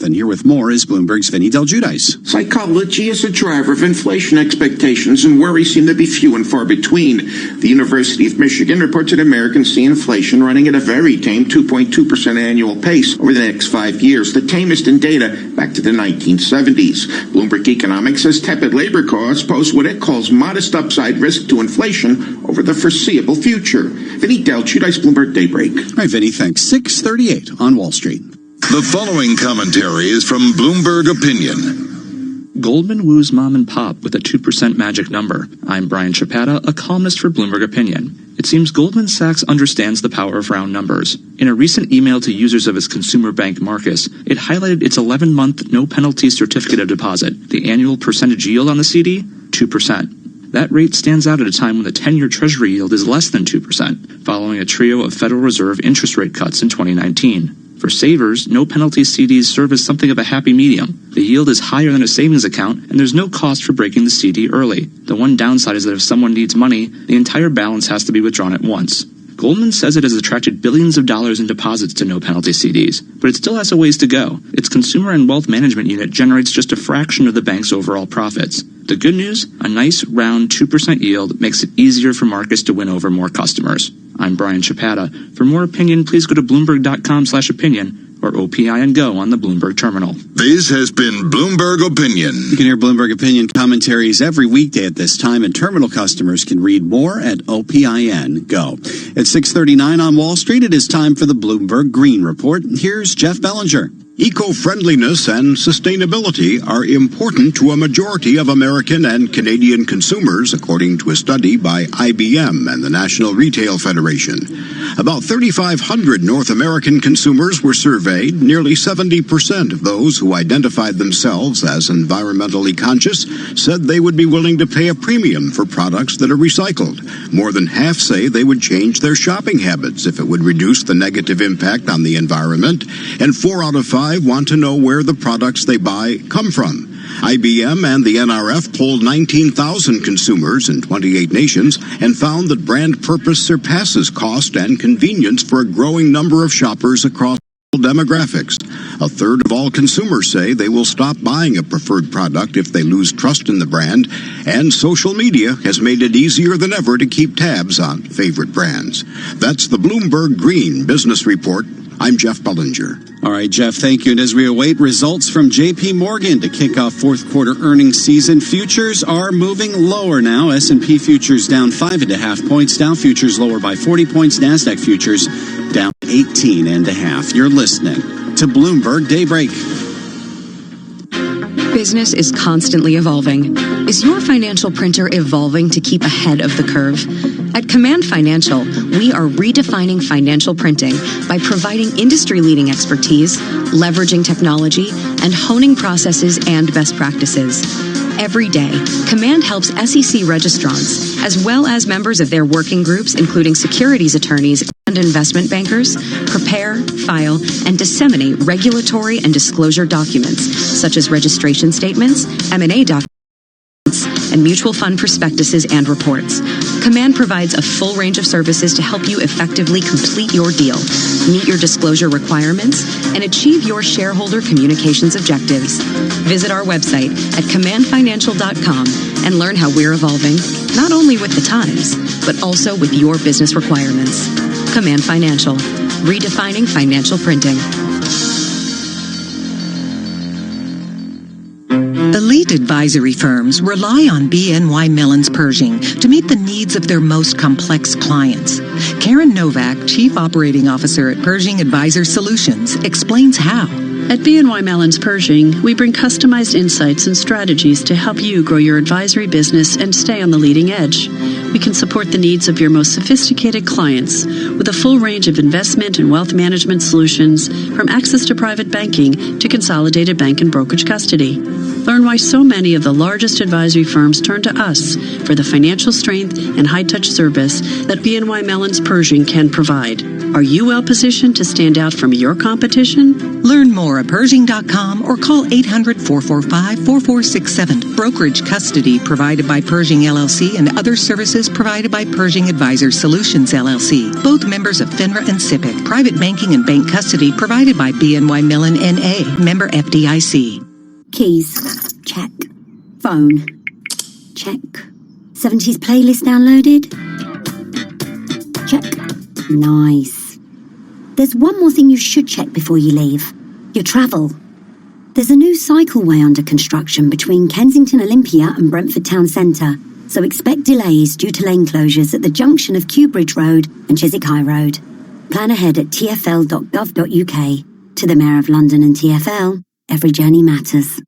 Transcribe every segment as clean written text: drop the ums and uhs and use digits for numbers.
And here with more is Bloomberg's Vinny Del Giudice. Psychology is a driver of inflation expectations, and worries seem to be few and far between. The University of Michigan reports that Americans see inflation running at a very tame 2.2% annual pace over the next 5 years, the tamest in data back to the 1970s. Bloomberg Economics says tepid labor costs pose what it calls modest upside risk to inflation over the foreseeable future. Vinny Del Giudice, Bloomberg Daybreak. All right, Vinny, thanks. 6:38 on Wall Street. The following commentary is from Bloomberg Opinion. Goldman woos mom and pop with a 2% magic number. I'm Brian Chapata, a columnist for Bloomberg Opinion. It seems Goldman Sachs understands the power of round numbers. In a recent email to users of its consumer bank Marcus, it highlighted its 11-month no-penalty certificate of deposit. The annual percentage yield on the CD? 2%. That rate stands out at a time when the 10-year Treasury yield is less than 2%, following a trio of Federal Reserve interest rate cuts in 2019. For savers, no-penalty CDs serve as something of a happy medium. The yield is higher than a savings account, and there's no cost for breaking the CD early. The one downside is that if someone needs money, the entire balance has to be withdrawn at once. Goldman says it has attracted billions of dollars in deposits to no-penalty CDs, but it still has a ways to go. Its consumer and wealth management unit generates just a fraction of the bank's overall profits. The good news? A nice, round 2% yield makes it easier for Marcus to win over more customers. I'm Brian Chapata. For more opinion, please go to Bloomberg.com/opinion or OPI and Go on the Bloomberg terminal. This has been Bloomberg Opinion. You can hear Bloomberg Opinion commentaries every weekday at this time, and terminal customers can read more at OPIN Go. At 6:39 on Wall Street, it is time for the Bloomberg Green Report. Here's Jeff Bellinger. Eco-friendliness and sustainability are important to a majority of American and Canadian consumers, according to a study by IBM and the National Retail Federation. About 3,500 North American consumers were surveyed. Nearly 70% of those who identified themselves as environmentally conscious said they would be willing to pay a premium for products that are recycled. More than half say they would change their shopping habits if it would reduce the negative impact on the environment, and 4 out of 5 want to know where the products they buy come from. IBM and the NRF polled 19,000 consumers in 28 nations and found that brand purpose surpasses cost and convenience for a growing number of shoppers across demographics. A third of all consumers say they will stop buying a preferred product if they lose trust in the brand, and social media has made it easier than ever to keep tabs on favorite brands. That's the Bloomberg Green Business Report. I'm Jeff Bellinger. All right, Jeff, thank you. And as we await results from J.P. Morgan to kick off fourth quarter earnings season, futures are moving lower now. S&P futures down 5.5 points. Dow futures lower by 40 points. NASDAQ futures down 18.5. You're listening to Bloomberg Daybreak. Business is constantly evolving. Is your financial printer evolving to keep ahead of the curve? At Command Financial, we are redefining financial printing by providing industry-leading expertise, leveraging technology, and honing processes and best practices. Every day, Command helps SEC registrants, as well as members of their working groups, including securities attorneys and investment bankers, prepare, file, and disseminate regulatory and disclosure documents, such as registration statements, M&A documents, and mutual fund prospectuses and reports. Command provides a full range of services to help you effectively complete your deal, meet your disclosure requirements, and achieve your shareholder communications objectives. Visit our website at commandfinancial.com and learn how we're evolving, not only with the times, but also with your business requirements. Command Financial, redefining financial printing. Elite advisory firms rely on BNY Mellon's Pershing to meet the needs of their most complex clients. Karen Novak, Chief Operating Officer at Pershing Advisor Solutions, explains how. At BNY Mellon's Pershing, we bring customized insights and strategies to help you grow your advisory business and stay on the leading edge. We can support the needs of your most sophisticated clients with a full range of investment and wealth management solutions, from access to private banking to consolidated bank and brokerage custody. Learn why so many of the largest advisory firms turn to us for the financial strength and high-touch service that BNY Mellon's Pershing can provide. Are you well positioned to stand out from your competition? Learn more at Pershing.com or call 800-445-4467. Brokerage custody provided by Pershing LLC and other services provided by Pershing Advisor Solutions LLC. Both members of FINRA and SIPC. Private banking and bank custody provided by BNY Mellon NA. Member FDIC. Keys. Check. Phone. Check. 70s playlist downloaded? Check. Nice. There's one more thing you should check before you leave. Your travel. There's a new cycleway under construction between Kensington Olympia and Brentford Town Centre, so expect delays due to lane closures at the junction of Kew Bridge Road and Chiswick High Road. Plan ahead at tfl.gov.uk. To the Mayor of London and TfL, every journey matters.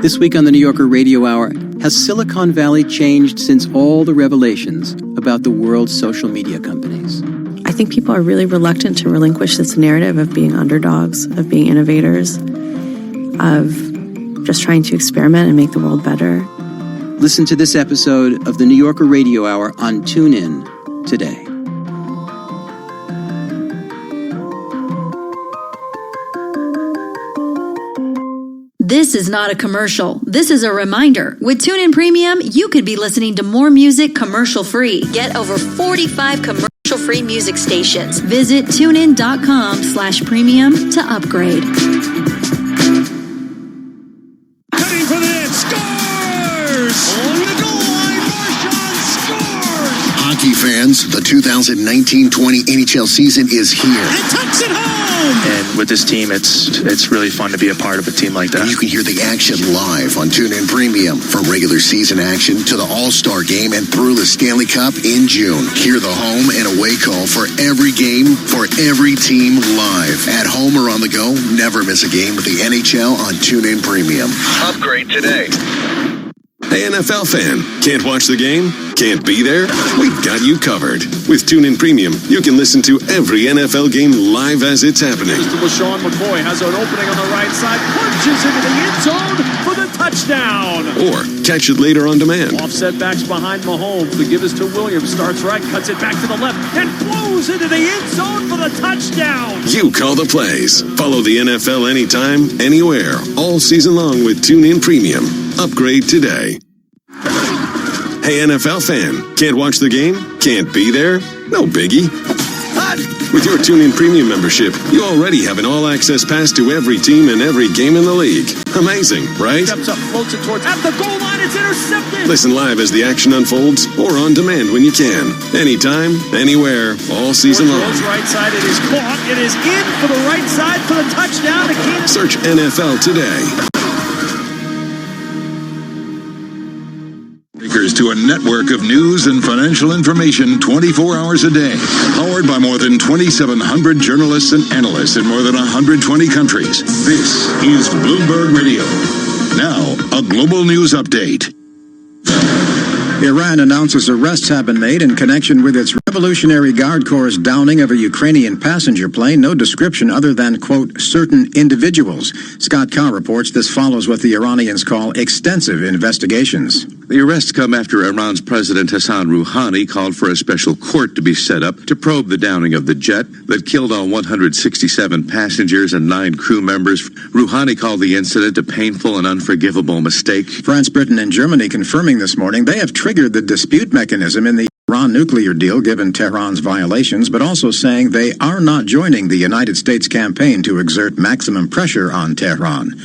This week on the New Yorker Radio Hour, has Silicon Valley changed since all the revelations about the world's social media companies? I think people are really reluctant to relinquish this narrative of being underdogs, of being innovators, of just trying to experiment and make the world better. Listen to this episode of the New Yorker Radio Hour on TuneIn today. This is not a commercial. This is a reminder. With TuneIn Premium, you could be listening to more music commercial-free. Get over 45 commercial-free music stations. Visit TuneIn.com/premium to upgrade. Cutting for the net. Scores! On the goal line, Marchand scores! Hockey fans, the 2019-20 NHL season is here. And tucks it home! And with this team, it's really fun to be a part of a team like that. You can hear the action live on TuneIn Premium. From regular season action to the All-Star Game and through the Stanley Cup in June. Hear the home and away call for every game, for every team live. At home or on the go, never miss a game with the NHL on TuneIn Premium. Upgrade today. Hey, NFL fan, can't watch the game? Can't be there? We've got you covered. With TuneIn Premium, you can listen to every NFL game live as it's happening. LaShawn McCoy has an opening on the right side, punches into the end zone for the touchdown. Or catch it later on demand. Offset backs behind Mahomes. The give is to Williams. Starts right, cuts it back to the left, and blows into the end zone for the touchdown. You call the plays. Follow the NFL anytime, anywhere, all season long with TuneIn Premium. Upgrade today. Hey, NFL fan, can't watch the game? Can't be there? No biggie. With your TuneIn Premium membership, you already have an all-access pass to every team and every game in the league. Amazing, right? Steps up, floats it towards at the goal line. It's intercepted. Listen live as the action unfolds, or on demand when you can. Anytime, anywhere, all season long. Right side, it is caught. It is in for the right side for the touchdown. Search NFL today. To a network of news and financial information 24 hours a day. Powered by more than 2,700 journalists and analysts in more than 120 countries. This is Bloomberg Radio. Now, a global news update. Iran announces arrests have been made in connection with its Revolutionary Guard Corps' downing of a Ukrainian passenger plane. No description other than, quote, certain individuals. Scott Carr reports this follows what the Iranians call extensive investigations. The arrests come after Iran's President Hassan Rouhani called for a special court to be set up to probe the downing of the jet that killed all 167 passengers and 9 crew members. Rouhani called the incident a painful and unforgivable mistake. France, Britain, and Germany confirming this morning they have triggered the dispute mechanism in the Iran nuclear deal given Tehran's violations, but also saying they are not joining the United States campaign to exert maximum pressure on Tehran.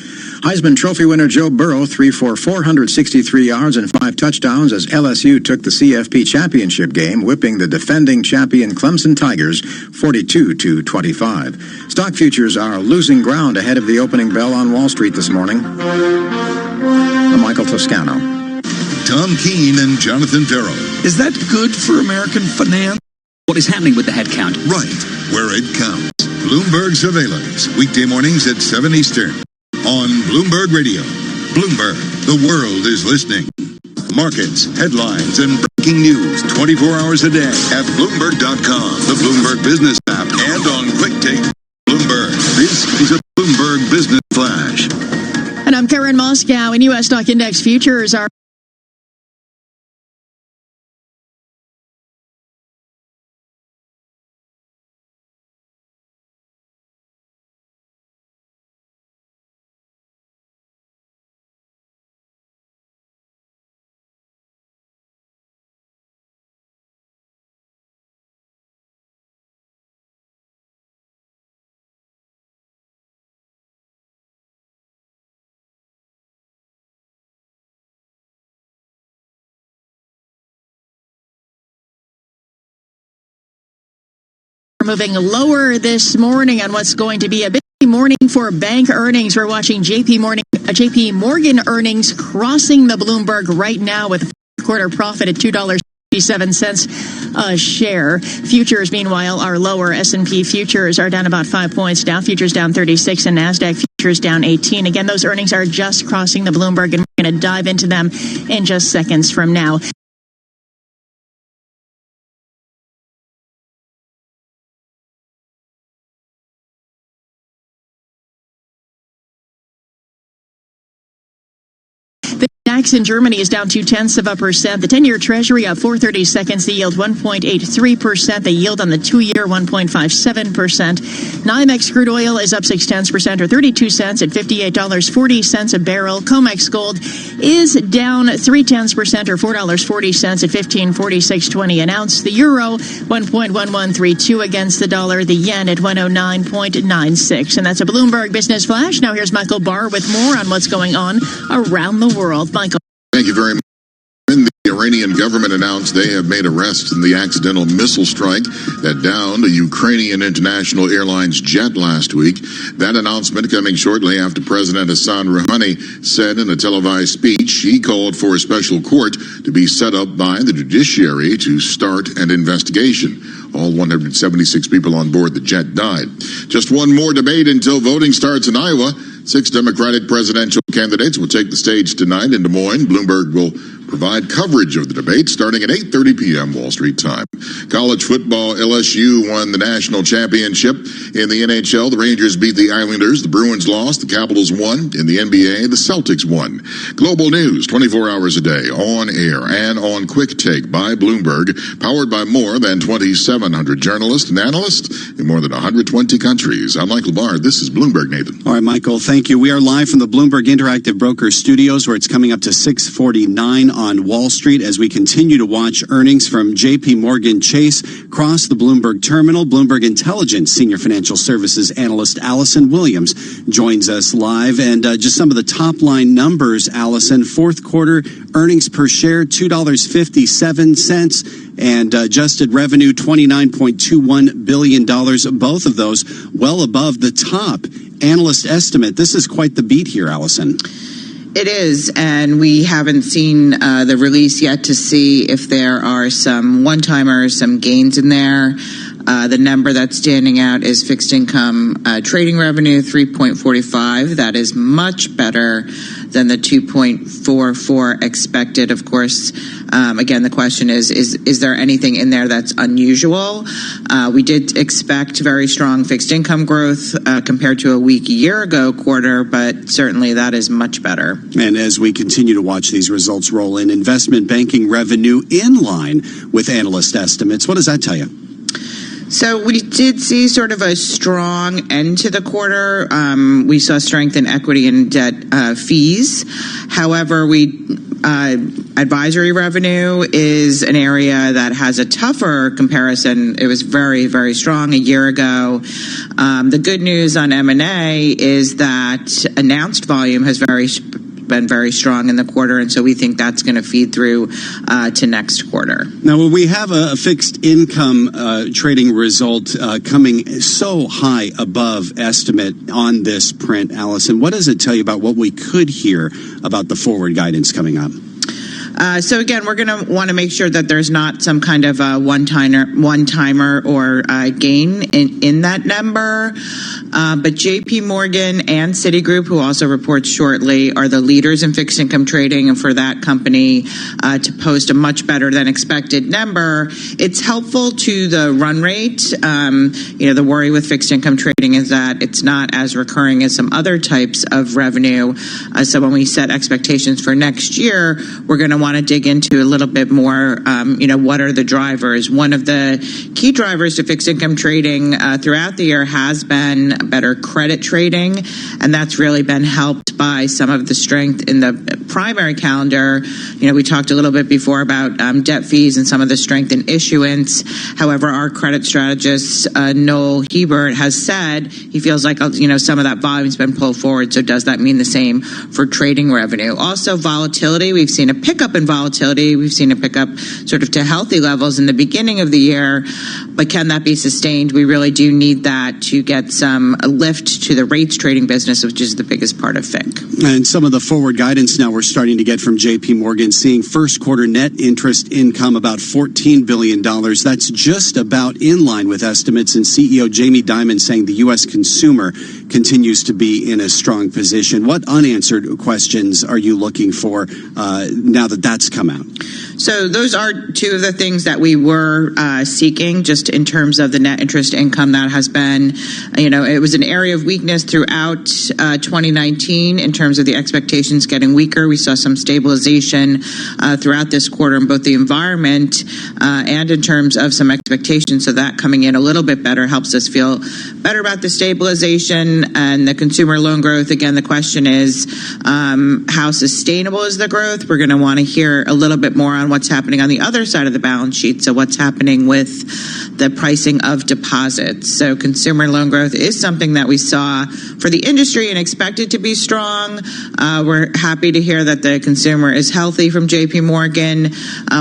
Heisman Trophy winner Joe Burrow threw for 463 yards and 5 touchdowns as LSU took the CFP championship game, whipping the defending champion Clemson Tigers 42-25. Stock futures are losing ground ahead of the opening bell on Wall Street this morning. I'm Michael Toscano. Tom Keene and Jonathan Farrell. Is that good for American finance? What is happening with the headcount? Right, where it counts. Bloomberg Surveillance, weekday mornings at 7 Eastern. On Bloomberg Radio. Bloomberg, the world is listening. Markets, headlines, and breaking news 24 hours a day at Bloomberg.com, the Bloomberg Business app, and on QuickTake. Bloomberg, this is a Bloomberg Business Flash. And I'm Karen Moscow, and U.S. stock index futures are moving lower this morning on what's going to be a busy morning for bank earnings. We're watching JP Morgan earnings crossing the Bloomberg right now with a quarter profit at $2.57 a share. Futures, meanwhile, are lower. S&P futures are down about 5 points. Dow futures down 36 and NASDAQ futures down 18. Again, those earnings are just crossing the Bloomberg, and we're going to dive into them in just seconds from now. The DAX in Germany is down 0.2%. The 10-year Treasury up 4/32, the yield 1.83%. The yield on the 2-year 1.57%. NYMEX crude oil is up 0.6% or 32 cents at $58.40 a barrel. COMEX gold is down 0.3% or $4.40 at $15.4620 an ounce. The euro 1.1132 against the dollar. The yen at 109.96. And that's a Bloomberg Business Flash. Now here's Michael Barr with more on what's going on around the world. Michael. Thank you very much. The Iranian government announced they have made arrests in the accidental missile strike that downed a Ukrainian international airlines jet last week. That announcement coming shortly after President Hassan Rouhani said in a televised speech he called for a special court to be set up by the judiciary to start an investigation. All 176 people on board the jet died. Just one more debate until voting starts in Iowa. 6 Democratic presidential candidates will take the stage tonight in Des Moines. Bloomberg will provide coverage of the debate starting at 8:30 p.m. Wall Street time. College football, LSU won the national championship. In the NHL, the Rangers beat the Islanders. The Bruins lost. The Capitals won. In the NBA, the Celtics won. Global news 24 hours a day, on air and on Quick Take by Bloomberg, powered by more than 2,700 journalists and analysts in more than 120 countries. I'm Michael Barr. This is Bloomberg, Nathan. All right, Michael, thank you. We are live from the Bloomberg Interactive Brokers Studios, where it's coming up to 6:49 on Wall Street as we continue to watch earnings from JP Morgan Chase cross the Bloomberg terminal. Bloomberg Intelligence Senior Financial Services Analyst Allison Williams joins us live. And just some of the top line numbers, Allison. Fourth quarter earnings per share, $2.57, and adjusted revenue, $29.21 billion. Both of those well above the top analyst estimate. This is quite the beat here, Allison. It is, and we haven't seen the release yet to see if there are some one-timers, some gains in there. The number that's standing out is fixed income trading revenue, 3.45. That is much better than the 2.44 expected. Of course, again, the question is there anything in there that's unusual? We did expect very strong fixed income growth compared to a weak year ago quarter, but certainly that is much better. And as we continue to watch these results roll in, investment banking revenue in line with analyst estimates. What does that tell you? So we did see sort of a strong end to the quarter. We saw strength in equity and debt fees. However, advisory revenue is an area that has a tougher comparison. It was very, very strong a year ago. The good news on M&A is that announced volume has been very strong in the quarter, and so we think that's going to feed through to next quarter. Now, when we have a fixed income trading result coming so high above estimate on this print, Allison, what does it tell you about what we could hear about the forward guidance coming up? So again, we're going to want to make sure that there's not some kind of a one-timer or gain in that number. But JP Morgan and Citigroup, who also reports shortly, are the leaders in fixed income trading. And for that company to post a much better than expected number, it's helpful to the run rate. The worry with fixed income trading is that it's not as recurring as some other types of revenue. So when we set expectations for next year, we're going to want to dig into a little bit more, what are the drivers? One of the key drivers to fixed income trading throughout the year has been better credit trading, and that's really been helped by some of the strength in the primary calendar. We talked a little bit before about debt fees and some of the strength in issuance. However, our credit strategist, Noel Hebert, has said he feels like, some of that volume's been pulled forward. So does that mean the same for trading revenue? Also, volatility. We've seen a pickup in in volatility. We've seen it pick up sort of to healthy levels in the beginning of the year, but can that be sustained? We really do need that to get some lift to the rates trading business, which is the biggest part of FICC. And some of the forward guidance now we're starting to get from JP Morgan, seeing first quarter net interest income about $14 billion. That's just about in line with estimates, and CEO Jamie Dimon saying the U.S. consumer continues to be in a strong position. What unanswered questions are you looking for now that that's come out? So those are two of the things that we were seeking, just in terms of the net interest income. That has been, it was an area of weakness throughout 2019 in terms of the expectations getting weaker. We saw some stabilization throughout this quarter in both the environment and in terms of some expectations. So that coming in a little bit better helps us feel better about the stabilization and the consumer loan growth. Again, the question is, how sustainable is the growth? We're going to want to hear a little bit more on what's happening on the other side of the balance sheet. So what's happening with the pricing of deposits. So consumer loan growth is something that we saw for the industry and expected to be strong. We're happy to hear that the consumer is healthy from JP Morgan.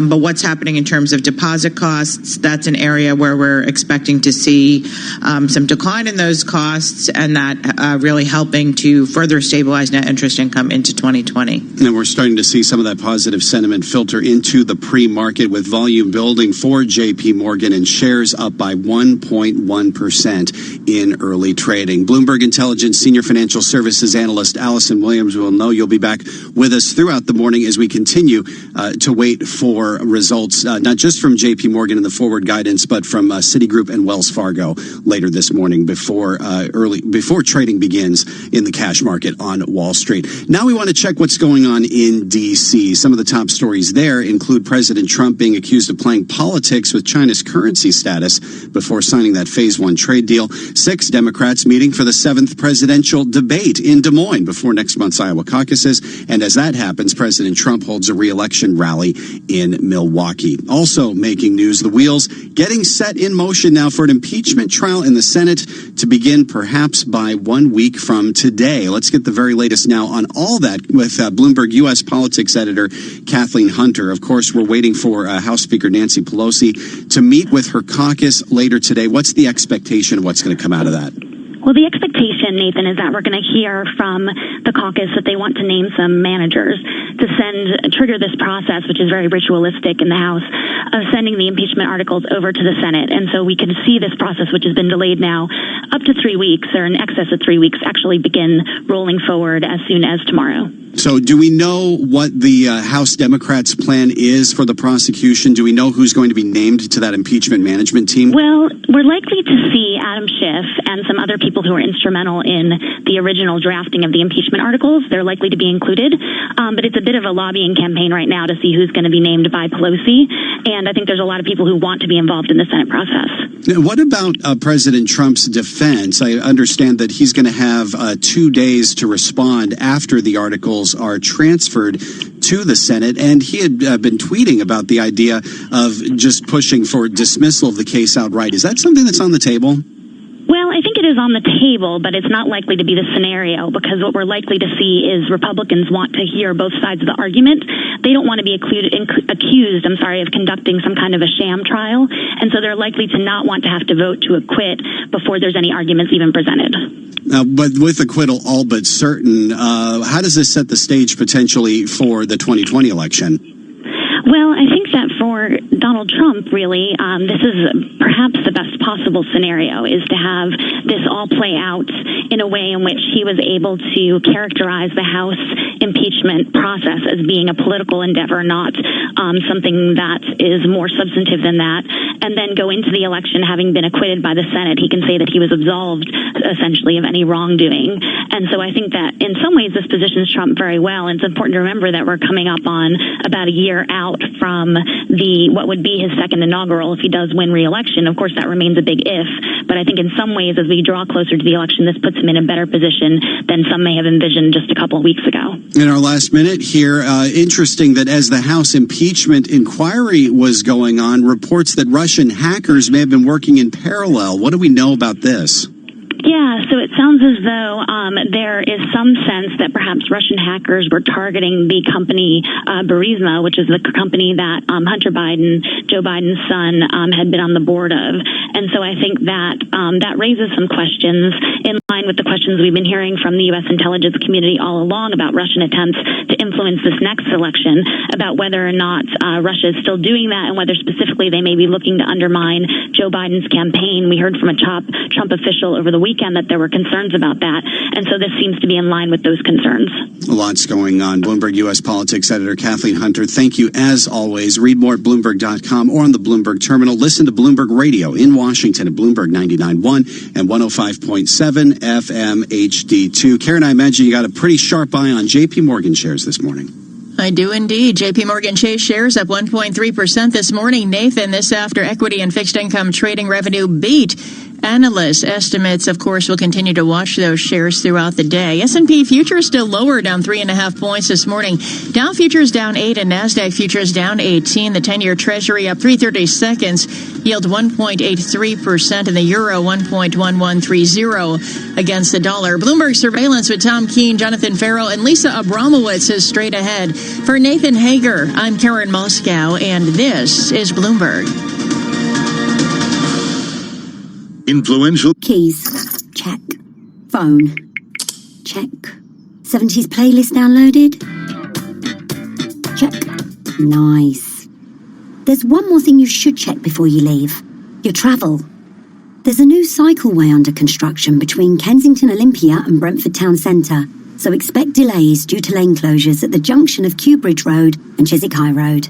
But what's happening in terms of deposit costs, that's an area where we're expecting to see some decline in those costs, and that really helping to further stabilize net interest income into 2020. And we're starting to see some of that positive sentiment filter into the pre-market, with volume building for JP Morgan and shares up by 1.1% in early trading. Bloomberg Intelligence Senior Financial Services Analyst Allison Williams will know you'll be back with us throughout the morning as we continue to wait for results, not just from JP Morgan in the forward guidance, but from Citigroup and Wells Fargo later this morning before trading begins in the cash market on Wall Street. Now we want to check what's going on in D.C. Some of the top stories there include President Trump being accused of playing politics with China's currency status before signing that Phase 1 trade deal. 6 Democrats meeting for the 7th presidential debate in Des Moines before next month's Iowa caucuses. And as that happens, President Trump holds a re-election rally in Milwaukee. Also making news, the wheels getting set in motion now for an impeachment trial in the Senate to begin perhaps by 1 week from today. Let's get the very latest now on all that with Bloomberg U.S. politics editor Kathleen Hunter. Of course, we're waiting for House Speaker Nancy Pelosi to meet with her caucus later today. What's the expectation of what's going to come out of that? Well, the expectation, Nathan, is that we're going to hear from the caucus that they want to name some managers to trigger this process, which is very ritualistic in the House, of sending the impeachment articles over to the Senate. And so we can see this process, which has been delayed now up to 3 weeks, or in excess of 3 weeks, actually begin rolling forward as soon as tomorrow. So do we know what the House Democrats' plan is for the prosecution? Do we know who's going to be named to that impeachment management team? Well, we're likely to see Adam Schiff and some other people who were instrumental in the original drafting of the impeachment articles. They're likely to be included. But it's a bit of a lobbying campaign right now to see who's going to be named by Pelosi. And I think there's a lot of people who want to be involved in the Senate process. Now, what about President Trump's defense? I understand that he's going to have 2 days to respond after the articles are transferred to the Senate, and he had been tweeting about the idea of just pushing for dismissal of the case outright. Is that something that's on the table? Well, I think it is on the table, but it's not likely to be the scenario, because what we're likely to see is Republicans want to hear both sides of the argument. They don't want to be accused of conducting some kind of a sham trial, and so they're likely to not want to have to vote to acquit before there's any arguments even presented. But with acquittal all but certain, how does this set the stage potentially for the 2020 election? Well, I think that for Donald Trump, really, this is perhaps the best possible scenario, is to have this all play out in a way in which he was able to characterize the House impeachment process as being a political endeavor, not something that is more substantive than that, and then go into the election having been acquitted by the Senate. He can say that he was absolved, essentially, of any wrongdoing. And so I think that in some ways this positions Trump very well. And it's important to remember that we're coming up on about a year out from what would be his second inaugural if he does win re-election. Of course, that remains a big if, but I think in some ways, as we draw closer to the election, this puts him in a better position than some may have envisioned just a couple of weeks ago. In our last minute here, interesting that as the House impeachment inquiry was going on, reports that Russian hackers may have been working in parallel. What do we know about this? Yeah, so it sounds as though there is some sense that perhaps Russian hackers were targeting the company Burisma, which is the company that Hunter Biden, Joe Biden's son, had been on the board of. And so I think that that raises some questions in line with the questions we've been hearing from the U.S. intelligence community all along about Russian attempts to influence this next election, about whether or not Russia is still doing that and whether specifically they may be looking to undermine Joe Biden's campaign. We heard from a top Trump official over the weekend that there were concerns about that. And so this seems to be in line with those concerns. Lots going on. Bloomberg U.S. Politics Editor Kathleen Hunter, thank you as always. Read more at Bloomberg.com or on the Bloomberg Terminal. Listen to Bloomberg Radio in Washington at Bloomberg 99.1 and 105.7 FM HD2. Karen, I imagine you got a pretty sharp eye on JP Morgan shares this morning. I do indeed. JP Morgan Chase shares up 1.3% this morning. Nathan, this after equity and fixed income trading revenue beat analysts' estimates. Of course, we'll continue to watch those shares throughout the day. S&P futures still lower, down 3.5 points this morning. Dow futures down 8 and NASDAQ futures down 18. The 10-year Treasury up 3/32, yield 1.83%, and the euro 1.1130 against the dollar. Bloomberg Surveillance with Tom Keene, Jonathan Farrell, and Lisa Abramowitz is straight ahead. For Nathan Hager, I'm Karen Moscow, and this is Bloomberg. Influential. Keys. Check. Phone. Check. 70s playlist downloaded. Check. Nice. There's one more thing you should check before you leave. Your travel. There's a new cycleway under construction between Kensington Olympia and Brentford Town Centre, so expect delays due to lane closures at the junction of Kew Bridge Road and Chiswick High Road.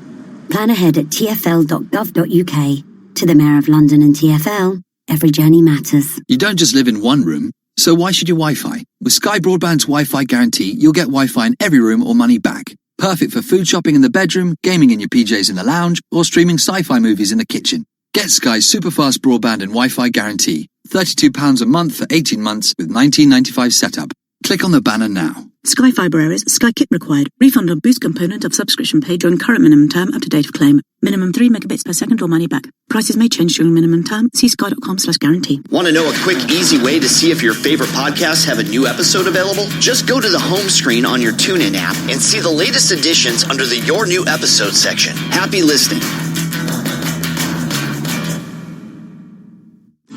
Plan ahead at tfl.gov.uk. To the Mayor of London and TfL, every journey matters. You don't just live in one room, so why should you Wi-Fi? With Sky Broadband's Wi-Fi guarantee, you'll get Wi-Fi in every room or money back. Perfect for food shopping in the bedroom, gaming in your PJs in the lounge, or streaming sci-fi movies in the kitchen. Get Sky's super-fast broadband and Wi-Fi guarantee. £32 a month for 18 months with $19.95 setup. Click on the banner now. Sky Fibre errors, Sky Kit required. Refund on boost component of subscription paid during current minimum term up to date of claim. Minimum 3 megabits per second or money back. Prices may change during minimum term. See sky.com/guarantee. Want to know a quick, easy way to see if your favorite podcasts have a new episode available? Just go to the home screen on your TuneIn app and see the latest editions under the Your New Episode section. Happy listening.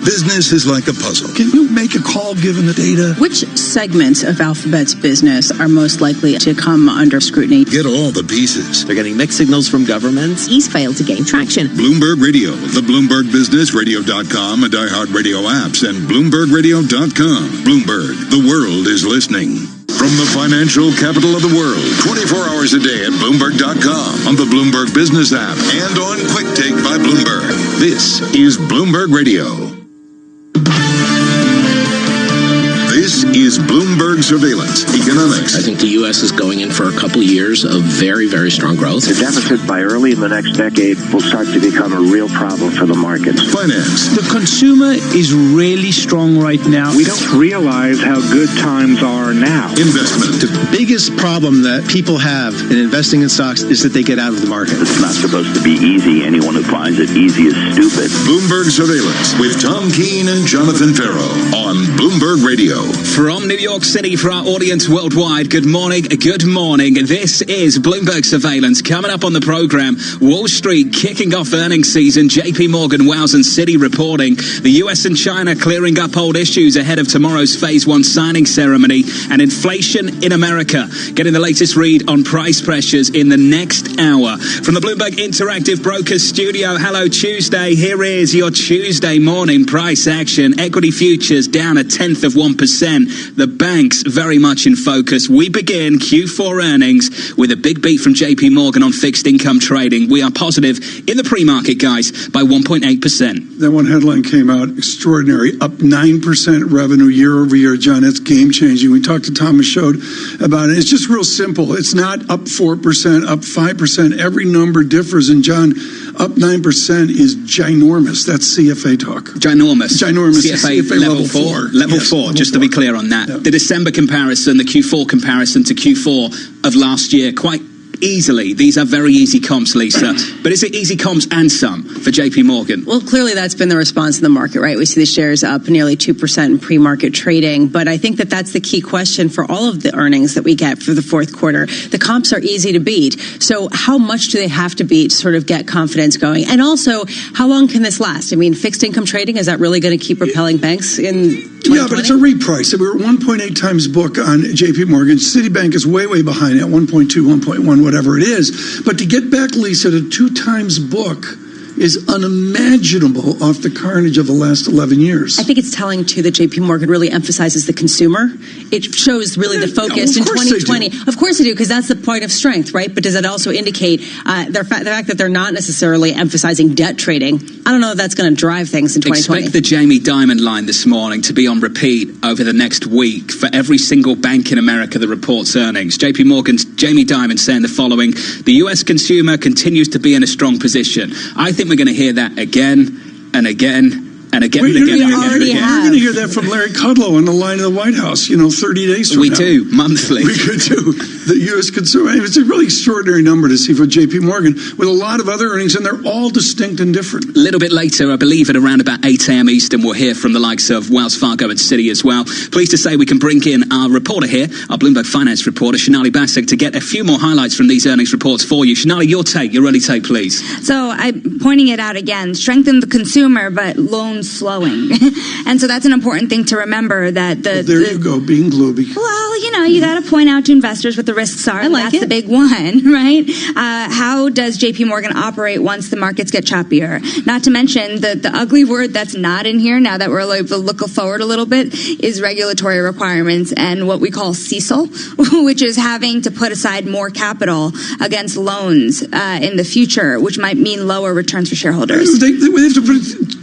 Business is like a puzzle. Can you make a call given the data? Which segments of Alphabet's business are most likely to come under scrutiny? Get all the pieces. They're getting mixed signals from governments. He's failed to gain traction. Bloomberg Radio, the Bloomberg Business, Radio.com, and iHeartRadio apps, and BloombergRadio.com. Bloomberg, the world is listening. From the financial capital of the world, 24 hours a day at Bloomberg.com, on the Bloomberg Business app, and on Quick Take by Bloomberg. This is Bloomberg Radio. This is Bloomberg Surveillance Economics. I think the U.S. is going in for a couple of years of very, very strong growth. The deficit by early in the next decade will start to become a real problem for the markets. Finance. The consumer is really strong right now. We don't realize how good times are now. Investment. The biggest problem that people have in investing in stocks is that they get out of the market. It's not supposed to be easy. Anyone who finds it easy is stupid. Bloomberg Surveillance with Tom Keene and Jonathan Farrell on Bloomberg Radio. From New York City for our audience worldwide, good morning, good morning. This is Bloomberg Surveillance. Coming up on the program, Wall Street kicking off earnings season, JP Morgan, Wells and Citi reporting, the US and China clearing up old issues ahead of tomorrow's Phase 1 signing ceremony, and inflation in America. Getting the latest read on price pressures in the next hour. From the Bloomberg Interactive Brokers Studio, hello Tuesday. Here is your Tuesday morning price action. Equity futures down 0.1%. The banks very much in focus. We begin Q4 earnings with a big beat from JP Morgan on fixed income trading. We are positive in the pre-market, guys, by 1.8%. That one headline came out extraordinary, up 9% revenue year over year. John, that's game changing. We talked to Thomas Schode about it. It's just real simple. It's not up 4%, up 5%. Every number differs. And John, up 9% is ginormous. That's CFA talk. Ginormous. CFA level 4. Level 4, just to be clear on that. Yeah. The December comparison, the Q4 comparison to Q4 of last year, quite easily. These are very easy comps, Lisa. But is it easy comps and some for JP Morgan? Well, clearly that's been the response in the market, right? We see the shares up nearly 2% in pre-market trading. But I think that that's the key question for all of the earnings that we get for the fourth quarter. The comps are easy to beat. So how much do they have to beat to sort of get confidence going? And also, how long can this last? I mean, fixed income trading, is that really going to keep propelling banks in 2020? Yeah, but it's a reprice. We're at 1.8 times book on JP Morgan. Citibank is way behind at 1.2, 1.1, whatever it is. But to get back, Lisa, to 2 times book is unimaginable off the carnage of the last 11 years. I think it's telling, too, that JP Morgan really emphasizes the consumer. It shows really the focus in 2020. Of course they do, because that's the point of strength, right? But does it also indicate the fact that they're not necessarily emphasizing debt trading? I don't know if that's going to drive things in 2020. Expect the Jamie Dimon line this morning to be on repeat over the next week for every single bank in America that reports earnings. JP Morgan's Jamie Dimon saying the following: the U.S. consumer continues to be in a strong position. I think we're going to hear that again and again and again and again. You're going to hear that from Larry Kudlow on the line of the White House, 30 days from now. We do, monthly. We could do. The U.S. consumer. It's a really extraordinary number to see for J.P. Morgan with a lot of other earnings, and they're all distinct and different. A little bit later, I believe at around about 8 a.m. Eastern, we'll hear from the likes of Wells Fargo and Citi as well. Pleased to say we can bring in our reporter here, our Bloomberg finance reporter, Shonali Basak, to get a few more highlights from these earnings reports for you. Shonali, your early take, please. So I'm pointing it out again. Strengthen the consumer, but loans slowing. And so that's an important thing to remember. There you go, being gloomy. Well, you got to point out to investors what the risks are. That's the big one, right? How does JP Morgan operate once the markets get choppier? Not to mention the ugly word that's not in here now that we're looking forward a little bit is regulatory requirements and what we call CECL, which is having to put aside more capital against loans in the future, which might mean lower returns for shareholders. They have to put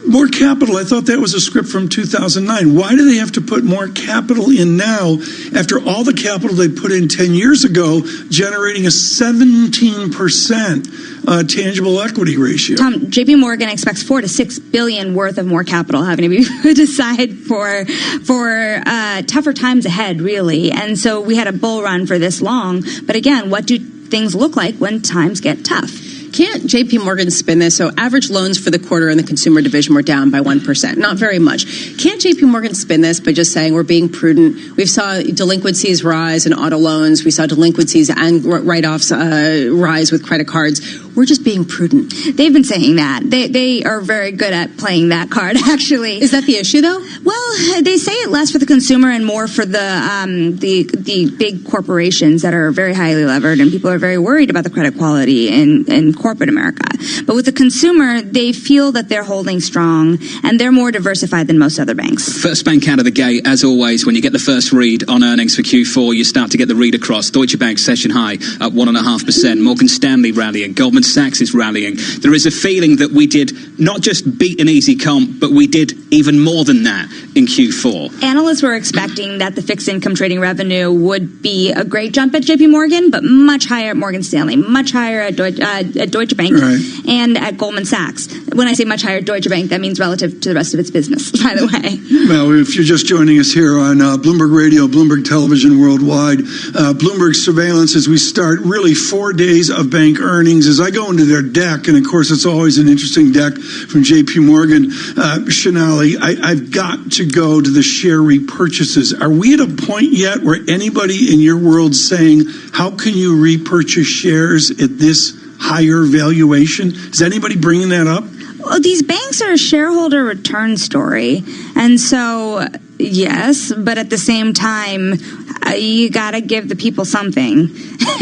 more capital. I thought that was a script from 2009. Why do they have to put more capital in now after all the capital they put in 10 years ago, generating a 17% tangible equity ratio? Tom, JP Morgan expects $4 to $6 billion worth of more capital having to be put aside for tougher times ahead, really. And so we had a bull run for this long. But again, what do things look like when times get tough? Can't JP Morgan spin this? So average loans for the quarter in the consumer division were down by 1%. Not very much. Can't JP Morgan spin this by just saying we're being prudent? We saw delinquencies rise in auto loans. We saw delinquencies and write-offs rise with credit cards. We're just being prudent. They've been saying that. They are very good at playing that card, actually. Is that the issue, though? Well, they say it less for the consumer and more for the big corporations that are very highly levered, and people are very worried about the credit quality in corporate America. But with the consumer, they feel that they're holding strong, and they're more diversified than most other banks. First bank out of the gate, as always, when you get the first read on earnings for Q4, you start to get the read across. Deutsche Bank session high at 1.5%. Morgan Stanley rallying. Goldman Sachs is rallying. There is a feeling that we did not just beat an easy comp, but we did even more than that in Q4. Analysts were expecting that the fixed income trading revenue would be a great jump at JP Morgan, but much higher at Morgan Stanley, much higher at Deutsche Bank, and at Goldman Sachs. When I say much higher at Deutsche Bank, that means relative to the rest of its business, by the way. Well, if you're just joining us here on Bloomberg Radio, Bloomberg Television Worldwide, Bloomberg Surveillance, as we start really 4 days of bank earnings, as I go into their deck, and of course it's always an interesting deck from JP Morgan, Shonali, I've got to go to the share repurchases. Are we at a point yet where anybody in your world saying, how can you repurchase shares at this higher valuation? Is anybody bringing that up? Well, these banks are a shareholder return story. And so, yes, but at the same time, you got to give the people something.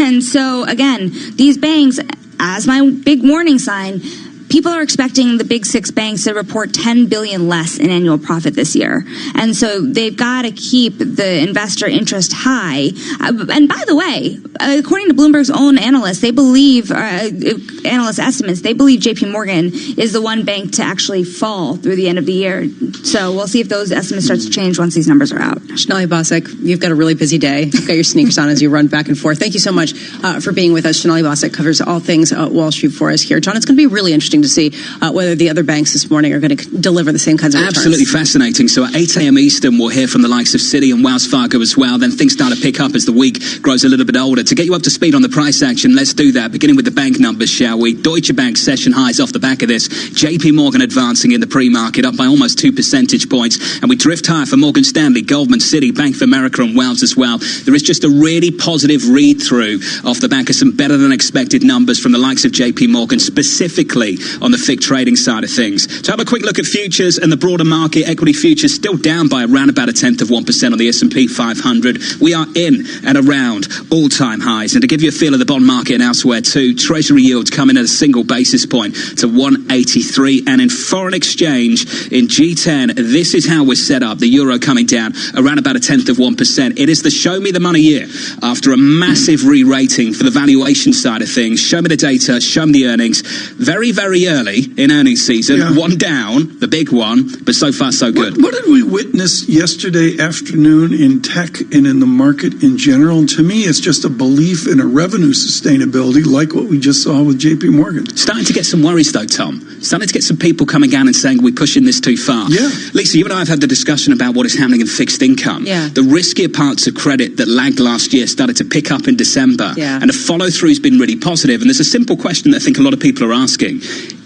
And so, again, these banks, as my big warning sign, people are expecting the big six banks to report $10 billion less in annual profit this year. And so they've got to keep the investor interest high. And by the way, according to Bloomberg's own analysts, they believe, analyst estimates, they believe JP Morgan is the one bank to actually fall through the end of the year. So we'll see if those estimates start to change once these numbers are out. Shonali Basak, you've got a really busy day. You've got your sneakers on as you run back and forth. Thank you so much for being with us. Shonali Basak covers all things Wall Street for us here. John, it's going to be really interesting interesting to see whether the other banks this morning are going to deliver the same kinds of returns. Absolutely fascinating. So at 8 a.m. Eastern, we'll hear from the likes of Citi and Wells Fargo as well. Then things start to pick up as the week grows a little bit older. To get you up to speed on the price action, let's do that. Beginning with the bank numbers, shall we? Deutsche Bank session highs off the back of this. JP Morgan advancing in the pre-market, up by almost 2 percentage points. And we drift higher for Morgan Stanley, Goldman, Citi, Bank of America and Wells as well. There is just a really positive read-through off the back of some better than expected numbers from the likes of JP Morgan, specifically on the FIG trading side of things. So have a quick look at futures and the broader market. Equity futures still down by around about 0.1% on the S&P 500. We are in and around all-time highs. And to give you a feel of the bond market and elsewhere too, Treasury yields coming at a single basis point to 183. And in foreign exchange, in G10, this is how we're set up. The euro coming down around about 0.1%. It is the show me the money year after a massive re-rating for the valuation side of things. Show me the data, show me the earnings. Very, very early in earnings season. Yeah. One down, the big one, but so far so good. What did we witness yesterday afternoon in tech and in the market in general? And to me, it's just a belief in a revenue sustainability like what we just saw with JP Morgan. Starting to get some worries though, Tom. Starting to get some people coming down and saying we're pushing this too far. Yeah. Lisa, you and I have had the discussion about what is happening in fixed income. Yeah. The riskier parts of credit that lagged last year started to pick up in December. Yeah. And the follow-through has been really positive. And there's a simple question that I think a lot of people are asking.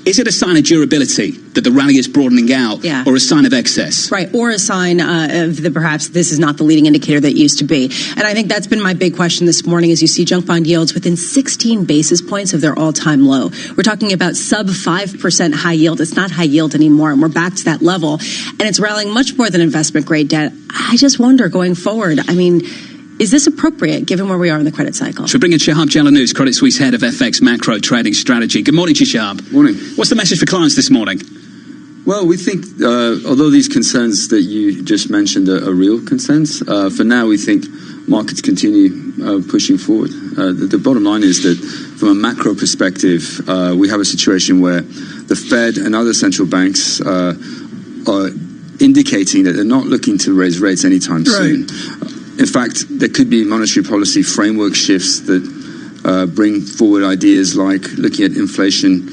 Is it a sign of durability that the rally is broadening out, or a sign of excess? Right, or a sign of perhaps this is not the leading indicator that it used to be. And I think that's been my big question this morning as you see junk bond yields within 16 basis points of their all-time low. We're talking about sub 5% high yield. It's not high yield anymore, and we're back to that level. And it's rallying much more than investment-grade debt. I just wonder going forward, I mean, is this appropriate given where we are in the credit cycle? Should we bring in Shahab Jalanous, Credit Suisse head of FX macro trading strategy. Good morning to you, Shahab. Morning. What's the message for clients this morning? Well, we think, although these concerns that you just mentioned are real concerns, for now we think markets continue pushing forward. The bottom line is that from a macro perspective, we have a situation where the Fed and other central banks are indicating that they're not looking to raise rates anytime soon. In fact, there could be monetary policy framework shifts that bring forward ideas like looking at inflation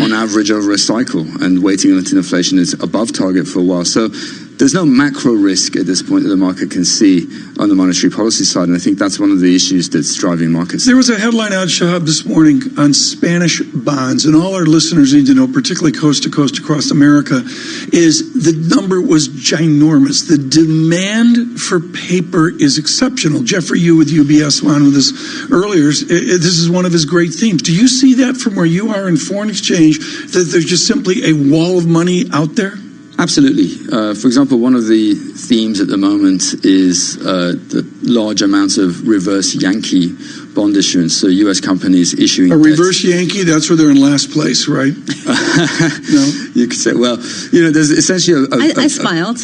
on average over a cycle and waiting until inflation is above target for a while. So there's no macro risk at this point that the market can see on the monetary policy side, and I think that's one of the issues that's driving markets. There was a headline out, Shahab, this morning on Spanish bonds, and all our listeners need to know, particularly coast to coast across America, is the number was ginormous. The demand for paper is exceptional. Jeffrey Yu with UBS went on with this earlier. This is one of his great themes. Do you see that from where you are in foreign exchange, that there's just simply a wall of money out there? Absolutely. For example, one of the themes at the moment is the large amounts of reverse Yankee bond issuance. So U.S. companies issuing a reverse Yankee, that's where they're in last place, right? No? You could say, well, there's essentially I smiled.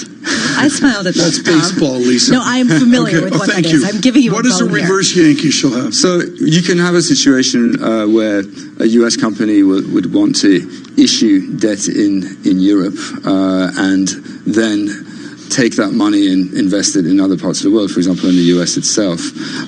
I smiled at that. That's baseball, Lisa. No, I'm familiar with what that is. I'm giving you what is a reverse Yankee she'll have? So you can have a situation where a U.S. company would want to issue debt in Europe and then take that money and invest it in other parts of the world, for example, in the US itself.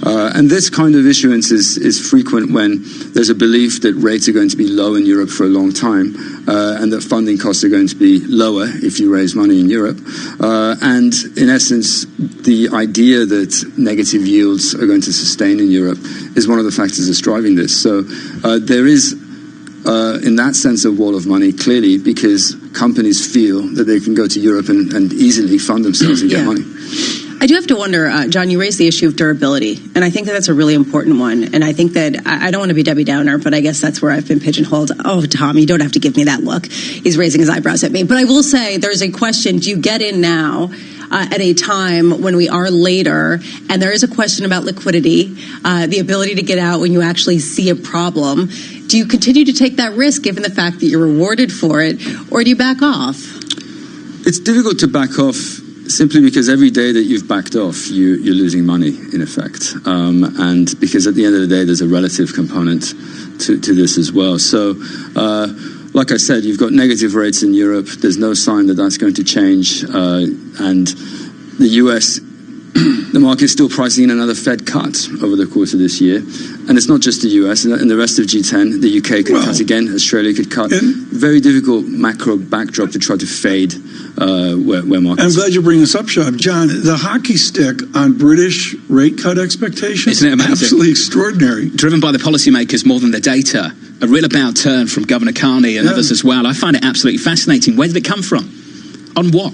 And this kind of issuance is frequent when there's a belief that rates are going to be low in Europe for a long time and that funding costs are going to be lower if you raise money in Europe. And in essence, the idea that negative yields are going to sustain in Europe is one of the factors that's driving this. So there is in that sense a wall of money, clearly, because companies feel that they can go to Europe and easily fund themselves and get money. I do have to wonder, John, you raised the issue of durability, and I think that's a really important one. And I think that I don't want to be Debbie Downer, but I guess that's where I've been pigeonholed. Oh, Tom, you don't have to give me that look. He's raising his eyebrows at me. But I will say there's a question, do you get in now at a time when we are later, and there is a question about liquidity, the ability to get out when you actually see a problem. Do you continue to take that risk given the fact that you're rewarded for it, or do you back off? It's difficult to back off simply because every day that you've backed off, you're losing money, in effect. And because at the end of the day, there's a relative component to this as well. So, like I said, you've got negative rates in Europe. There's no sign that that's going to change. And the US the market's still pricing in another Fed cut over the course of this year. And it's not just the US. In the rest of G10, the UK could cut again. Australia could cut. Very difficult macro backdrop to try to fade where markets. I'm glad you bring this up, Shab. John, the hockey stick on British rate cut expectations, isn't it amazing? Absolutely extraordinary. Driven by the policymakers more than the data. A real about turn from Governor Carney and others as well. I find it absolutely fascinating. Where did it come from? On what?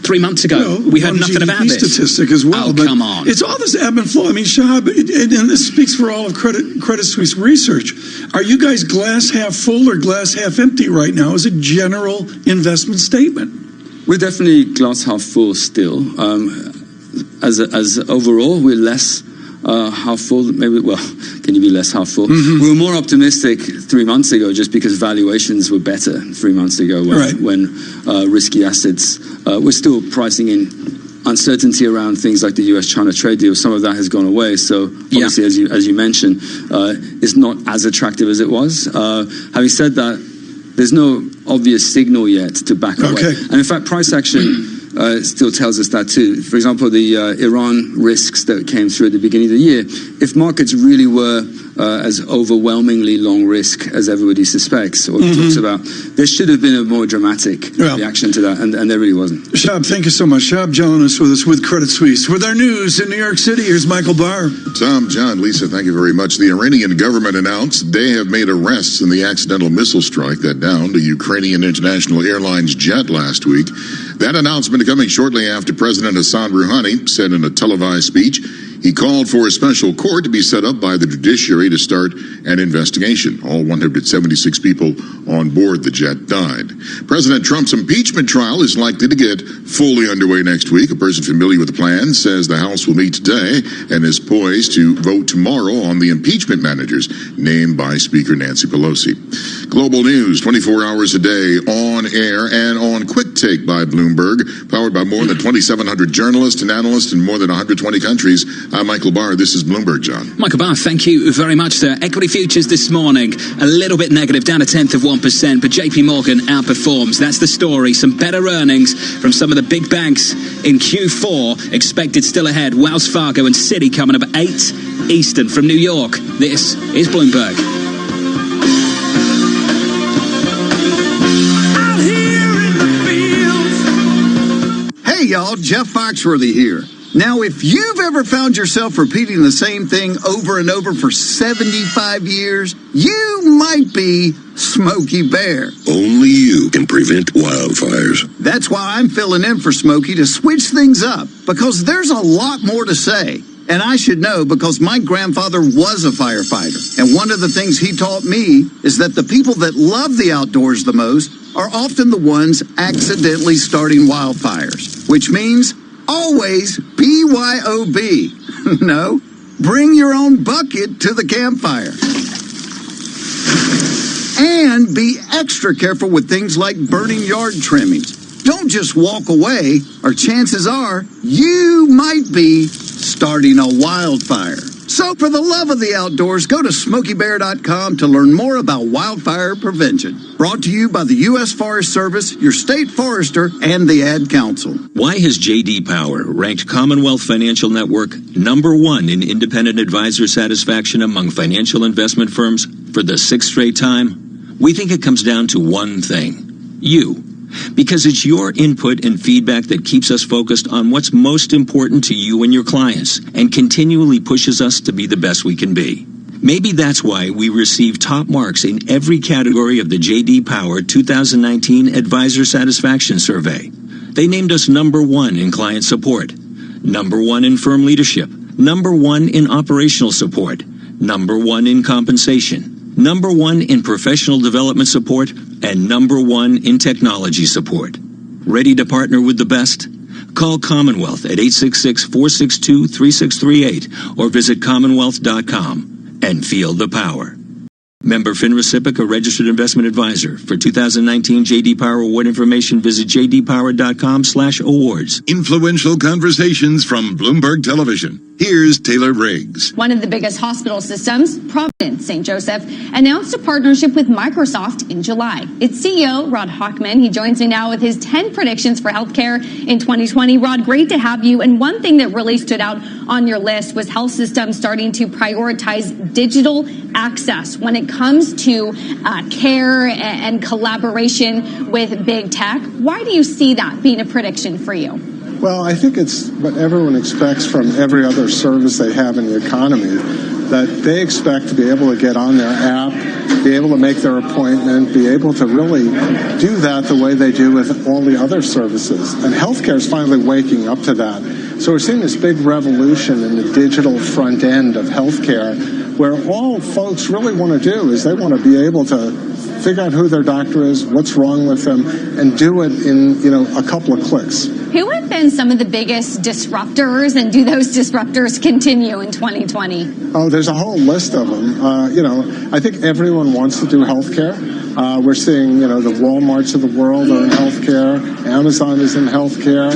3 months ago, we heard nothing about this. Statistic as well. Oh, but come on. It's all this ebb and flow. I mean, Shab, and this speaks for all of Credit Suisse research. Are you guys glass half full or glass half empty right now as a general investment statement? We're definitely glass half full still. As overall, we're less half full. Maybe, well, can you be less half full? Mm-hmm. We were more optimistic 3 months ago just because valuations were better 3 months ago when risky assets were still pricing in uncertainty around things like the US-China trade deal. Some of that has gone away. So obviously, as you mentioned, it's not as attractive as it was. Having said that, there's no obvious signal yet to back away. And in fact, price action still tells us that too. For example, the Iran risks that came through at the beginning of the year, if markets really were as overwhelmingly long risk as everybody suspects or talks about, there should have been a more dramatic reaction to that, and there really wasn't. Shab, thank you so much. Shab Jelinek with us with Credit Suisse. With our news in New York City, here's Michael Barr. Tom, John, Lisa, thank you very much. The Iranian government announced they have made arrests in the accidental missile strike that downed a Ukrainian International Airlines jet last week. That announcement coming shortly after President Hassan Rouhani said in a televised speech he called for a special court to be set up by the judiciary to start an investigation. All 176 people on board the jet died. President Trump's impeachment trial is likely to get fully underway next week. A person familiar with the plan says the House will meet today and is poised to vote tomorrow on the impeachment managers named by Speaker Nancy Pelosi. Global news, 24 hours a day, on air and on Quick Take by Bloomberg, powered by more than 2,700 journalists and analysts in more than 120 countries. I'm Michael Barr. This is Bloomberg, John. Michael Barr, thank you very much, sir. Equity futures this morning, a little bit negative, down 0.1%, but JP Morgan outperforms. That's the story. Some better earnings from some of the big banks in Q4 expected still ahead. Wells Fargo and Citi coming up at 8 Eastern from New York. This is Bloomberg. Hey, y'all, Jeff Foxworthy here. Now, if you've ever found yourself repeating the same thing over and over for 75 years, you might be Smokey Bear. Only you can prevent wildfires. That's why I'm filling in for Smokey to switch things up, because there's a lot more to say. And I should know because my grandfather was a firefighter. And one of the things he taught me is that the people that love the outdoors the most are often the ones accidentally starting wildfires, which means always BYOB. No, bring your own bucket to the campfire. And be extra careful with things like burning yard trimmings. Don't just walk away, or chances are you might be starting a wildfire. So for the love of the outdoors, go to SmokeyBear.com to learn more about wildfire prevention. Brought to you by the U.S. Forest Service, your state forester, and the Ad Council. Why has J.D. Power ranked Commonwealth Financial Network #1 in independent advisor satisfaction among financial investment firms for the 6th straight time? We think it comes down to one thing: you. Because it's your input and feedback that keeps us focused on what's most important to you and your clients and continually pushes us to be the best we can be. Maybe that's why we receive top marks in every category of the J.D. Power 2019 Advisor Satisfaction Survey. They named us #1 in client support, #1 in firm leadership, #1 in operational support, #1 in compensation, #1 in professional development support, and #1 in technology support. Ready to partner with the best? Call Commonwealth at 866-462-3638 or visit commonwealth.com and feel the power. Member FINRA, a registered investment advisor. For 2019 J.D. Power Award information, visit jdpower.com/awards. Influential conversations from Bloomberg Television. Here's Taylor Briggs. One of the biggest hospital systems, Providence St. Joseph, announced a partnership with Microsoft in July. Its CEO, Rod Hochman, he joins me now with his 10 predictions for healthcare in 2020. Rod, great to have you. And one thing that really stood out on your list was health systems starting to prioritize digital access when it comes to care and collaboration with big tech. Why do you see that being a prediction for you? Well, I think it's what everyone expects from every other service they have in the economy, that they expect to be able to get on their app, be able to make their appointment, be able to really do that the way they do with all the other services. And healthcare is finally waking up to that. So we're seeing this big revolution in the digital front end of healthcare, where all folks really want to do is they want to be able to figure out who their doctor is, what's wrong with them, and do it in, a couple of clicks. Who have been some of the biggest disruptors, and do those disruptors continue in 2020? Oh, there's a whole list of them. I think everyone wants to do healthcare. We're seeing, the Walmarts of the world are in healthcare. Amazon is in healthcare.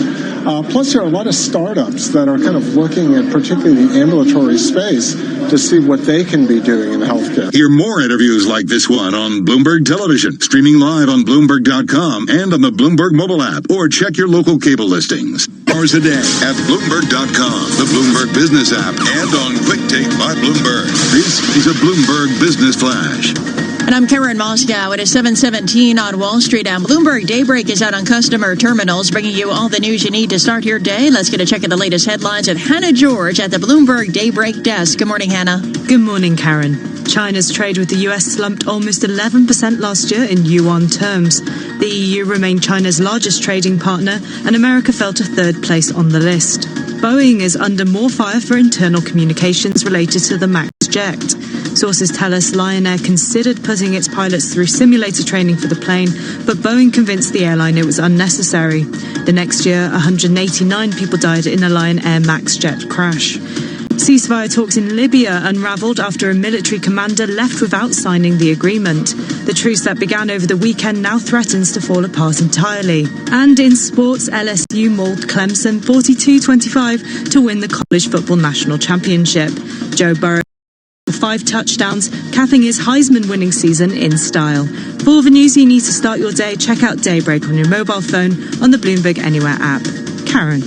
Plus, there are a lot of startups that are kind of looking at particularly the ambulatory space to see what they can be doing in healthcare. Hear more interviews like this one on Bloomberg Television, streaming live on Bloomberg.com and on the Bloomberg mobile app, or check your local cable listings. Hours a day at Bloomberg.com, the Bloomberg Business app, and on Quick Take by Bloomberg. This is a Bloomberg Business Flash. And I'm Karen Moscow. It is 7:17 on Wall Street, and Bloomberg Daybreak is out on customer terminals, bringing you all the news you need to start your day. Let's get a check of the latest headlines at Hannah George at the Bloomberg Daybreak desk. Good morning, Hannah. Good morning, Karen. China's trade with the US slumped almost 11% last year in yuan terms. The EU remained China's largest trading partner, and America fell to third place on the list. Boeing is under more fire for internal communications related to the MAX jet. Sources tell us Lion Air considered putting its pilots through simulator training for the plane, but Boeing convinced the airline it was unnecessary. The next year, 189 people died in a Lion Air MAX jet crash. Ceasefire talks in Libya unravelled after a military commander left without signing the agreement. The truce that began over the weekend now threatens to fall apart entirely. And in sports, LSU mauled Clemson 42-25 to win the college football national championship. Joe Burrow 5 touchdowns, capping his Heisman-winning season in style. For all the news you need to start your day, check out Daybreak on your mobile phone on the Bloomberg Anywhere app. Karen.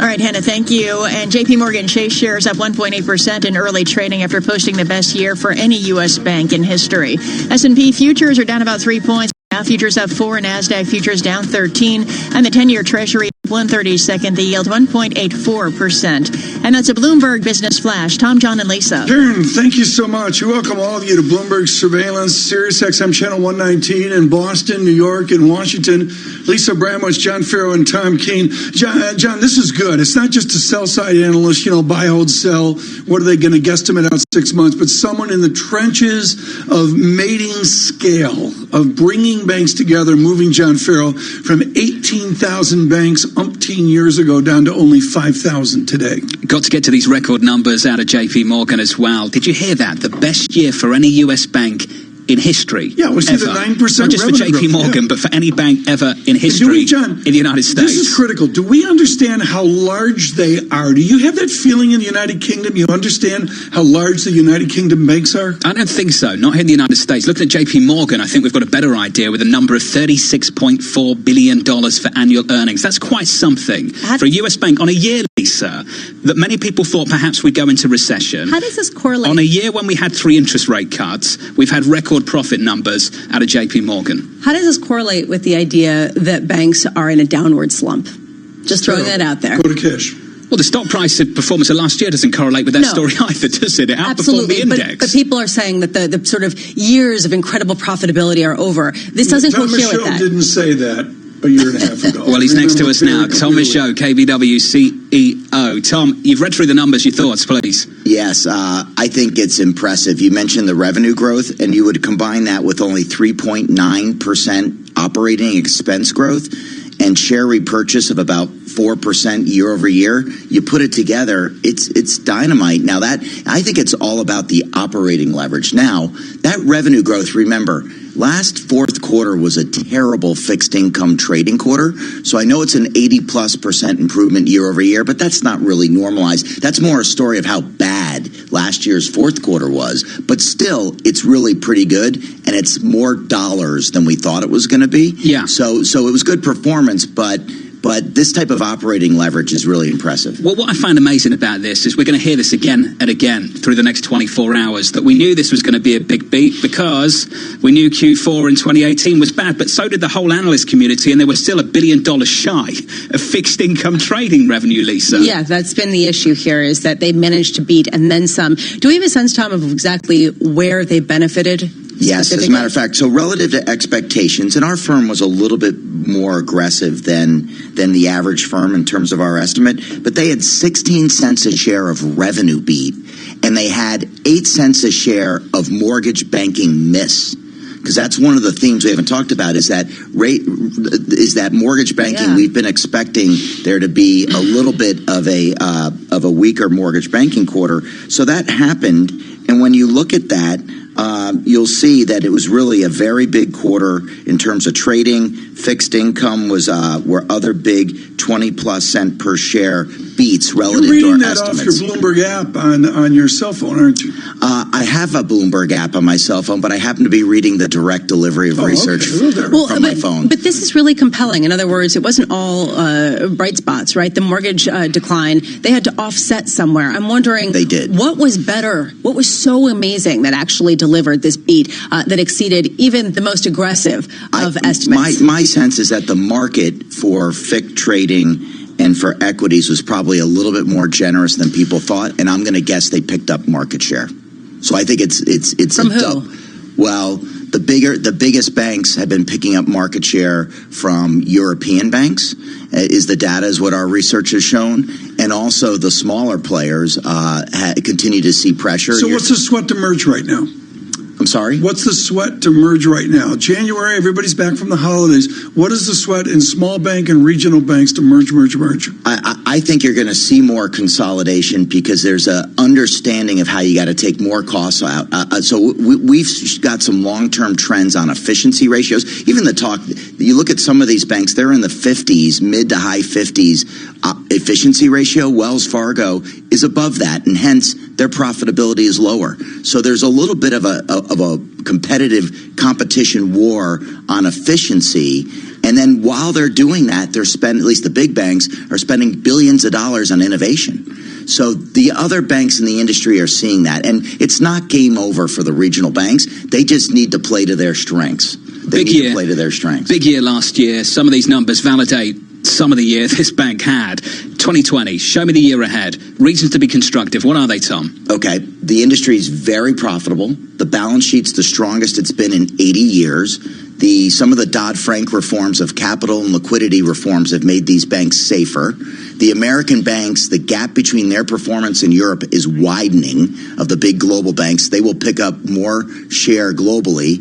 All right, Hannah, thank you. And JP Morgan Chase shares up 1.8% in early trading after posting the best year for any U.S. bank in history. S&P futures are down about 3 points. Dow futures up 4, NASDAQ futures down 13, and the 10-year Treasury 1/32, the yield 1.84%. And that's a Bloomberg Business Flash. Tom, John, and Lisa. Karen, thank you so much. We welcome all of you to Bloomberg Surveillance, Sirius XM Channel 119 in Boston, New York, and Washington. Lisa Bramwich, John Farrow, and Tom Keene. John, this is good. It's not just a sell-side analyst, buy, hold, sell. What are they going to guesstimate out 6 months? But someone in the trenches of mating scale, of bringing banks together, moving John Farrow from 18,000 banks umpteen years ago down to only 5,000 today. Got to get to these record numbers out of JP Morgan as well. Did you hear that? The best year for any US bank in history. Yeah, we see the 9% Not just for JP Morgan, but for any bank ever in history in the United States. This is critical. Do we understand how large they are? Do you have that feeling in the United Kingdom? You understand how large the United Kingdom banks are? I don't think so. Not here in the United States. Looking at JP Morgan, I think we've got a better idea with a number of $36.4 billion for annual earnings. That's quite something for a US bank on a year, Lisa, that many people thought perhaps we'd go into recession. How does this correlate? On a year when we had 3 interest rate cuts, we've had record profit numbers out of JP Morgan. How does this correlate with the idea that banks are in a downward slump? Just throwing that out there. Go to cash. Well, the stock price performance of last year doesn't correlate with that story either, does it? It outperformed the index. But people are saying that the sort of years of incredible profitability are over. This doesn't cohere with that. Didn't say that a year and a half ago. Well, he's next to us now. Tom Michaud, KBW CEO. Tom, you've read through the numbers. Your thoughts, please. Yes, I think it's impressive. You mentioned the revenue growth, and you would combine that with only 3.9% operating expense growth and share repurchase of about 4% year over year. You put it together, it's dynamite. Now that I think it's all about the operating leverage. Now, that revenue growth, remember, last fourth quarter was a terrible fixed income trading quarter. So I know it's an 80+% improvement year over year, but that's not really normalized. That's more a story of how bad last year's fourth quarter was. But still, it's really pretty good, and it's more dollars than we thought it was going to be. Yeah. So it was good performance, but this type of operating leverage is really impressive. Well, what I find amazing about this is we're going to hear this again and again through the next 24 hours, that we knew this was going to be a big beat because we knew Q4 in 2018 was bad, but so did the whole analyst community, and they were still $1 billion shy of fixed income trading revenue, Lisa. Yeah, that's been the issue here, is that they managed to beat and then some. Do we have a sense, Tom, of exactly where they benefited? Yes, as a matter of fact. So relative to expectations, and our firm was a little bit more aggressive than the average firm in terms of our estimate, but they had 16 cents a share of revenue beat, and they had 8 cents a share of mortgage banking miss. Because that's one of the themes we haven't talked about, is that mortgage banking. We've been expecting there to be a little bit of a weaker mortgage banking quarter. So that happened, and when you look at that, you'll see that it was really a very big quarter in terms of trading. Fixed income were other big 20+ cent per share beats relative to our You're reading that estimates. off your Bloomberg app on your cell phone, aren't you? I have a Bloomberg app on my cell phone, but I happen to be reading the direct delivery of research from my phone. But this is really compelling. In other words, it wasn't all bright spots, right? The mortgage decline, they had to offset somewhere. I'm wondering, they did. What was better? What was so amazing that actually delivered this beat that exceeded even the most aggressive of estimates? My sense is that the market for FIC trading and for equities was probably a little bit more generous than people thought, and I'm going to guess they picked up market share. So I think it's from who? Well, the biggest banks have been picking up market share from European banks, is the data, is what our research has shown, and also the smaller players continue to see pressure. So what's the sweat to merge right now? I'm sorry? What's the sweat to merge right now? January, everybody's back from the holidays. What is the sweat in small bank and regional banks to merge? I think you're going to see more consolidation because there's an understanding of how you got to take more costs out. So we've got some long-term trends on efficiency ratios. Even the talk, you look at some of these banks, they're in the 50s, mid to high 50s efficiency ratio. Wells Fargo is above that, and hence their profitability is lower. So there's a little bit of a competitive competition war on efficiency. And then while they're doing that, they're spending, at least the big banks, are spending billions of dollars on innovation. So the other banks in the industry are seeing that. And it's not game over for the regional banks. They just need to play to their strengths. They need to play to their strengths. Big year last year. Some of these numbers validate some of the year this bank had. 2020, show me the year ahead. Reasons to be constructive. What are they, Tom? Okay. The industry is very profitable. The balance sheet's the strongest it's been in 80 years. Some of the Dodd-Frank reforms of capital and liquidity reforms have made these banks safer. The American banks, the gap between their performance in Europe is widening of the big global banks. They will pick up more share globally.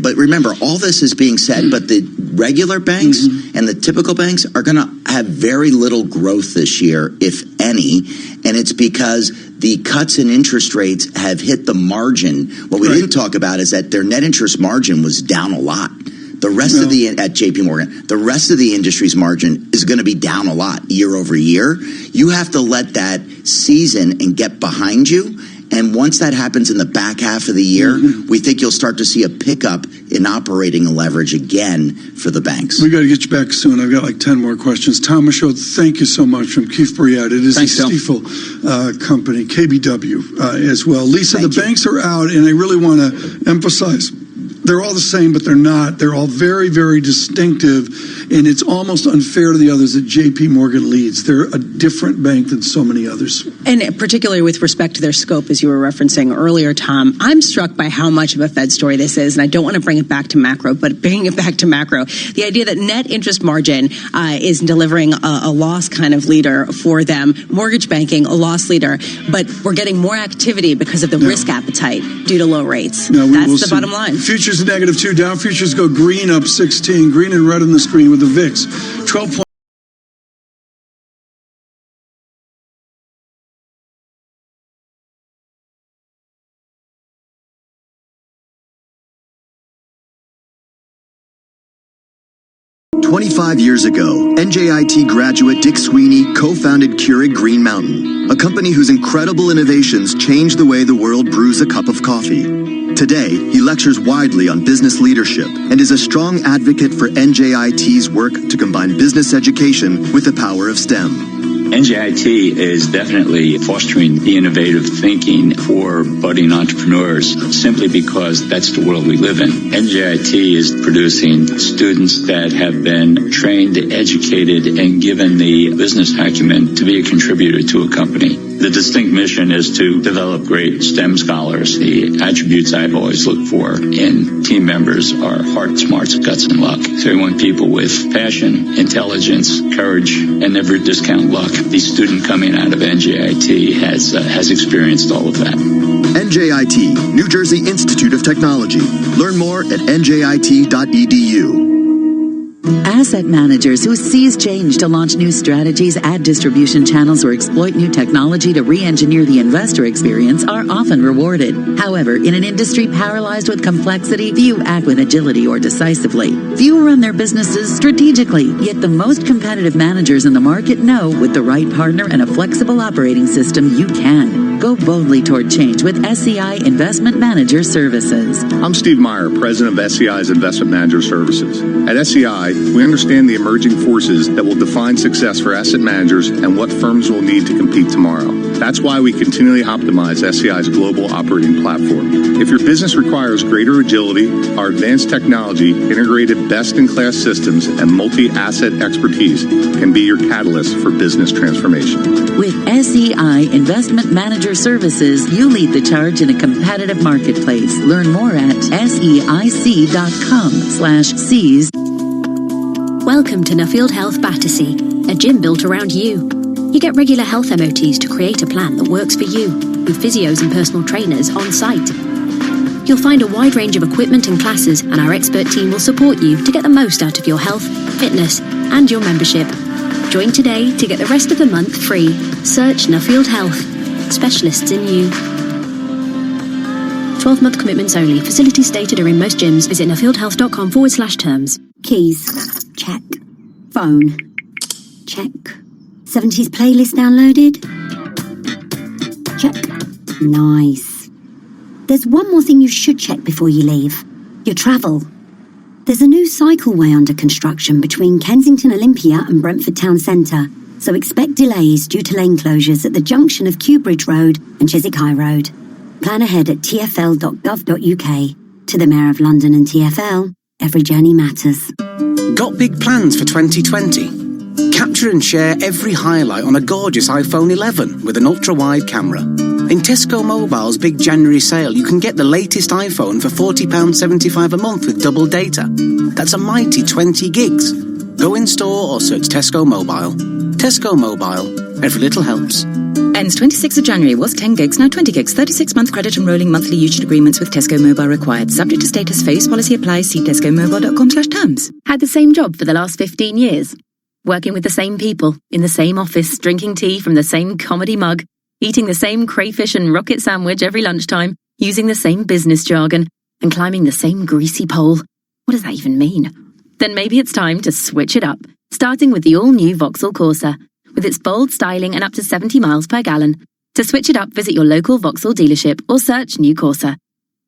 But remember, all this is being said, but the regular banks and the typical banks are going to have very little growth this year, if any, and it's because the cuts in interest rates have hit the margin. What we didn't talk about is that their net interest margin was down a lot. The rest of at JP Morgan, the rest of the industry's margin is going to be down a lot year over year. You have to let that season and get behind you. And once that happens in the back half of the year, we think you'll start to see a pickup in operating leverage again for the banks. We got to get you back soon. I've got like 10 more questions. Tom Michaud, thank you so much from Keefe Bruyette. It is a Stifel company, KBW as well. Lisa, the banks are out, and I really want to emphasize they're all the same, but they're not. They're all very, very distinctive, and it's almost unfair to the others that JP Morgan leads. They're a different bank than so many others. And particularly with respect to their scope, as you were referencing earlier, Tom, I'm struck by how much of a Fed story this is, and I don't want to bring it back to macro, but bringing it back to macro, the idea that net interest margin is delivering a loss kind of leader for them, mortgage banking, a loss leader, but we're getting more activity because of the risk appetite due to low rates. That's the bottom line. Futures -2, Dow futures go green up 16, green and red on the screen with the VIX 12. 25 years ago, NJIT graduate Dick Sweeney co-founded Keurig Green Mountain, a company whose incredible innovations changed the way the world brews a cup of coffee. Today, he lectures widely on business leadership and is a strong advocate for NJIT's work to combine business education with the power of STEM. NJIT is definitely fostering the innovative thinking for budding entrepreneurs simply because that's the world we live in. NJIT is producing students that have been trained, educated, and given the business acumen to be a contributor to a company. The distinct mission is to develop great STEM scholars. The attributes I've always looked for in team members are heart, smarts, guts, and luck. So we want people with passion, intelligence, courage, and never discount luck. The student coming out of NJIT has experienced all of that. NJIT, New Jersey Institute of Technology. Learn more at njit.edu. Asset managers who seize change to launch new strategies, add distribution channels, or exploit new technology to re-engineer the investor experience are often rewarded. However, in an industry paralyzed with complexity, few act with agility or decisively. Few run their businesses strategically, yet the most competitive managers in the market know with the right partner and a flexible operating system, you can. Go boldly toward change with SEI Investment Manager Services. I'm Steve Meyer, president of SEI's Investment Manager Services. At SEI, we understand the emerging forces that will define success for asset managers and what firms will need to compete tomorrow. That's why we continually optimize SEI's global operating platform. If your business requires greater agility, our advanced technology, integrated best-in-class systems, and multi-asset expertise can be your catalyst for business transformation. With SEI Investment Manager Services, you lead the charge in a competitive marketplace. Learn more at seic.com/seize. Welcome to Nuffield Health Battersea, a gym built around you. You get regular health MOTs to create a plan that works for you, with physios and personal trainers on site. You'll find a wide range of equipment and classes, and our expert team will support you to get the most out of your health, fitness, and your membership. Join today to get the rest of the month free. Search Nuffield Health. Specialists in you. 12-month commitments only. Facilities stated are in most gyms. Visit nuffieldhealth.com/terms. Keys. Check. Phone. Check. 70s playlist downloaded? Check. Nice. There's one more thing you should check before you leave. Your travel. There's a new cycleway under construction between Kensington Olympia and Brentford Town Centre, so expect delays due to lane closures at the junction of Kew Bridge Road and Chiswick High Road. Plan ahead at tfl.gov.uk. To the Mayor of London and TfL, every journey matters. Got big plans for 2020? Capture and share every highlight on a gorgeous iPhone 11 with an ultra-wide camera. In Tesco Mobile's big January sale, you can get the latest iPhone for £40.75 a month with double data. That's a mighty 20 gigs. Go in store or search Tesco Mobile. Tesco Mobile. Every little helps. Ends 26th of January. Was 10 gigs, now 20 gigs. 36-month credit and rolling monthly usage agreements with Tesco Mobile required. Subject to status. Phase policy applies. See tescomobile.com/terms. Had the same job for the last 15 years. Working with the same people, in the same office, drinking tea from the same comedy mug, eating the same crayfish and rocket sandwich every lunchtime, using the same business jargon, and climbing the same greasy pole. What does that even mean? Then maybe it's time to switch it up, starting with the all-new Vauxhall Corsa. With its bold styling and up to 70 miles per gallon. To switch it up, visit your local Vauxhall dealership or search New Corsa.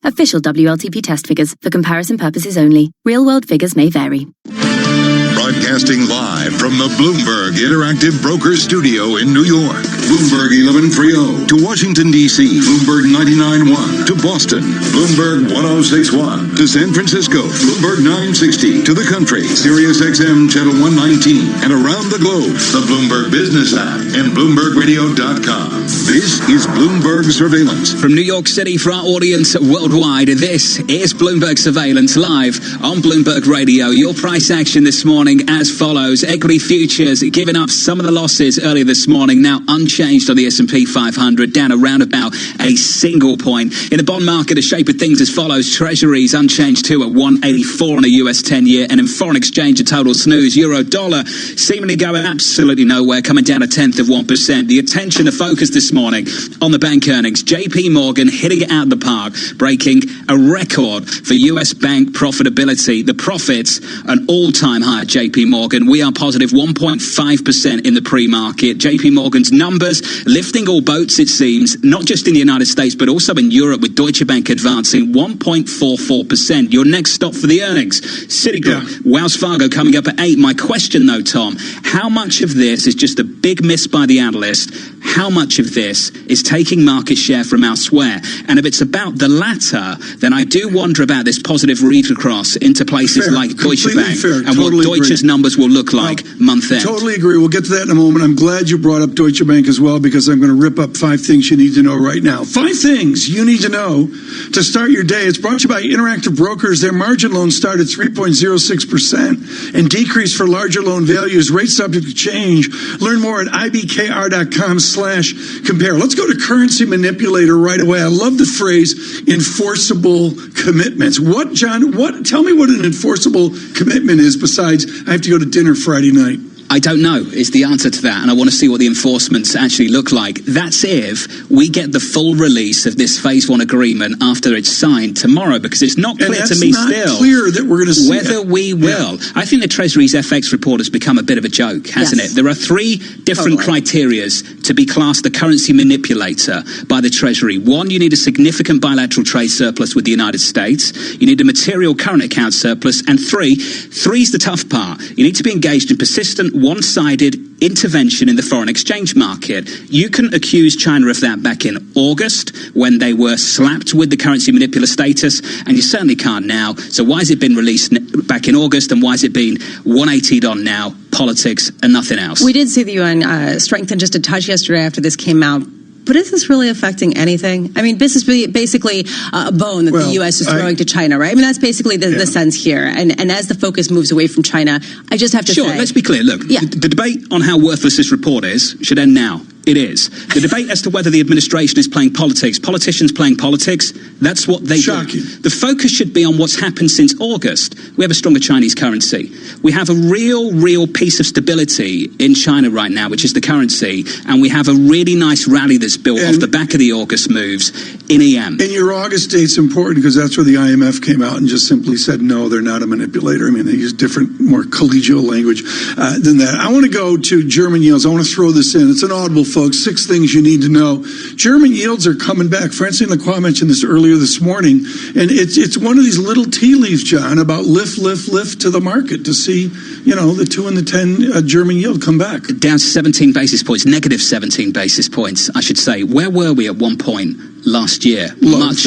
Official WLTP test figures for comparison purposes only. Real-world figures may vary. Broadcasting live from the Bloomberg Interactive Brokers Studio in New York. Bloomberg 1130 to Washington, D.C. Bloomberg 99.1 to Boston. Bloomberg 106.1 to San Francisco. Bloomberg 960 to the country. Sirius XM Channel 119 and around the globe. The Bloomberg Business app and BloombergRadio.com. This is Bloomberg Surveillance. From New York City for our audience worldwide, this is Bloomberg Surveillance live on Bloomberg Radio. Your price action this morning as follows. Equity futures giving up some of the losses earlier this morning, now unchanged on the S&P 500, down around about a single point. In the bond market, the shape of things as follows. Treasuries unchanged too at 184 on a US 10-year, and in foreign exchange a total snooze. Euro dollar seemingly going absolutely nowhere, coming down 0.1%. The attention, the focus this morning. On the bank earnings, JP Morgan hitting it out of the park, breaking a record for US bank profitability. The profits, an all-time high at JP Morgan. We are positive 1.5% in the pre-market. JP Morgan's numbers lifting all boats, it seems, not just in the United States, but also in Europe, with Deutsche Bank advancing 1.44%. Your next stop for the earnings, Citigroup, Wells Fargo coming up at 8. My question, though, Tom, how much of this is just a big miss by the analyst? How much of this is taking market share from elsewhere? And if it's about the latter, then I do wonder about this positive read across into places like Deutsche Bank and what Deutsche's numbers will look like month end. Totally agree. We'll get to that in a moment. I'm glad you brought up Deutsche Bank as well, because I'm going to rip up 5 things you need to know right now. 5 things you need to know to start your day. It's brought to you by Interactive Brokers. Their margin loans start at 3.06% and decrease for larger loan values. Rates subject to change. Learn more at ibkr.com/compare. Let's go to currency manipulator right away. I love the phrase enforceable commitments. What, John, tell me what an enforceable commitment is besides I have to go to dinner Friday night. I don't know is the answer to that, and I want to see what the enforcements actually look like. That's if we get the full release of this Phase 1 agreement after it's signed tomorrow, because it's not clear to me still clear that we're going to see whether we will. Yeah. I think the Treasury's FX report has become a bit of a joke, hasn't it? There are 3 different criterias to be classed a currency manipulator by the Treasury. 1, you need a significant bilateral trade surplus with the United States. You need a material current account surplus. And 3's the tough part. You need to be engaged in persistent one-sided intervention in the foreign exchange market. You can accuse China of that back in August when they were slapped with the currency manipulator status, and you certainly can't now. So why has it been released back in August, and why has it been 180'd on now? Politics and nothing else. We did see the yuan strengthen just a touch yesterday after this came out. But is this really affecting anything? I mean, this is basically a bone that the U.S. is throwing to China, right? I mean, that's basically the sense here. And as the focus moves away from China, I just have to say... Sure, let's be clear. Look, the debate on how worthless this report is should end now. It is. The debate as to whether the administration is playing politics, politicians playing politics, that's what they do. The focus should be on what's happened since August. We have a stronger Chinese currency. We have a real piece of stability in China right now, which is the currency. And we have a really nice rally that's built off the back of the August moves in EM. And your August date's important because that's where the IMF came out and just simply said, no, they're not a manipulator. I mean, they use different, more collegial language than that. I want to go to German yields. I want to throw this in. It's an audible, folks. 6 things you need to know. German yields are coming back. Francine Lacroix mentioned this earlier this morning, and it's one of these little tea leaves, John, about lift to the market to see, the 2 and the 10 German yield come back. Down 17 basis points, negative 17 basis points, I should say. Where were we at one point last year? Much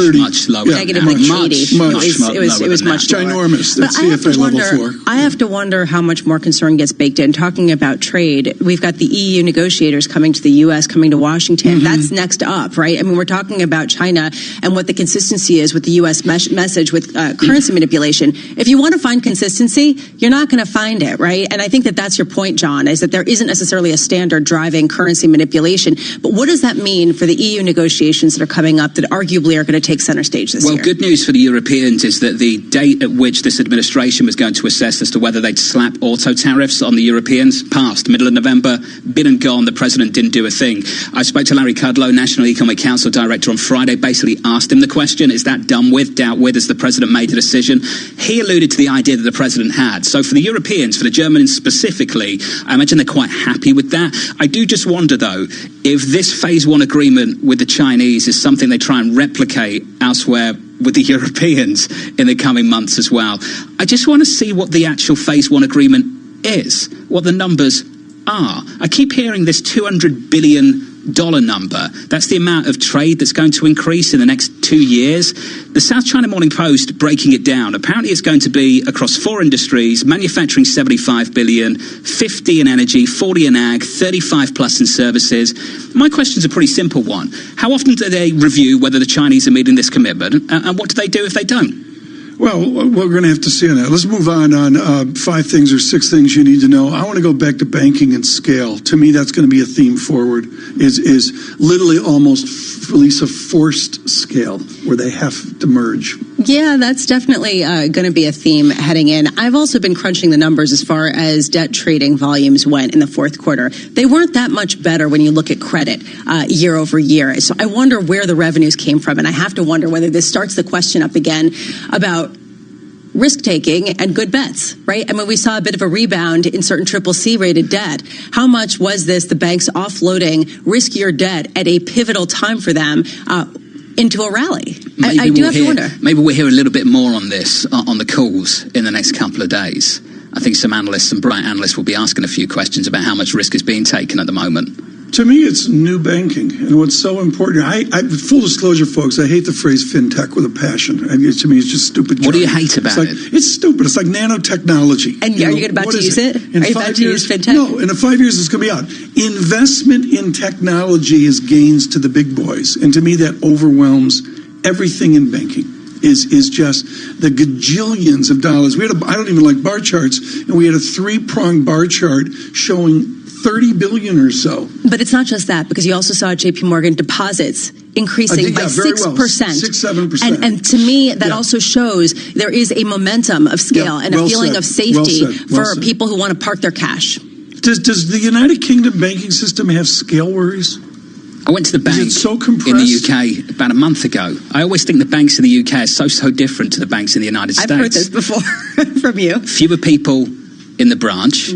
lower. Negative like 80. It was much ginormous. That's CFA level 4. I have to wonder how much more concern gets baked in. Talking about trade, we've got the EU negotiators coming to the U.S., coming to Washington. That's next up, right? I mean, we're talking about China and what the consistency is with the U.S. message with currency manipulation. If you want to find consistency, you're not going to find it, right? And I think that that's your point, John, is that there isn't necessarily a standard driving currency manipulation. But what does that mean for the EU negotiations that are coming up that arguably are going to take center stage this year? Well, good news for the Europeans is that the date at which this administration was going to assess as to whether they'd slap auto tariffs on the Europeans passed, middle of November, been and gone. The president didn't do a thing. I spoke to Larry Kudlow, National Economic Council Director, on Friday, basically asked him the question, is that done with, dealt with, as the president made a decision? He alluded to the idea that the president had. So for the Europeans, for the Germans specifically, I imagine they're quite happy with that. I do just wonder, though, if this Phase 1 agreement with the Chinese is something they try and replicate elsewhere with the Europeans in the coming months as well. I just want to see what the actual Phase 1 agreement is, what the numbers are. I keep hearing this $200 billion number. That's the amount of trade that's going to increase in the next 2 years. The South China Morning Post breaking it down. Apparently it's going to be across 4 industries, manufacturing 75 billion, 50 in energy, 40 in ag, 35 plus in services. My question's a pretty simple one. How often do they review whether the Chinese are meeting this commitment, and what do they do if they don't? Well, we're going to have to see on that. Let's move on 5 things or 6 things you need to know. I want to go back to banking and scale. To me, that's going to be a theme forward, is literally almost release a forced scale where they have to merge. Yeah, that's definitely going to be a theme heading in. I've also been crunching the numbers as far as debt trading volumes went in the fourth quarter. They weren't that much better when you look at credit year over year. So I wonder where the revenues came from. And I have to wonder whether this starts the question up again about risk-taking and good bets, right? I mean, we saw a bit of a rebound in certain CCC rated debt. How much was this the banks offloading riskier debt at a pivotal time for them into a rally? I do have to wonder. Maybe we'll hear a little bit more on this on the calls in the next couple of days. I think some bright analysts will be asking a few questions about how much risk is being taken at the moment. To me, it's new banking. And what's so important, full disclosure, folks, I hate the phrase fintech with a passion. I mean, to me, it's just stupid. What do you hate about it? It's stupid. It's like nanotechnology. And are you about to use it? Are you about to use fintech? No, in 5 years, it's going to be out. Investment in technology is gains to the big boys. And to me, that overwhelms everything in banking. Is just the gajillions of dollars. I don't even like bar charts, and we had a 3-pronged bar chart showing 30 billion or so. But it's not just that, because you also saw JP Morgan deposits increasing by 6%. 6-7%. And to me, that also shows there is a momentum of scale and a feeling of safety for people who want to park their cash. Does the United Kingdom banking system have scale worries? I went to the bank in the UK about a month ago. I always think the banks in the UK are so different to the banks in the United States. I've heard this before from you. Fewer people in the branch,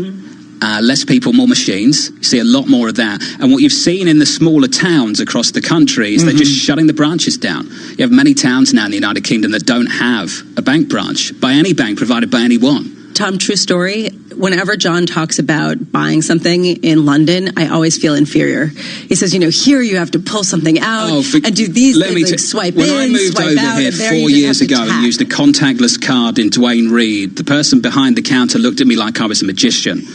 less people, more machines. You see a lot more of that. And what you've seen in the smaller towns across the country is they're just shutting the branches down. You have many towns now in the United Kingdom that don't have a bank branch by any bank provided by anyone. Tom, true story. Whenever John talks about buying something in London, I always feel inferior. He says, here you have to pull something out and do these things, like swipe when in, I moved swipe over out, here and there 4 years ago and used a contactless card in Dwayne Reed, the person behind the counter looked at me like I was a magician.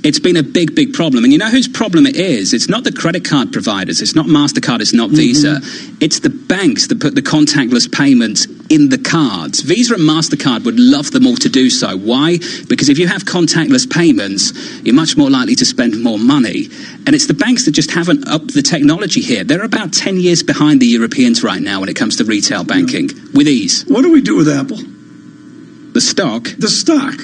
It's been a big problem. And you know whose problem it is? It's not the credit card providers. It's not MasterCard. It's not Visa. It's the banks that put the contactless payments in the cards. Visa and MasterCard would love them all to do so. Why? Because if you have contactless payments, you're much more likely to spend more money. And it's the banks that just haven't upped the technology here. They're about 10 years behind the Europeans right now when it comes to retail banking, with ease. What do we do with Apple? The stock? The stock.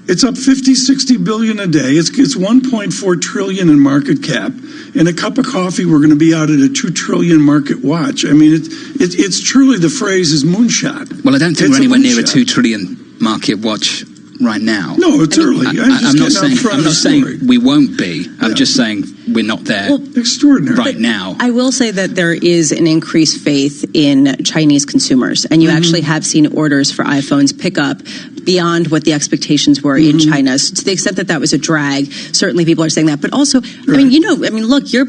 It's up 50-60 billion a day. It's 1.4 trillion in market cap. In a cup of coffee, we're going to be out at a 2 trillion market watch. I mean, it's truly, the phrase is moonshot. Well, I don't think we're anywhere near a 2 trillion market watch right now. No, it's early. I'm not saying we won't be. I'm just saying we're not there. Extraordinary. Right now. I will say that there is an increased faith in Chinese consumers, and you actually have seen orders for iPhones pick up beyond what the expectations were in China. So to the extent that that was a drag, certainly people are saying that. But also, look, you're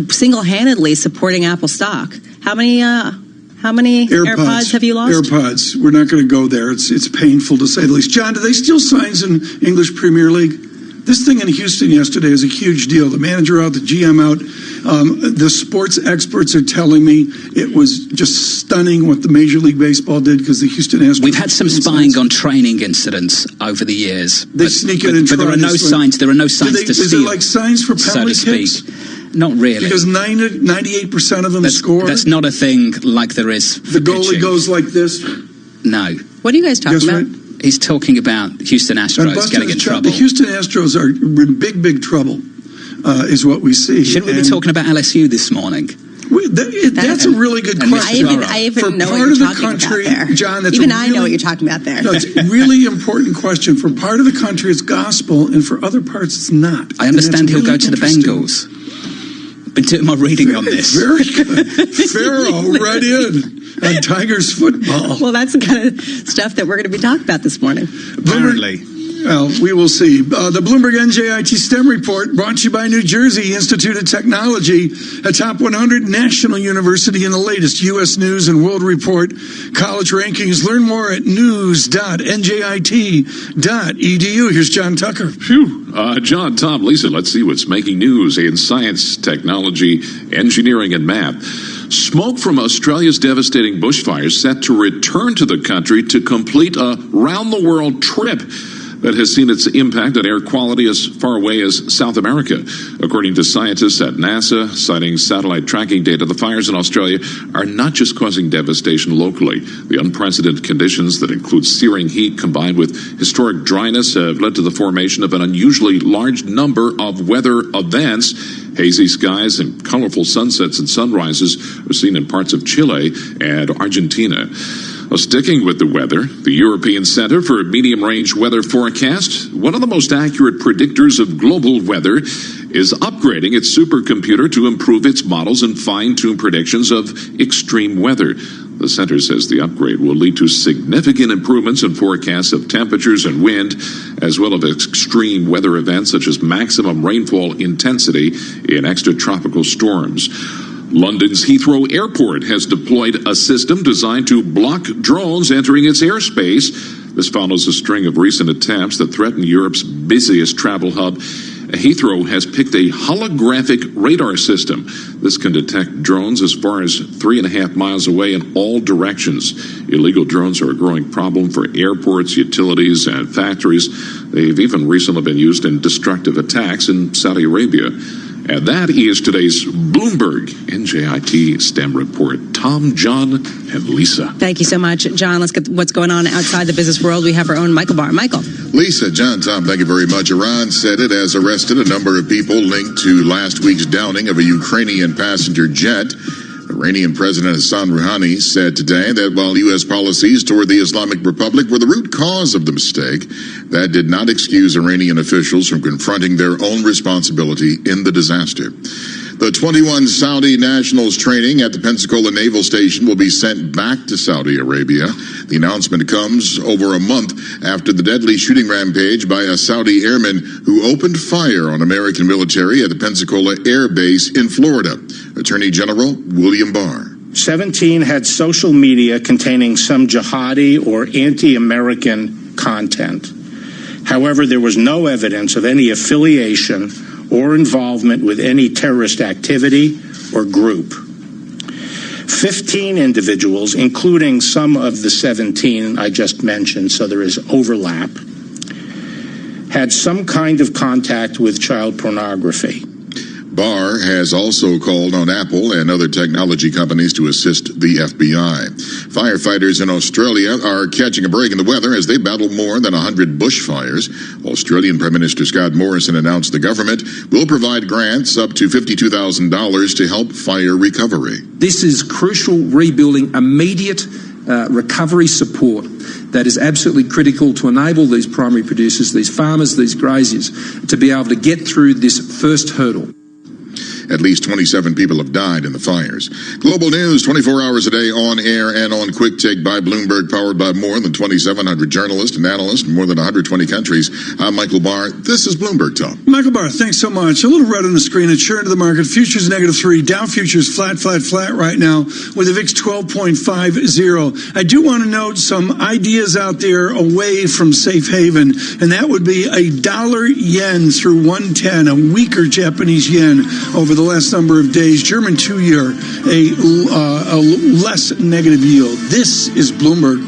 single-handedly supporting Apple stock. How many AirPods have you lost? AirPods. We're not going to go there. It's painful to say the least. John, do they steal signs in English Premier League? This thing in Houston yesterday is a huge deal. The manager out, the GM out. The sports experts are telling me it was just stunning what the Major League Baseball did because the Houston Astros. We've had some spying on training incidents over the years. They sneak in and but there are no signs. There are no signs to steal. Is there like signs for penalty kicks? Not really. Because 98% of them score. That's not a thing like there is for the goalie pitching. Goes like this. No. What are you guys talking about? Right? He's talking about Houston Astros getting in trouble. The Houston Astros are in big trouble, is what we see. Shouldn't we be talking about LSU this morning? That's a really good question. I even know what you're talking about there. John, I know what you're talking about there. No, it's a really important question. For part of the country, it's gospel, and for other parts, it's not. I understand he'll go to the Bengals. Been doing my reading on this. Very good. Pharaoh, right in on Tigers football. Well, that's the kind of stuff that we're going to be talking about this morning. Apparently. Well, we will see. The Bloomberg NJIT STEM report brought to you by New Jersey Institute of Technology, a top 100 national university in the latest U.S. News and World Report college rankings. Learn more at news.njit.edu. Here's John Tucker. John, Tom, Lisa, let's see what's making news in science, technology, engineering, and math. Smoke from Australia's devastating bushfires set to return to the country to complete a round-the-world trip. that has seen its impact on air quality as far away as South America. According to scientists at NASA, citing satellite tracking data, the fires in Australia are not just causing devastation locally. The unprecedented conditions that include searing heat combined with historic dryness have led to the formation of an unusually large number of weather events. Hazy skies and colorful sunsets and sunrises are seen in parts of Chile and Argentina. Well, sticking with the weather, the European Center for Medium-Range Weather Forecast, one of the most accurate predictors of global weather, is upgrading its supercomputer to improve its models and fine-tune predictions of extreme weather. The center says the upgrade will lead to significant improvements in forecasts of temperatures and wind, as well as extreme weather events such as maximum rainfall intensity in extratropical storms. London's Heathrow Airport has deployed a system designed to block drones entering its airspace. This follows a string of recent attempts that threaten Europe's busiest travel hub. Heathrow has picked a holographic radar system. This can detect drones as far as 3.5 miles away in all directions. Illegal drones are a growing problem for airports, utilities, and factories. They've even recently been used in destructive attacks in Saudi Arabia. And that is today's Bloomberg NJIT STEM report. Tom, John, and Lisa. Thank you so much, John. Let's get what's going on outside the business world. We have our own Michael Barr. Michael. Lisa, John, Tom, thank you very much. Iran said it has arrested a number of people linked to last week's downing of a Ukrainian passenger jet. Iranian President Hassan Rouhani said today that while U.S. policies toward the Islamic Republic were the root cause of the mistake, that did not excuse Iranian officials from confronting their own responsibility in the disaster. The 21 Saudi nationals training at the Pensacola Naval Station will be sent back to Saudi Arabia. The announcement comes over a month after the deadly shooting rampage by a Saudi airman who opened fire on American military at the Pensacola Air Base in Florida. Attorney General William Barr. 17 had social media containing some jihadi or anti-American content. However, there was no evidence of any affiliation or involvement with any terrorist activity or group. 15 individuals, including some of the 17 I just mentioned, so there is overlap, had some kind of contact with child pornography. Barr has also called on Apple and other technology companies to assist the FBI. Firefighters in Australia are catching a break in the weather as they battle more than 100 bushfires. Australian Prime Minister Scott Morrison announced the government will provide grants up to $52,000 to help fire recovery. This is crucial rebuilding immediate recovery support that is absolutely critical to enable these primary producers, these farmers, these graziers, to be able to get through this first hurdle. At least 27 people have died in the fires. Global news 24 hours a day on air and on Quick Take by Bloomberg, powered by more than 2,700 journalists and analysts in more than 120 countries. I'm Michael Barr. This is Bloomberg Talk. Michael Barr, thanks so much. A little red on the screen. It's shared to the market. Futures -3. Dow futures flat right now with the VIX 12.50. I do want to note some ideas out there away from safe haven, and that would be a dollar-yen through 110, a weaker Japanese yen over the last number of days. German 2-year, a less negative yield. This is Bloomberg.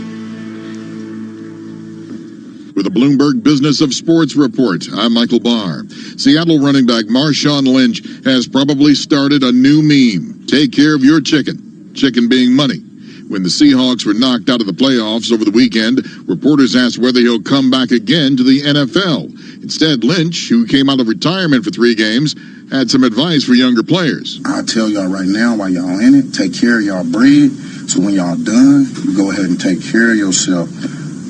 With the Bloomberg Business of Sports report, I'm Michael Barr. Seattle running back Marshawn Lynch has probably started a new meme. Take care of your chicken. Chicken being money. When the Seahawks were knocked out of the playoffs over the weekend, reporters asked whether he'll come back again to the NFL. Instead, Lynch, who came out of retirement for 3 games, had some advice for younger players. I'll tell y'all right now, while y'all in it, take care of y'all bread. So when y'all done, you go ahead and take care of yourself.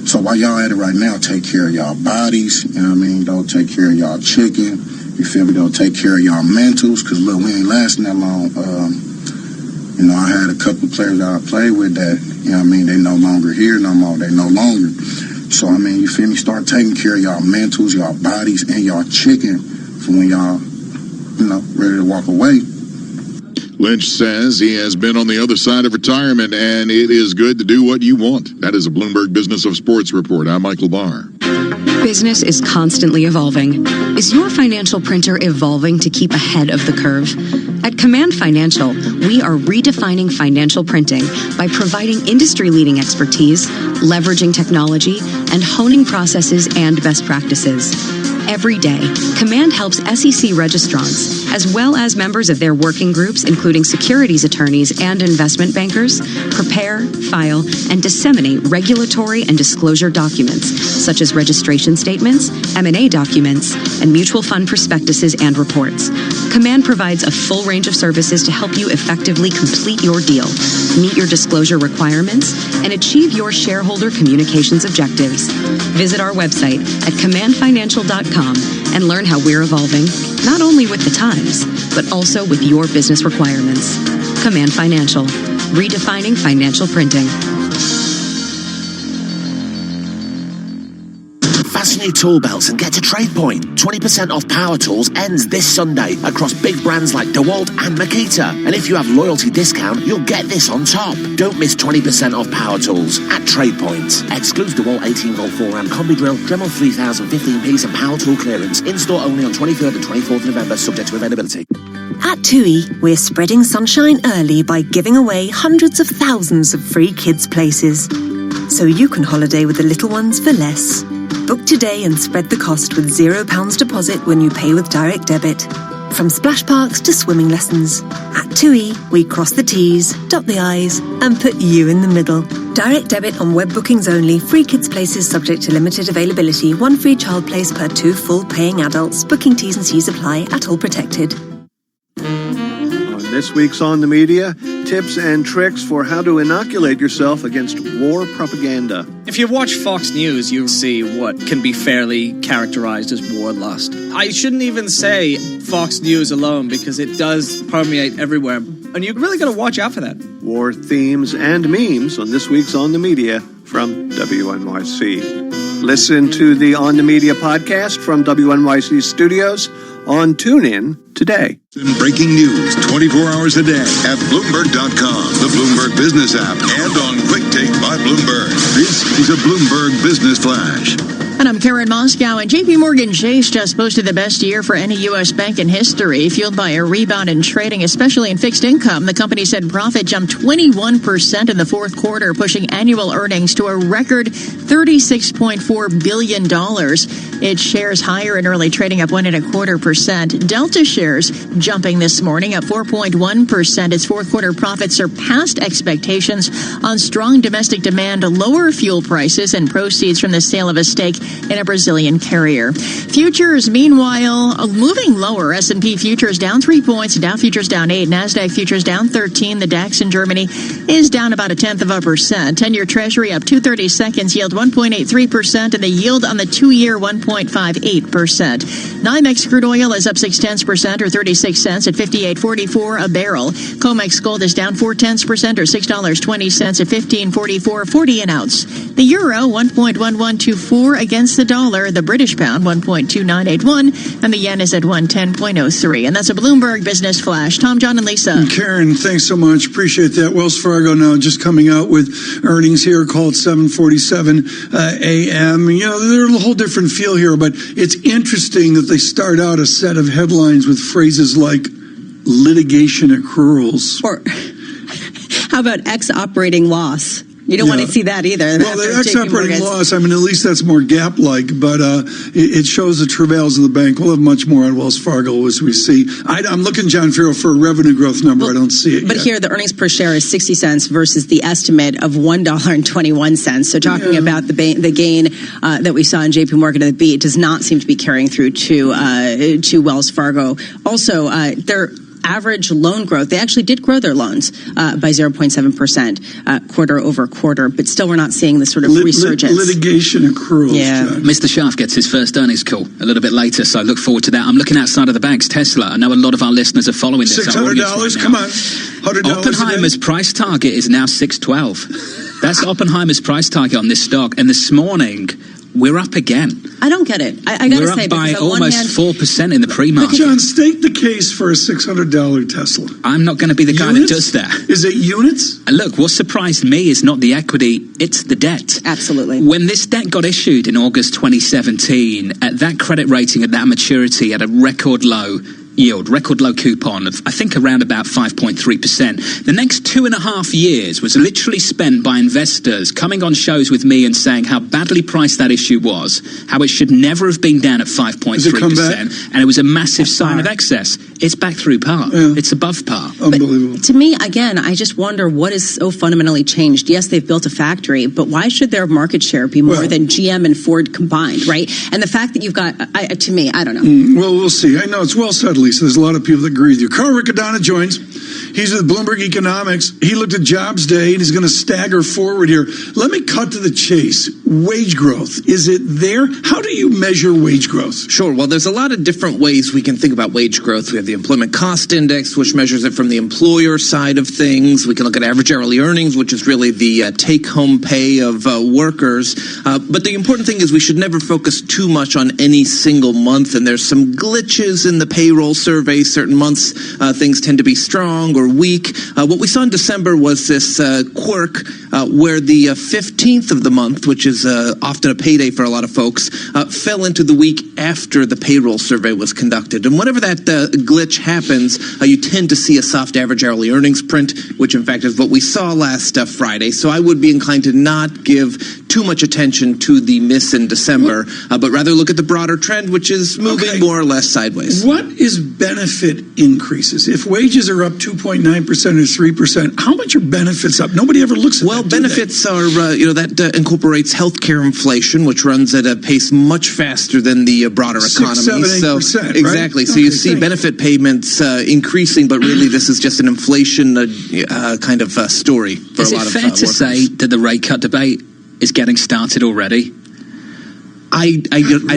So while y'all at it right now, take care of y'all bodies. You know what I mean? Don't take care of y'all chicken. You feel me? Don't take care of y'all mentals. Because, look, we ain't lasting that long. You know, I had a couple of players that I played with that, you know what I mean, they no longer here no more. They no longer. So, I mean, you feel me? Start taking care of y'all mentals, y'all bodies, and y'all chicken for when y'all, you know, ready to walk away. Lynch says he has been on the other side of retirement, and it is good to do what you want. That is a Bloomberg Business of Sports report. I'm Michael Barr. Business is constantly evolving. Is your financial printer evolving to keep ahead of the curve? At Command Financial, we are redefining financial printing by providing industry-leading expertise, leveraging technology, and honing processes and best practices. Every day, Command helps SEC registrants, as well as members of their working groups, including securities attorneys and investment bankers, prepare, file, and disseminate regulatory and disclosure documents, such as registration statements, M&A documents, and mutual fund prospectuses and reports. Command provides a full range of services to help you effectively complete your deal, meet your disclosure requirements, and achieve your shareholder communications objectives. Visit our website at commandfinancial.com and learn how we're evolving, not only with the times, but also with your business requirements. Command Financial, redefining financial printing. Fasten your tool belts and get to TradePoint. 20% off power tools ends this Sunday across big brands like DeWalt and Makita. And if you have loyalty discount, you'll get this on top. Don't miss 20% off power tools at TradePoint. Excludes DeWalt 18-volt 4-amp combi drill, Dremel 3000 15-piece and power tool clearance. In-store only on 23rd and 24th November, subject to availability. At TUI, we're spreading sunshine early by giving away hundreds of thousands of free kids' places. So you can holiday with the little ones for less. Book today and spread the cost with £0 deposit when you pay with direct debit. From splash parks to swimming lessons. At TUI, we cross the T's, dot the I's, and put you in the middle. Direct debit on web bookings only. Free kids' places subject to limited availability. One free child place per 2 full paying adults. Booking T's and C's apply. At all protected. This week's On the Media, tips and tricks for how to inoculate yourself against war propaganda. If you watch Fox News, you'll see what can be fairly characterized as war lust. I shouldn't even say Fox News alone because it does permeate everywhere. And you really got to watch out for that. War themes and memes on this week's On the Media from WNYC. Listen to the On the Media podcast from WNYC Studios on TuneIn today. Breaking news 24 hours a day at Bloomberg.com, the Bloomberg Business app, and on Quick Take by Bloomberg. This is a Bloomberg Business Flash. And I'm Karen Moscow, and JP Morgan Chase just posted the best year for any U.S. bank in history, fueled by a rebound in trading, especially in fixed income. The company said profit jumped 21% in the fourth quarter, pushing annual earnings to a record $36.4 billion. Its shares higher in early trading, up 1.25%. Delta shares jumping this morning, up 4.1%. Its fourth quarter profits surpassed expectations on strong domestic demand, lower fuel prices, and proceeds from the sale of a stake in a Brazilian carrier. Futures, meanwhile, moving lower. S&P futures down 3 points, Dow futures down 8, NASDAQ futures down 13. The DAX in Germany is down about 0.1%. 10-year Treasury up 2/32, yield 1.83%, and the yield on the 2-year 1.58%. NYMEX crude oil is up 0.6% or 36 cents at $58.44 a barrel. COMEX gold is down 0.4% or $6.20 at $15.44.40 an ounce. The euro 1.1124 against the dollar, the British pound 1.2981, and the yen is at 110.03. And that's a Bloomberg Business Flash. Tom, John, and Lisa. Karen, thanks so much. Appreciate that. Wells Fargo now just coming out with earnings here called 7:47 a.m. You know, they're a whole different feel here, but it's interesting that they start out a set of headlines with phrases like litigation accruals. Or how about ex-operating loss? You don't want to see that either. Well, the ex-operating loss, I mean, at least that's more GAAP-like, but it shows the travails of the bank. We'll have much more on Wells Fargo as we see. I'm looking, John Farrell, for a revenue growth number. I don't see it But yet. here, the earnings per share is 60 cents versus the estimate of $1.21. So talking about the gain that we saw in JP Morgan at the beat does not seem to be carrying through to Wells Fargo. Also, their average loan growth, they actually did grow their loans by 0.7% quarter over quarter, but still we're not seeing the sort of resurgence. Litigation accruals. Yeah. Mr. Schaaf gets his first earnings call a little bit later, so I look forward to that. I'm looking outside of the banks. Tesla, I know a lot of our listeners are following this. $600, come on. $100 Oppenheimer's price target is now $612. That's Oppenheimer's price target on this stock. And this morning, we're up again. I don't get it. I got to say, we're up by because on one almost hand, 4% in the pre-market. John, state the case for a $600 Tesla. I'm not going to be the guy that does that. Is it units? Look, what surprised me is not the equity, it's the debt. Absolutely. When this debt got issued in August 2017, at that credit rating, at that maturity, at a record low yield, record low coupon of, I think, around about 5.3%. The next 2.5 years was literally spent by investors coming on shows with me and saying how badly priced that issue was, how it should never have been down at 5.3%, and it was a massive sign of excess. It's back through par. Yeah. It's above par. Unbelievable. But to me, again, I just wonder what is so fundamentally changed. Yes, they've built a factory, but why should their market share be more than GM and Ford combined, right? And the fact that you've got, to me, I don't know. Well, we'll see. I know it's well said, Lisa. There's a lot of people that agree with you. Carl Riccadonna joins. He's with Bloomberg Economics. He looked at jobs day, and he's going to stagger forward here. Let me cut to the chase. Wage growth. Is it there? How do you measure wage growth? Sure. Well, there's a lot of different ways we can think about wage growth. We have the Employment Cost Index, which measures it from the employer side of things. We can look at average hourly earnings, which is really the take-home pay of workers. But the important thing is we should never focus too much on any single month, and there's some glitches in the payroll survey. Certain months things tend to be strong or weak. What we saw in December was this quirk where the 15th of the month, which is often a payday for a lot of folks, fell into the week after the payroll survey was conducted. And whenever that glitch happens, you tend to see a soft average hourly earnings print, which in fact is what we saw last Friday. So I would be inclined to not give too much attention to the miss in December, but rather look at the broader trend, which is moving more or less sideways. What is benefit increases? If wages are up 2.9% or 3%, how much are benefits up? Nobody ever looks at that. Well, benefits are, that incorporates healthcare inflation, which runs at a pace much faster than the broader economy. 6, 7, 8%, exactly. Right? So you see benefit payments increasing, but really this is just an inflation kind of story for a lot of Is it fair to say that the rate cut debate is getting started already? I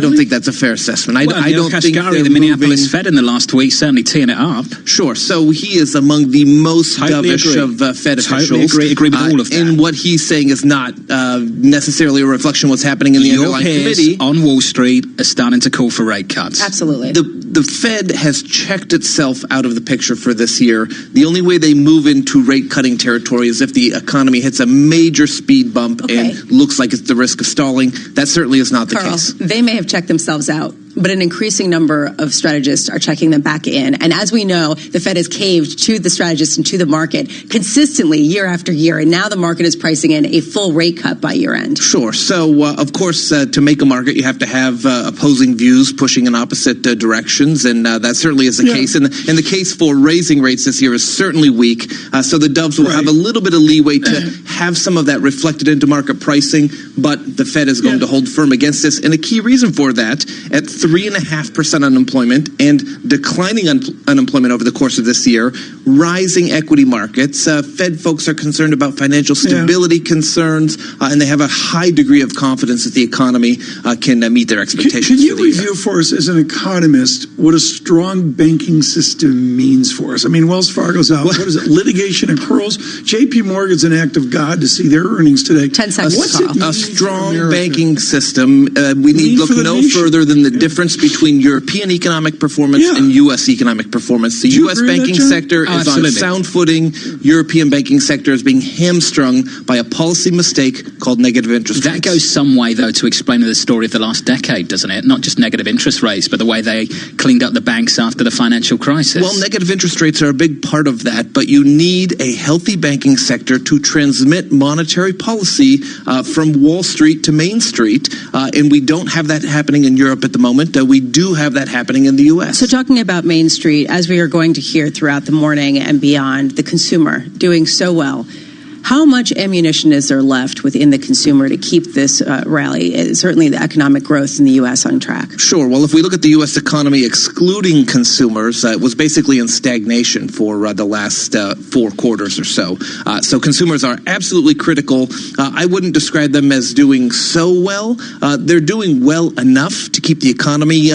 don't think that's a fair assessment. I don't think the Minneapolis Fed in the last week certainly teeing it up. Sure. So he is among the most dovish of Fed officials. Agree with all of that. And what he's saying is not necessarily a reflection of what's happening in the underlying committee. On Wall Street are starting to call for rate cuts. Absolutely. The Fed has checked itself out of the picture for this year. The only way they move into rate cutting territory is if the economy hits a major speed bump and looks like it's the risk of stalling. That certainly is not the case. They may have checked themselves out, but an increasing number of strategists are checking them back in. And as we know, the Fed has caved to the strategists and to the market consistently year after year. And now the market is pricing in a full rate cut by year end. Sure. So, of course, to make a market, you have to have opposing views pushing in opposite directions. And that certainly is the case. And the case for raising rates this year is certainly weak. So the doves will have a little bit of leeway to have some of that reflected into market pricing. But the Fed is going to hold firm against this. And a key reason for that, at 3.5% unemployment and declining unemployment over the course of this year, rising equity markets. Fed folks are concerned about financial stability concerns, and they have a high degree of confidence that the economy can meet their expectations. Can you review for us, as an economist, what a strong banking system means for us? I mean, Wells Fargo's out. What is it? Litigation accruals. JP Morgan's an act of God to see their earnings today. 10 seconds. What's it mean a strong banking system? We need look no further than the difference between European economic performance and U.S. economic performance. The U.S. banking sector is on sound footing. European banking sector is being hamstrung by a policy mistake called negative interest rates. That goes some way, though, to explaining the story of the last decade, doesn't it? Not just negative interest rates, but the way they cleaned up the banks after the financial crisis. Well, negative interest rates are a big part of that, but you need a healthy banking sector to transmit monetary policy from Wall Street to Main Street, and we don't have that happening in Europe at the moment. We do have that happening in the U.S. So talking about Main Street, as we are going to hear throughout the morning and beyond, the consumer doing so well. How much ammunition is there left within the consumer to keep this rally, certainly the economic growth in the U.S. on track? Sure. Well, if we look at the U.S. economy, excluding consumers, it was basically in stagnation for the last 4 quarters or so. So consumers are absolutely critical. I wouldn't describe them as doing so well. They're doing well enough to keep the economy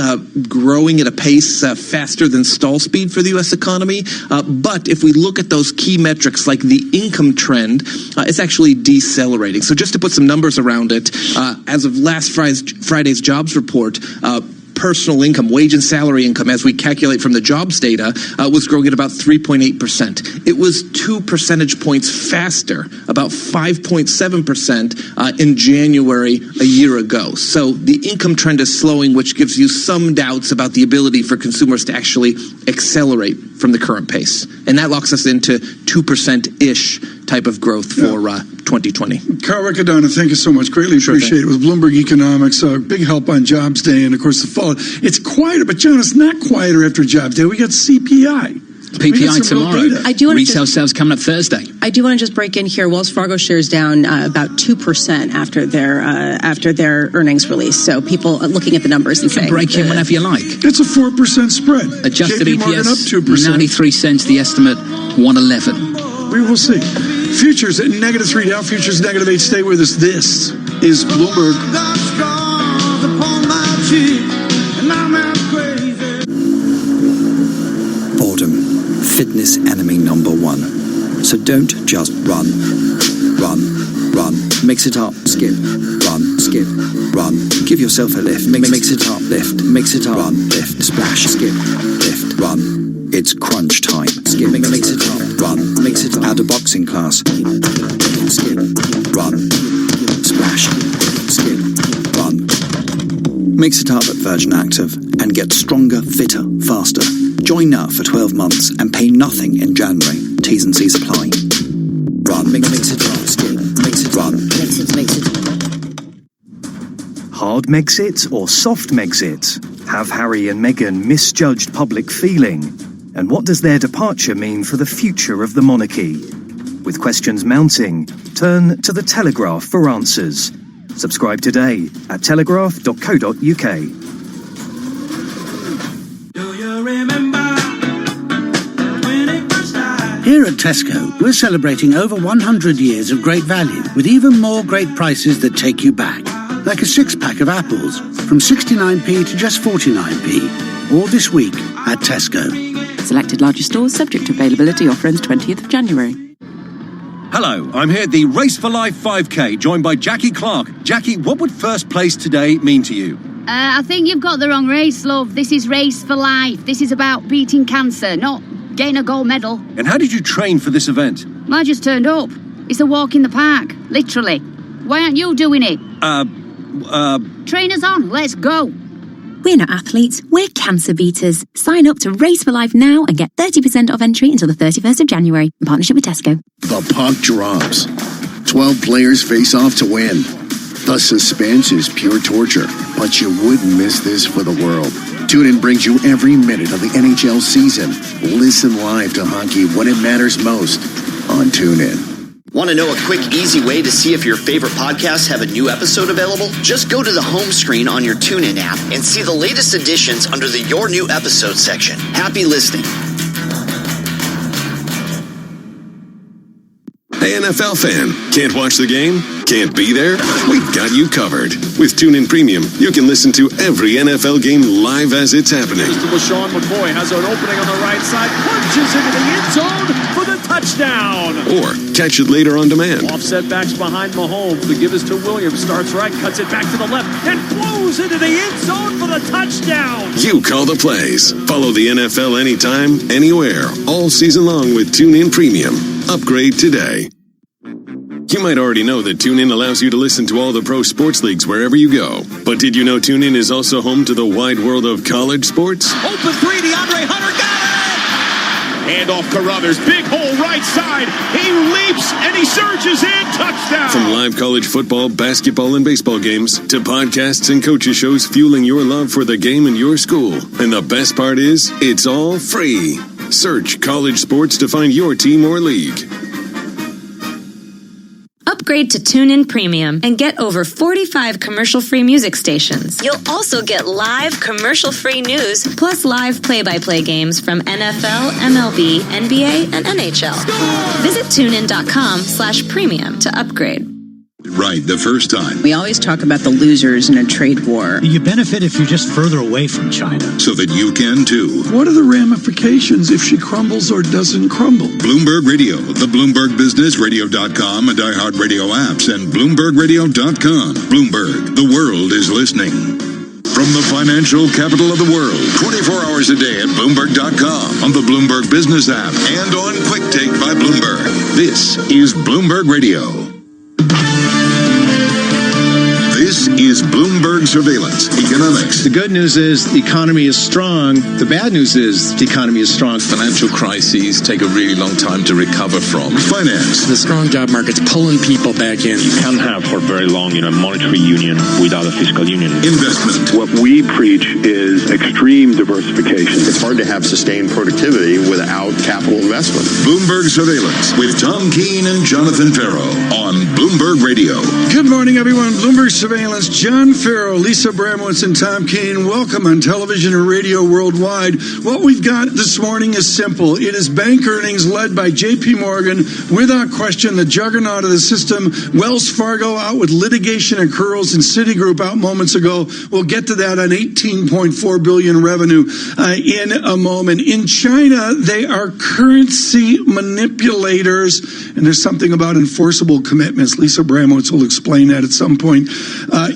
growing at a pace faster than stall speed for the U.S. economy. But if we look at those key metrics like the income trend, trend, it's actually decelerating. So just to put some numbers around it, as of last Friday's jobs report, personal income, wage and salary income, as we calculate from the jobs data, was growing at about 3.8%. It was 2 percentage points faster, about 5.7% in January a year ago. So the income trend is slowing, which gives you some doubts about the ability for consumers to actually accelerate from the current pace. And that locks us into 2%-ish type of growth for 2020. Carl Riccadonna, thank you so much. Greatly appreciate it. With Bloomberg Economics, big help on Jobs Day, and of course the fall. It's quieter, but John, it's not quieter after Jobs Day. We got CPI. PPI tomorrow. Retail sales coming up Thursday. I do want to just break in here. Wells Fargo shares down about 2% after their earnings release. So people are looking at the numbers and saying, break in whenever you like. It's a 4% spread. Adjusted JP Morgan EPS up 2%. 93 cents. The estimate 111. We will see. Futures at -3, Dow futures -8. Stay with us. This is Bloomberg. Boredom, fitness enemy number one. So don't just run. Run, run. Mix it up. Skip, run, skip, run. Give yourself a lift. Mix it up. Lift. Mix it up. Run, lift. Splash. Skip, lift, run. It's crunch time. Skip, mix it up. Run, mix it up. Add a boxing class. Skip, run, splash. Skip, run. Mix it up at Virgin Active and get stronger, fitter, faster. Join now for 12 months and pay nothing in January. T's and C's apply. Run, mix it up. Skip, mix it, run. Mix it. Hard Megxit or soft Megxit? Have Harry and Meghan misjudged public feeling? And what does their departure mean for the future of the monarchy? With questions mounting, turn to The Telegraph for answers. Subscribe today at telegraph.co.uk. Here at Tesco, we're celebrating over 100 years of great value with even more great prices that take you back. Like a 6-pack of apples from 69p to just 49p. All this week at Tesco. Selected larger stores subject to availability. Offer ends 20th of January. Hello, I'm here at the Race for Life 5K, joined by Jackie Clark. Jackie, what would first place today mean to you? I think you've got the wrong race, love. This is Race for Life. This is about beating cancer, not getting a gold medal. And how did you train for this event? I just turned up. It's a walk in the park, literally. Why aren't you doing it? Trainers on, let's go. We're not athletes, we're cancer beaters. Sign up to Race for Life now and get 30% off entry until the 31st of January in partnership with Tesco. The puck drops. 12 players face off to win. The suspense is pure torture, but you wouldn't miss this for the world. TuneIn brings you every minute of the NHL season. Listen live to hockey when it matters most on TuneIn. Want to know a quick, easy way to see if your favorite podcasts have a new episode available? Just go to the home screen on your TuneIn app and see the latest editions under the Your New Episode section. Happy listening. Hey, NFL fan, can't watch the game? Can't be there? We've got you covered. With TuneIn Premium, you can listen to every NFL game live as it's happening. LaShawn McCoy has an opening on the right side, punches into the end zone for the touchdown. Or catch it later on demand. Offset backs behind Mahomes. The give is to Williams. Starts right, cuts it back to the left, and blows into the end zone for the touchdown. You call the plays. Follow the NFL anytime, anywhere, all season long with TuneIn Premium. Upgrade today. You might already know that TuneIn allows you to listen to all the pro sports leagues wherever you go. But did you know TuneIn is also home to the wide world of college sports? Open three, DeAndre Hunter got it! Handoff Carruthers, big hole right side. He leaps and he surges in, touchdown! From live college football, basketball, and baseball games to podcasts and coaches shows fueling your love for the game in your school. And the best part is, it's all free. Search college sports to find your team or league. Upgrade to TuneIn Premium and get over 45 commercial-free music stations. You'll also get live commercial-free news, plus live play-by-play games from NFL, MLB, NBA, and NHL. Visit TuneIn.com/premium to upgrade. right the first time. We always talk about the losers in a trade war. You benefit if you're just further away from China. So that you can too. What are the ramifications if she crumbles or doesn't crumble? Bloomberg Radio, the Bloomberg Business, Radio.com, and iHeartRadio apps, and BloombergRadio.com. Bloomberg, the world is listening. From the financial capital of the world, 24 hours a day at Bloomberg.com, on the Bloomberg Business app, and on Quick Take by Bloomberg. This is Bloomberg Radio. This is Bloomberg Surveillance Economics. The good news is the economy is strong. The bad news is the economy is strong. Financial crises take a really long time to recover from. Finance. The strong job market's pulling people back in. You can't have for very long, monetary union without a fiscal union. Investment. What we preach is extreme diversification. It's hard to have sustained productivity without capital investment. Bloomberg Surveillance with Tom Keene and Jonathan Farrow on Bloomberg Radio. Good morning, everyone. Bloomberg Surveillance. John Farrow, Lisa Bramowitz, and Tom Keene. Welcome on television and radio worldwide. What we've got this morning is simple. It is bank earnings led by J.P. Morgan. Without question, the juggernaut of the system. Wells Fargo out with litigation accruals, and Citigroup out moments ago. We'll get to that on $18.4 billion revenue in a moment. In China, they are currency manipulators, and there's something about enforceable commitments. Lisa Bramowitz will explain that at some point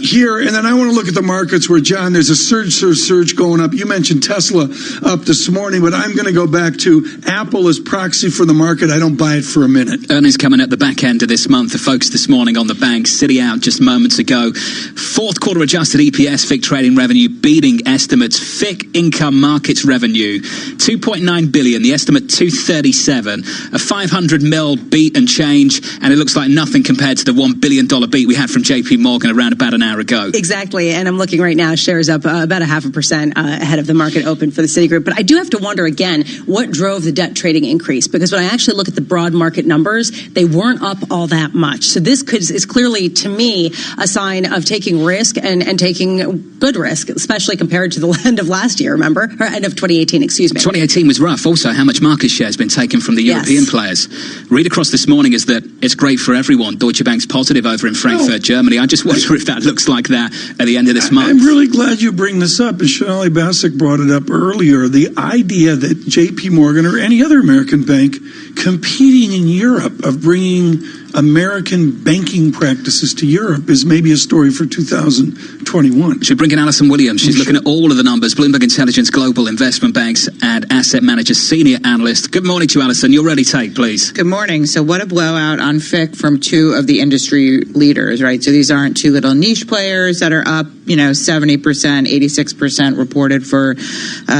here. And then I want to look at the markets where, John, there's a surge going up. You mentioned Tesla up this morning, but I'm going to go back to Apple as proxy for the market. I don't buy it for a minute. Earnings coming at the back end of this month. The focus this morning on the banks. Citi out just moments ago. Fourth quarter adjusted EPS, FIC trading revenue beating estimates. FIC income markets revenue, $2.9 billion. The estimate, $237. A 500 mil beat and change, and it looks like nothing compared to the $1 billion beat we had from J.P. Morgan around about an hour ago. Exactly, and I'm looking right now, shares up about 0.5% ahead of the market open for the Citigroup. But I do have to wonder again, what drove the debt trading increase? Because when I actually look at the broad market numbers, they weren't up all that much. So this is clearly, to me, a sign of taking risk and taking good risk, especially compared to the end of last year, remember? Or end of 2018, excuse me. 2018 was rough. Also, how much market share has been taken from the European players. Read across this morning is that it's great for everyone. Deutsche Bank's positive over in Frankfurt, Germany. I just wonder if that looks like that at the end of this month. I'm really glad you bring this up. And Shonali Bassick brought it up earlier. The idea that J.P. Morgan or any other American bank competing in Europe of bringing American banking practices to Europe is maybe a story for 2021. Should bring in Alison Williams. She's looking at all of the numbers. Bloomberg Intelligence Global Investment Banks and Asset Managers Senior Analyst. Good morning to you, Alison. You're ready, take, please. Good morning. So what a blowout on FIC from two of the industry leaders, right? So these aren't two little niche players that are up, 70%, 86% reported for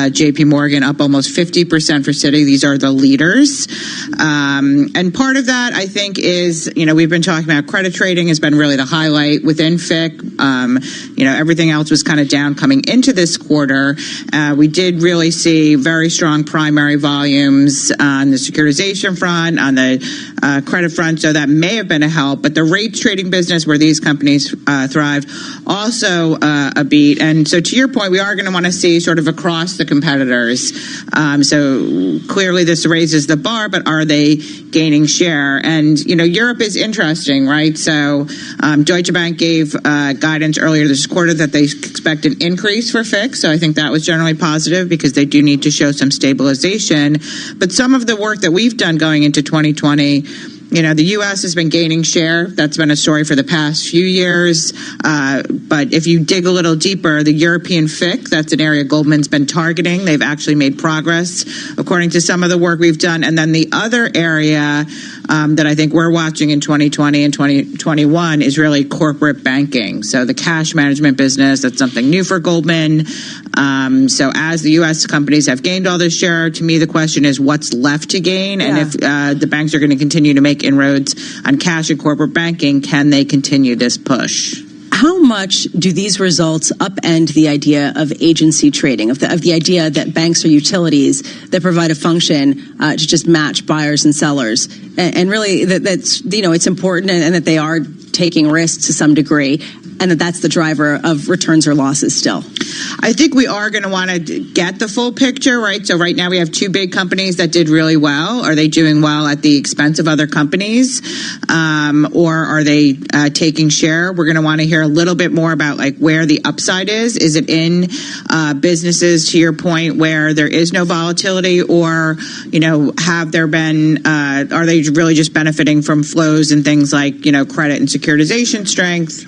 J.P. Morgan, up almost 50% for Citi. These are the leaders. And part of that, I think, is we've been talking about credit trading has been really the highlight within FIC. Everything else was kind of down coming into this quarter. We did really see very strong primary volumes on the securitization front, on the credit front, so that may have been a help. But the rates trading business where these companies thrive, also a beat. And so to your point, we are going to want to see sort of across the competitors. So clearly this raises the bar, but are they gaining share? And, Europe is interesting, right? So Deutsche Bank gave guidance earlier this quarter that they expect an increase for FIC. So I think that was generally positive because they do need to show some stabilization. But some of the work that we've done going into 2020, the U.S. has been gaining share. That's been a story for the past few years. But if you dig a little deeper, the European FIC, that's an area Goldman's been targeting. They've actually made progress, according to some of the work we've done. And then the other area that I think we're watching in 2020 and 2021 is really corporate banking. So the cash management business, that's something new for Goldman. So as the U.S. companies have gained all this share, to me, the question is what's left to gain? And if the banks are going to continue to make inroads on cash and corporate banking, can they continue this push? How much do these results upend the idea of agency trading, of the idea that banks are utilities that provide a function to just match buyers and sellers, and really that's it's important and that they are taking risks to some degree? and that's the driver of returns or losses still? I think we are going to want to get the full picture, right? So right now we have two big companies that did really well. Are they doing well at the expense of other companies? Or are they taking share? We're going to want to hear a little bit more about like where the upside is. Is it in businesses, to your point, where there is no volatility, or, have there been, are they really just benefiting from flows and things like, credit and securitization strength,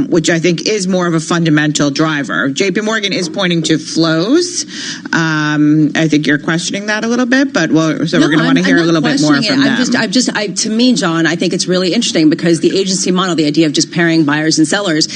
which I think is more of a fundamental driver. JP Morgan is pointing to flows. I think you're questioning that a little bit, but we're going to want to hear a little bit more from them. To me, John, I think it's really interesting because the agency model, the idea of just pairing buyers and sellers,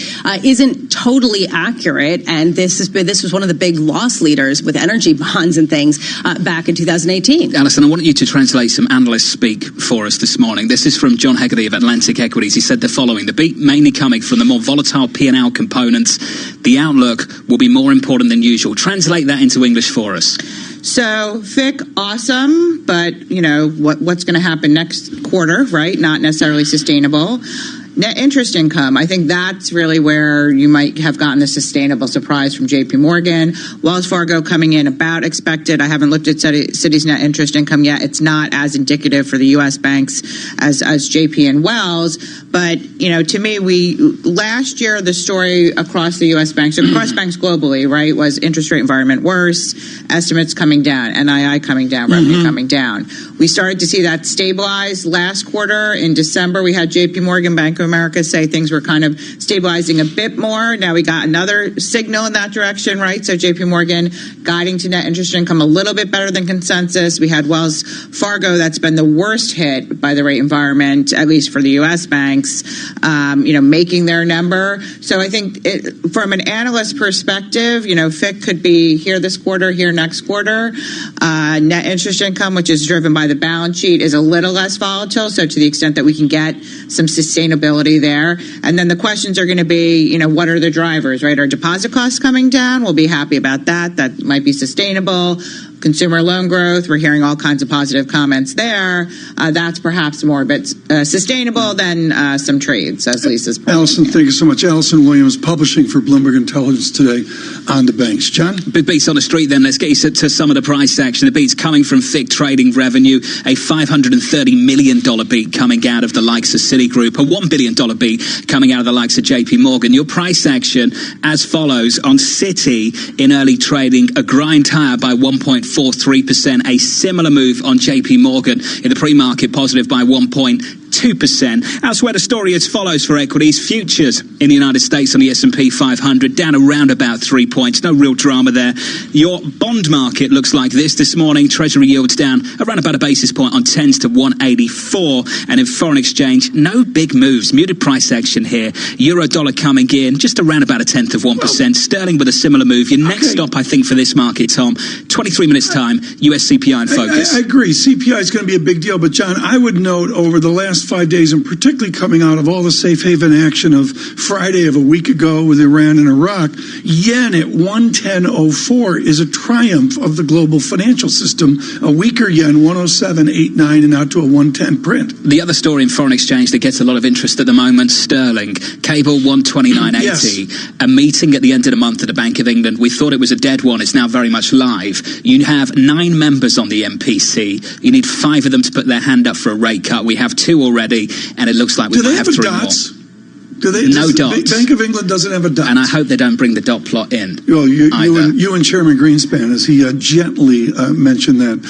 isn't totally accurate. And this was one of the big loss leaders with energy bonds and things back in 2018. Alison, I wanted you to translate some analyst speak for us this morning. This is from John Hegarty of Atlantic Equities. He said the following: the beat mainly coming from the more volatile P&L components. The outlook will be more important than usual. Translate that into English for us. So FIC, awesome, but what's going to happen next quarter, right? Not necessarily sustainable. Net interest income, I think that's really where you might have gotten a sustainable surprise from JP Morgan. Wells Fargo coming in about expected. I haven't looked at Citi's net interest income yet. It's not as indicative for the U.S. banks as JP and Wells. But, to me, last year, the story across the U.S. banks, across banks globally, right, was interest rate environment worse, estimates coming down, NII coming down, revenue coming down. We started to see that stabilize last quarter. In December, we had JP Morgan, Bank of America say things were kind of stabilizing a bit more. Now we got another signal in that direction, right? So JP Morgan guiding to net interest income a little bit better than consensus. We had Wells Fargo, that's been the worst hit by the rate environment, at least for the U.S. banks, making their number. So I think from an analyst perspective, FIC could be here this quarter, here next quarter. Net interest income, which is driven by the balance sheet, is a little less volatile. So to the extent that we can get some sustainability there. And then the questions are going to be, what are the drivers, right? Are deposit costs coming down? We'll be happy about that. That might be sustainable. Consumer loan growth, we're hearing all kinds of positive comments there. That's perhaps more a bit sustainable than some trades, as Lisa's point. Alison, thank you so much. Alison Williams, publishing for Bloomberg Intelligence today on the banks. John? Big beats on the street then. Let's get you to some of the price action. The beats coming from FIC trading revenue, a $530 million beat coming out of the likes of Citigroup, a $1 billion beat coming out of the likes of JP Morgan. Your price action as follows: on Citi in early trading, a grind higher by 1.43%, a similar move on JP Morgan in the pre-market, positive by 1.2%. Elsewhere, the story as follows for equities. Futures in the United States on the S&P 500 down around about 3 points. No real drama there. Your bond market looks like this morning. Treasury yields down around about a basis point on 10s to 184. And in foreign exchange, no big moves. Muted price action here. Euro dollar coming in just around about 0.1%. Sterling with a similar move. Your next stop, I think, for this market, Tom, 23 minutes time, US CPI in focus. I agree. CPI is going to be a big deal. But, John, I would note over the last 5 days, and particularly coming out of all the safe haven action of Friday of a week ago with Iran and Iraq, yen at 110.04 is a triumph of the global financial system. A weaker yen, 107.89, and out to a 110 print. The other story in foreign exchange that gets a lot of interest at the moment, sterling. Cable 129.80. Yes. A meeting at the end of the month at the Bank of England. We thought it was a dead one. It's now very much live. You have 9 members on the MPC. You need 5 of them to put their hand up for a rate cut. We have 2 already, and it looks like we might have 3 more. No dots. Bank of England doesn't have a dot. And I hope they don't bring the dot plot in. Well, you and Chairman Greenspan, as he gently mentioned that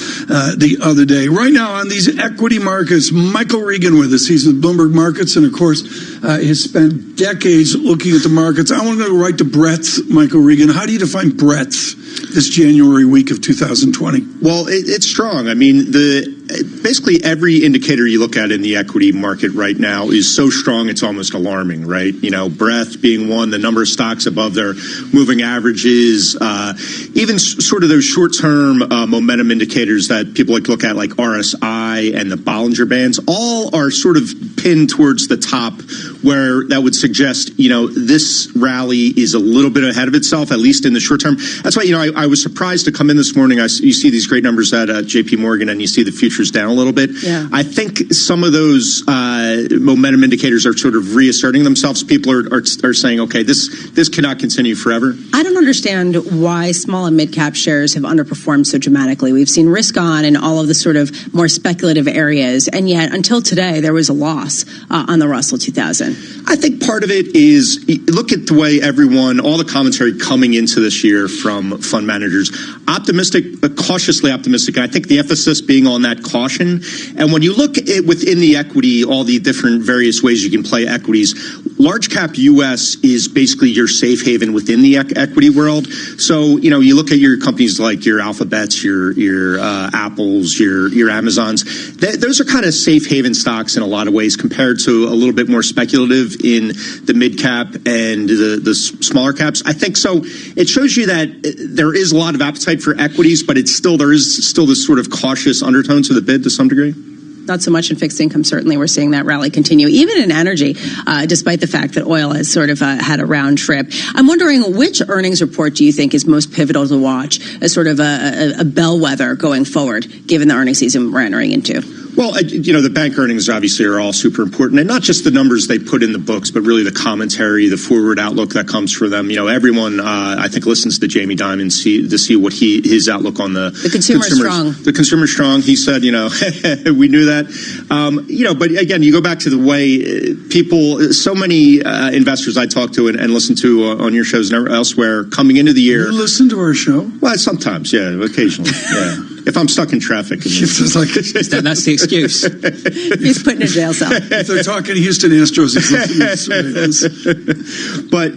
the other day. Right now on these equity markets, Michael Regan with us. He's with Bloomberg Markets, and of course, has spent decades looking at the markets. I want to go right to breadth, Michael Regan. How do you define breadth this January week of 2020? Well, it's strong. I mean, basically every indicator you look at in the equity market right now is so strong it's almost alarming, right? Breadth being one, the number of stocks above their moving averages, even sort of those short-term momentum indicators that people like to look at, like RSI and the Bollinger Bands, all are sort of pinned towards the top, where that would suggest, this rally is a little bit ahead of itself, at least in the short term. That's why, I was surprised to come in this morning. You see these great numbers at JP Morgan, and you see the futures futures down a little bit. Yeah. I think some of those momentum indicators are sort of reasserting themselves. People are saying, okay, this cannot continue forever. I don't understand why small and mid-cap shares have underperformed so dramatically. We've seen risk on in all of the sort of more speculative areas, and yet until today there was a loss on the Russell 2000. I think part of it is, look at the way all the commentary coming into this year from fund managers, optimistic, but cautiously optimistic. And I think the emphasis being on that caution. And when you look at within the equity, all the different various ways you can play equities, large cap U.S. is basically your safe haven within the equity world. So, you look at your companies like your Alphabets, your Apples, your Amazons. Those are kind of safe haven stocks in a lot of ways compared to a little bit more speculative in the mid cap and the smaller caps. I think so. It shows you that there is a lot of appetite for equities, but there is still this sort of cautious undertone to the bid to some degree. Not so much in fixed income. Certainly, we're seeing that rally continue, even in energy, despite the fact that oil has sort of had a round trip. I'm wondering, which earnings report do you think is most pivotal to watch as sort of a bellwether going forward, given the earnings season we're entering into? Well, the bank earnings obviously are all super important, and not just the numbers they put in the books, but really the commentary, the forward outlook that comes for them. Everyone, I think, listens to Jamie Dimon to see what his outlook on the consumer is strong. The consumer is strong. He said, we knew that. But again, you go back to the way people, so many investors I talk to and listen to on your shows and elsewhere coming into the year. You listen to our show? Well, sometimes, yeah, occasionally, yeah. If I'm stuck in traffic. That's the excuse. He's put in a jail cell. If they're talking Houston Astros, he's listening. But,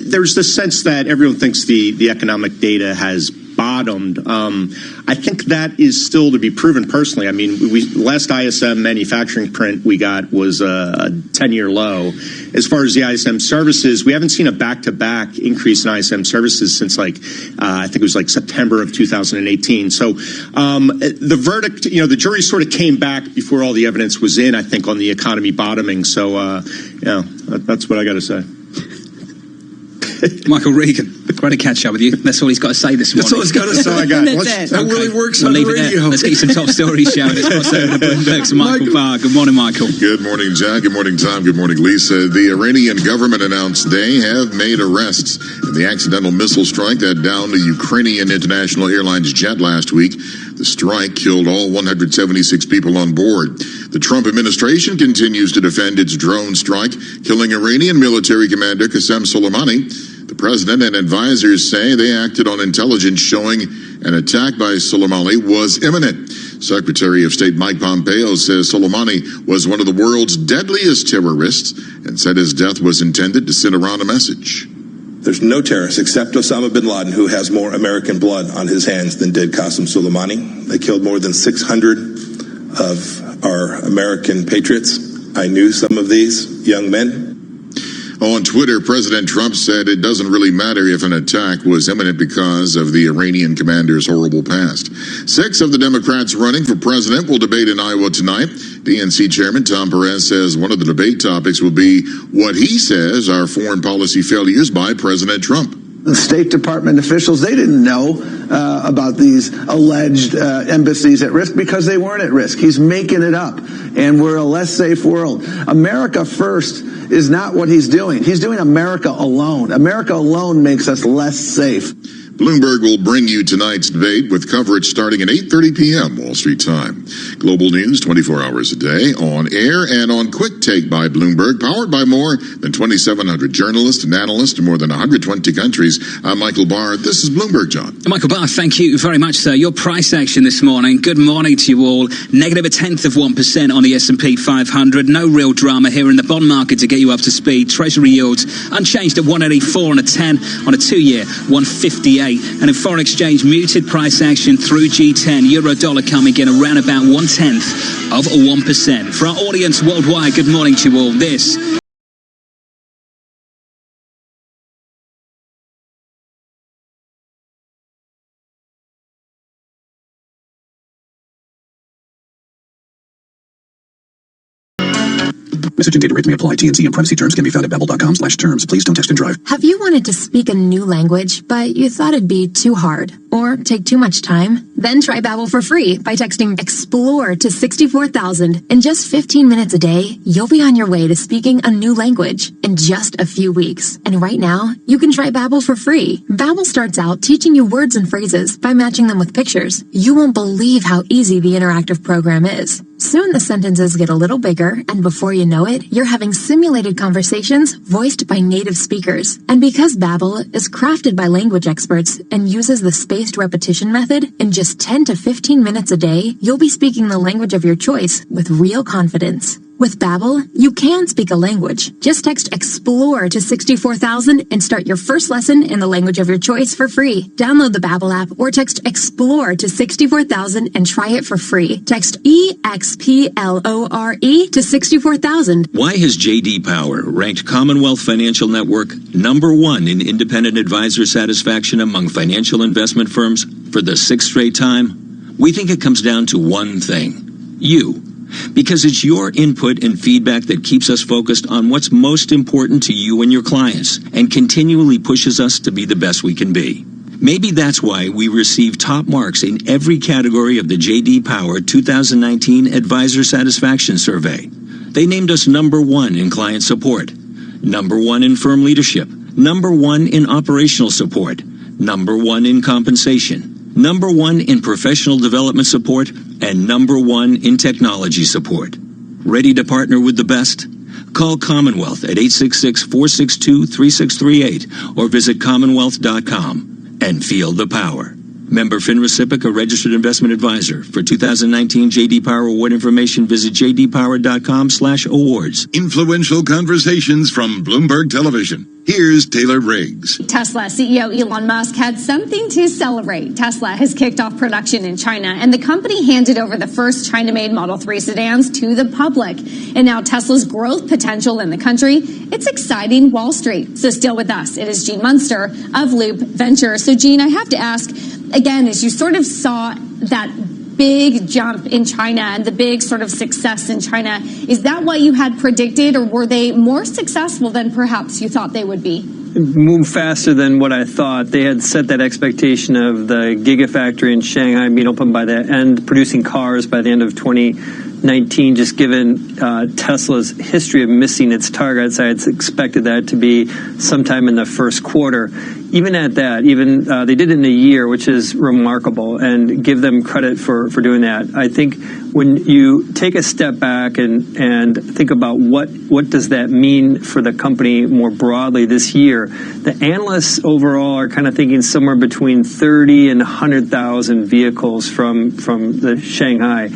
there's the sense that everyone thinks the economic data has bottomed. I think that is still to be proven personally. I mean, last ISM manufacturing print we got was a 10-year low. As far as the ISM services, we haven't seen a back-to-back increase in ISM services since I think it was September of 2018. So the verdict, the jury sort of came back before all the evidence was in, I think, on the economy bottoming. So, that's what I got to say. Michael Regan, great to catch up with you. That's all he's got to say this morning. That's all he's got to say. That really works on the radio. Let's get you some top stories, shall we? Let's go to Bloomberg's Michael Barr. Good morning, Michael. Good morning, John. Good morning, Tom. Good morning, Lisa. The Iranian government announced they have made arrests in the accidental missile strike that downed a Ukrainian international airlines jet last week. The strike killed all 176 people on board. The Trump administration continues to defend its drone strike, killing Iranian military commander Qasem Soleimani. The president and advisors say they acted on intelligence showing an attack by Soleimani was imminent. Secretary of State Mike Pompeo says Soleimani was one of the world's deadliest terrorists and said his death was intended to send Iran a message. There's no terrorist except Osama bin Laden who has more American blood on his hands than did Qasem Soleimani. They killed more than 600 of our American patriots. I knew some of these young men. On Twitter, President Trump said it doesn't really matter if an attack was imminent because of the Iranian commander's horrible past. 6 of the Democrats running for president will debate in Iowa tonight. DNC Chairman Tom Perez says one of the debate topics will be what he says are foreign policy failures by President Trump. The State Department officials, they didn't know about these alleged embassies at risk because they weren't at risk. He's making it up, and we're a less safe world. America first is not what he's doing. He's doing America alone. America alone makes us less safe. Bloomberg will bring you tonight's debate with coverage starting at 8:30 p.m. Wall Street time. Global news 24 hours a day, on air and on Quick Take by Bloomberg, powered by more than 2,700 journalists and analysts in more than 120 countries. I'm Michael Barr. This is Bloomberg, John. Michael Barr, thank you very much, sir. Your price action this morning. Good morning to you all. Negative 0.1% on the S&P 500. No real drama here in the bond market to get you up to speed. Treasury yields unchanged at 184 and a 10 on a 2-year, 158. And in foreign exchange, muted price action through G10. Euro dollar coming in around about 0.1%. For our audience worldwide, good morning to you all. This Message and data rates may apply. T&C and privacy terms can be found at babbel.com/terms. Please don't text and drive. Have you wanted to speak a new language, but you thought it'd be too hard or take too much time? Then try Babbel for free by texting EXPLORE to 64,000. In just 15 minutes a day, you'll be on your way to speaking a new language in just a few weeks. And right now, you can try Babbel for free. Babbel starts out teaching you words and phrases by matching them with pictures. You won't believe how easy the interactive program is. Soon the sentences get a little bigger, and before you know it, you're having simulated conversations voiced by native speakers. And because Babbel is crafted by language experts and uses the spaced repetition method, in just 10 to 15 minutes a day, you'll be speaking the language of your choice with real confidence. With Babbel, you can speak a language. Just text EXPLORE to 64,000 and start your first lesson in the language of your choice for free. Download the Babbel app or text EXPLORE to 64,000 and try it for free. Text EXPLORE to 64,000. Why has J.D. Power ranked Commonwealth Financial Network #1 in independent advisor satisfaction among financial investment firms for the 6th straight time? We think it comes down to one thing: you. Because it's your input and feedback that keeps us focused on what's most important to you and your clients and continually pushes us to be the best we can be. Maybe that's why we receive top marks in every category of the J.D. Power 2019 Advisor Satisfaction Survey. They named us #1 in client support, #1 in firm leadership, #1 in operational support, #1 in compensation, #1 in professional development support, and #1 in technology support. Ready to partner with the best? Call Commonwealth at 866-462-3638 or visit commonwealth.com and feel the power. Member FINRA, a registered investment advisor. For 2019 J.D. Power award information, visit jdpower.com/awards. Influential conversations from Bloomberg Television. Here's Taylor Briggs. Tesla CEO Elon Musk had something to celebrate. Tesla has kicked off production in China, and the company handed over the first China-made Model 3 sedans to the public. And now Tesla's growth potential in the country, it's exciting Wall Street. So still with us, it is Gene Munster of Loop Ventures. So Gene, I have to ask, again, as you sort of saw that big jump in China and the big sort of success in China, is that what you had predicted, or were they more successful than perhaps you thought they would be? Moved faster than what I thought. They had set that expectation of the Gigafactory in Shanghai being open by the end, producing cars by the end of 2019, just given Tesla's history of missing its targets. I had expected that to be sometime in the first quarter. Even at that, they did it in a year, which is remarkable, and give them credit for doing that. I think when you take a step back and think about what does that mean for the company more broadly this year, the analysts overall are kind of thinking somewhere between 30 and 100,000 vehicles from the Shanghai.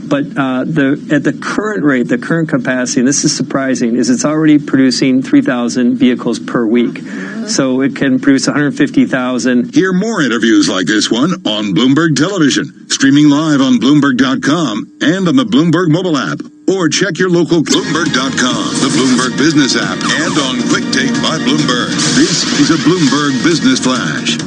But at the current rate, the current capacity, and this is surprising, is it's already producing 3,000 vehicles per week. So it can produce 150,000. Hear more interviews like this one on Bloomberg Television, streaming live on Bloomberg.com and on the Bloomberg mobile app. Or check your local Bloomberg.com, the Bloomberg Business app, and on Quick Take by Bloomberg. This is a Bloomberg Business Flash.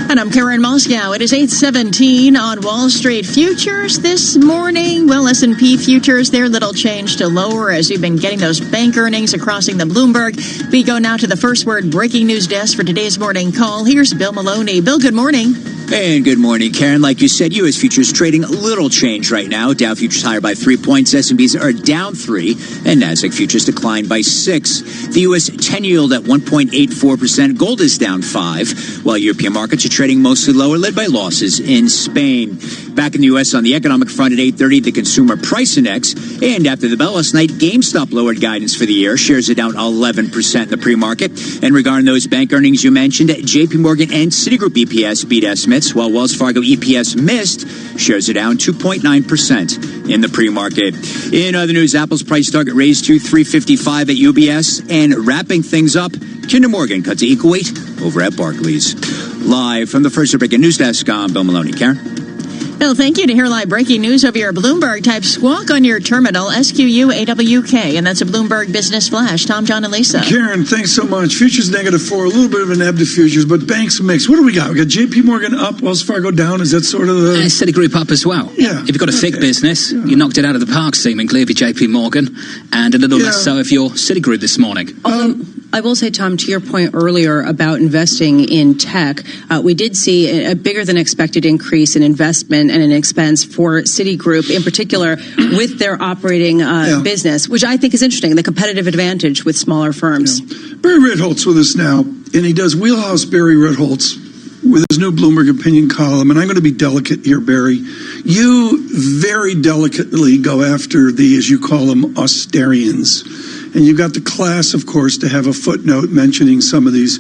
And I'm Karen Moscow. It is 8:17 on Wall Street futures this morning. Well, S&P futures, they're little change to lower as we've been getting those bank earnings across the Bloomberg. We go now to the First Word breaking news desk for today's morning call. Here's Bill Maloney. Bill, good morning. And good morning, Karen. Like you said, U.S. futures trading a little change right now. Dow futures higher by 3 points. S&Ps are down 3, and Nasdaq futures declined by 6. The U.S. 10 yield at 1.84%. Gold is down 5, while European markets are trading mostly lower, led by losses in Spain. Back in the U.S. on the economic front at 8:30, the Consumer Price Index. And after the bell last night, GameStop lowered guidance for the year. Shares are down 11% in the pre-market. And regarding those bank earnings you mentioned, J.P. Morgan and Citigroup EPS beat estimates, while Wells Fargo EPS missed. Shares are down 2.9% in the pre-market. In other news, Apple's price target raised to $355 at UBS. And wrapping things up, Kinder Morgan cut to equal weight over at Barclays. Live from the First Breaking News Desk, I'm Bill Maloney. Karen? Well, thank you. To hear live breaking news over your Bloomberg, type squawk on your terminal, SQUAWK, and that's a Bloomberg Business Flash. Tom, John, and Lisa. Karen, thanks so much. Futures -4, a little bit of an ebb to futures, but banks mix. What do we got? We got JP Morgan up, Wells Fargo down. Is that sort of the... Citigroup up as well. Yeah. If you've got a FIG business, you knocked it out of the park seemingly if you're JP Morgan, and a little less so if you're Citigroup this morning. I will say, Tom, to your point earlier about investing in tech, we did see a bigger than expected increase in investment and an expense for Citigroup, in particular with their operating business, which I think is interesting, the competitive advantage with smaller firms. Barry Ritholtz with us now, and he does Wheelhouse Barry Ritholtz with his new Bloomberg Opinion column, and I'm going to be delicate here, Barry. You very delicately go after the, as you call them, Austerians. And you've got the class, of course, to have a footnote mentioning some of these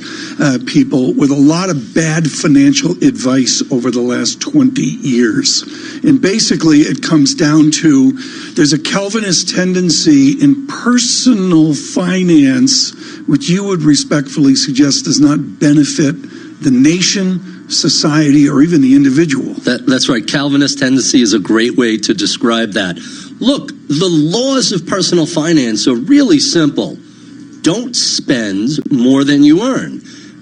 people with a lot of bad financial advice over the last 20 years. And basically, it comes down to there's a Calvinist tendency in personal finance, which you would respectfully suggest does not benefit the nation, society, or even the individual. That's right. Calvinist tendency is a great way to describe that. Look, the laws of personal finance are really simple. Don't spend more than you earn.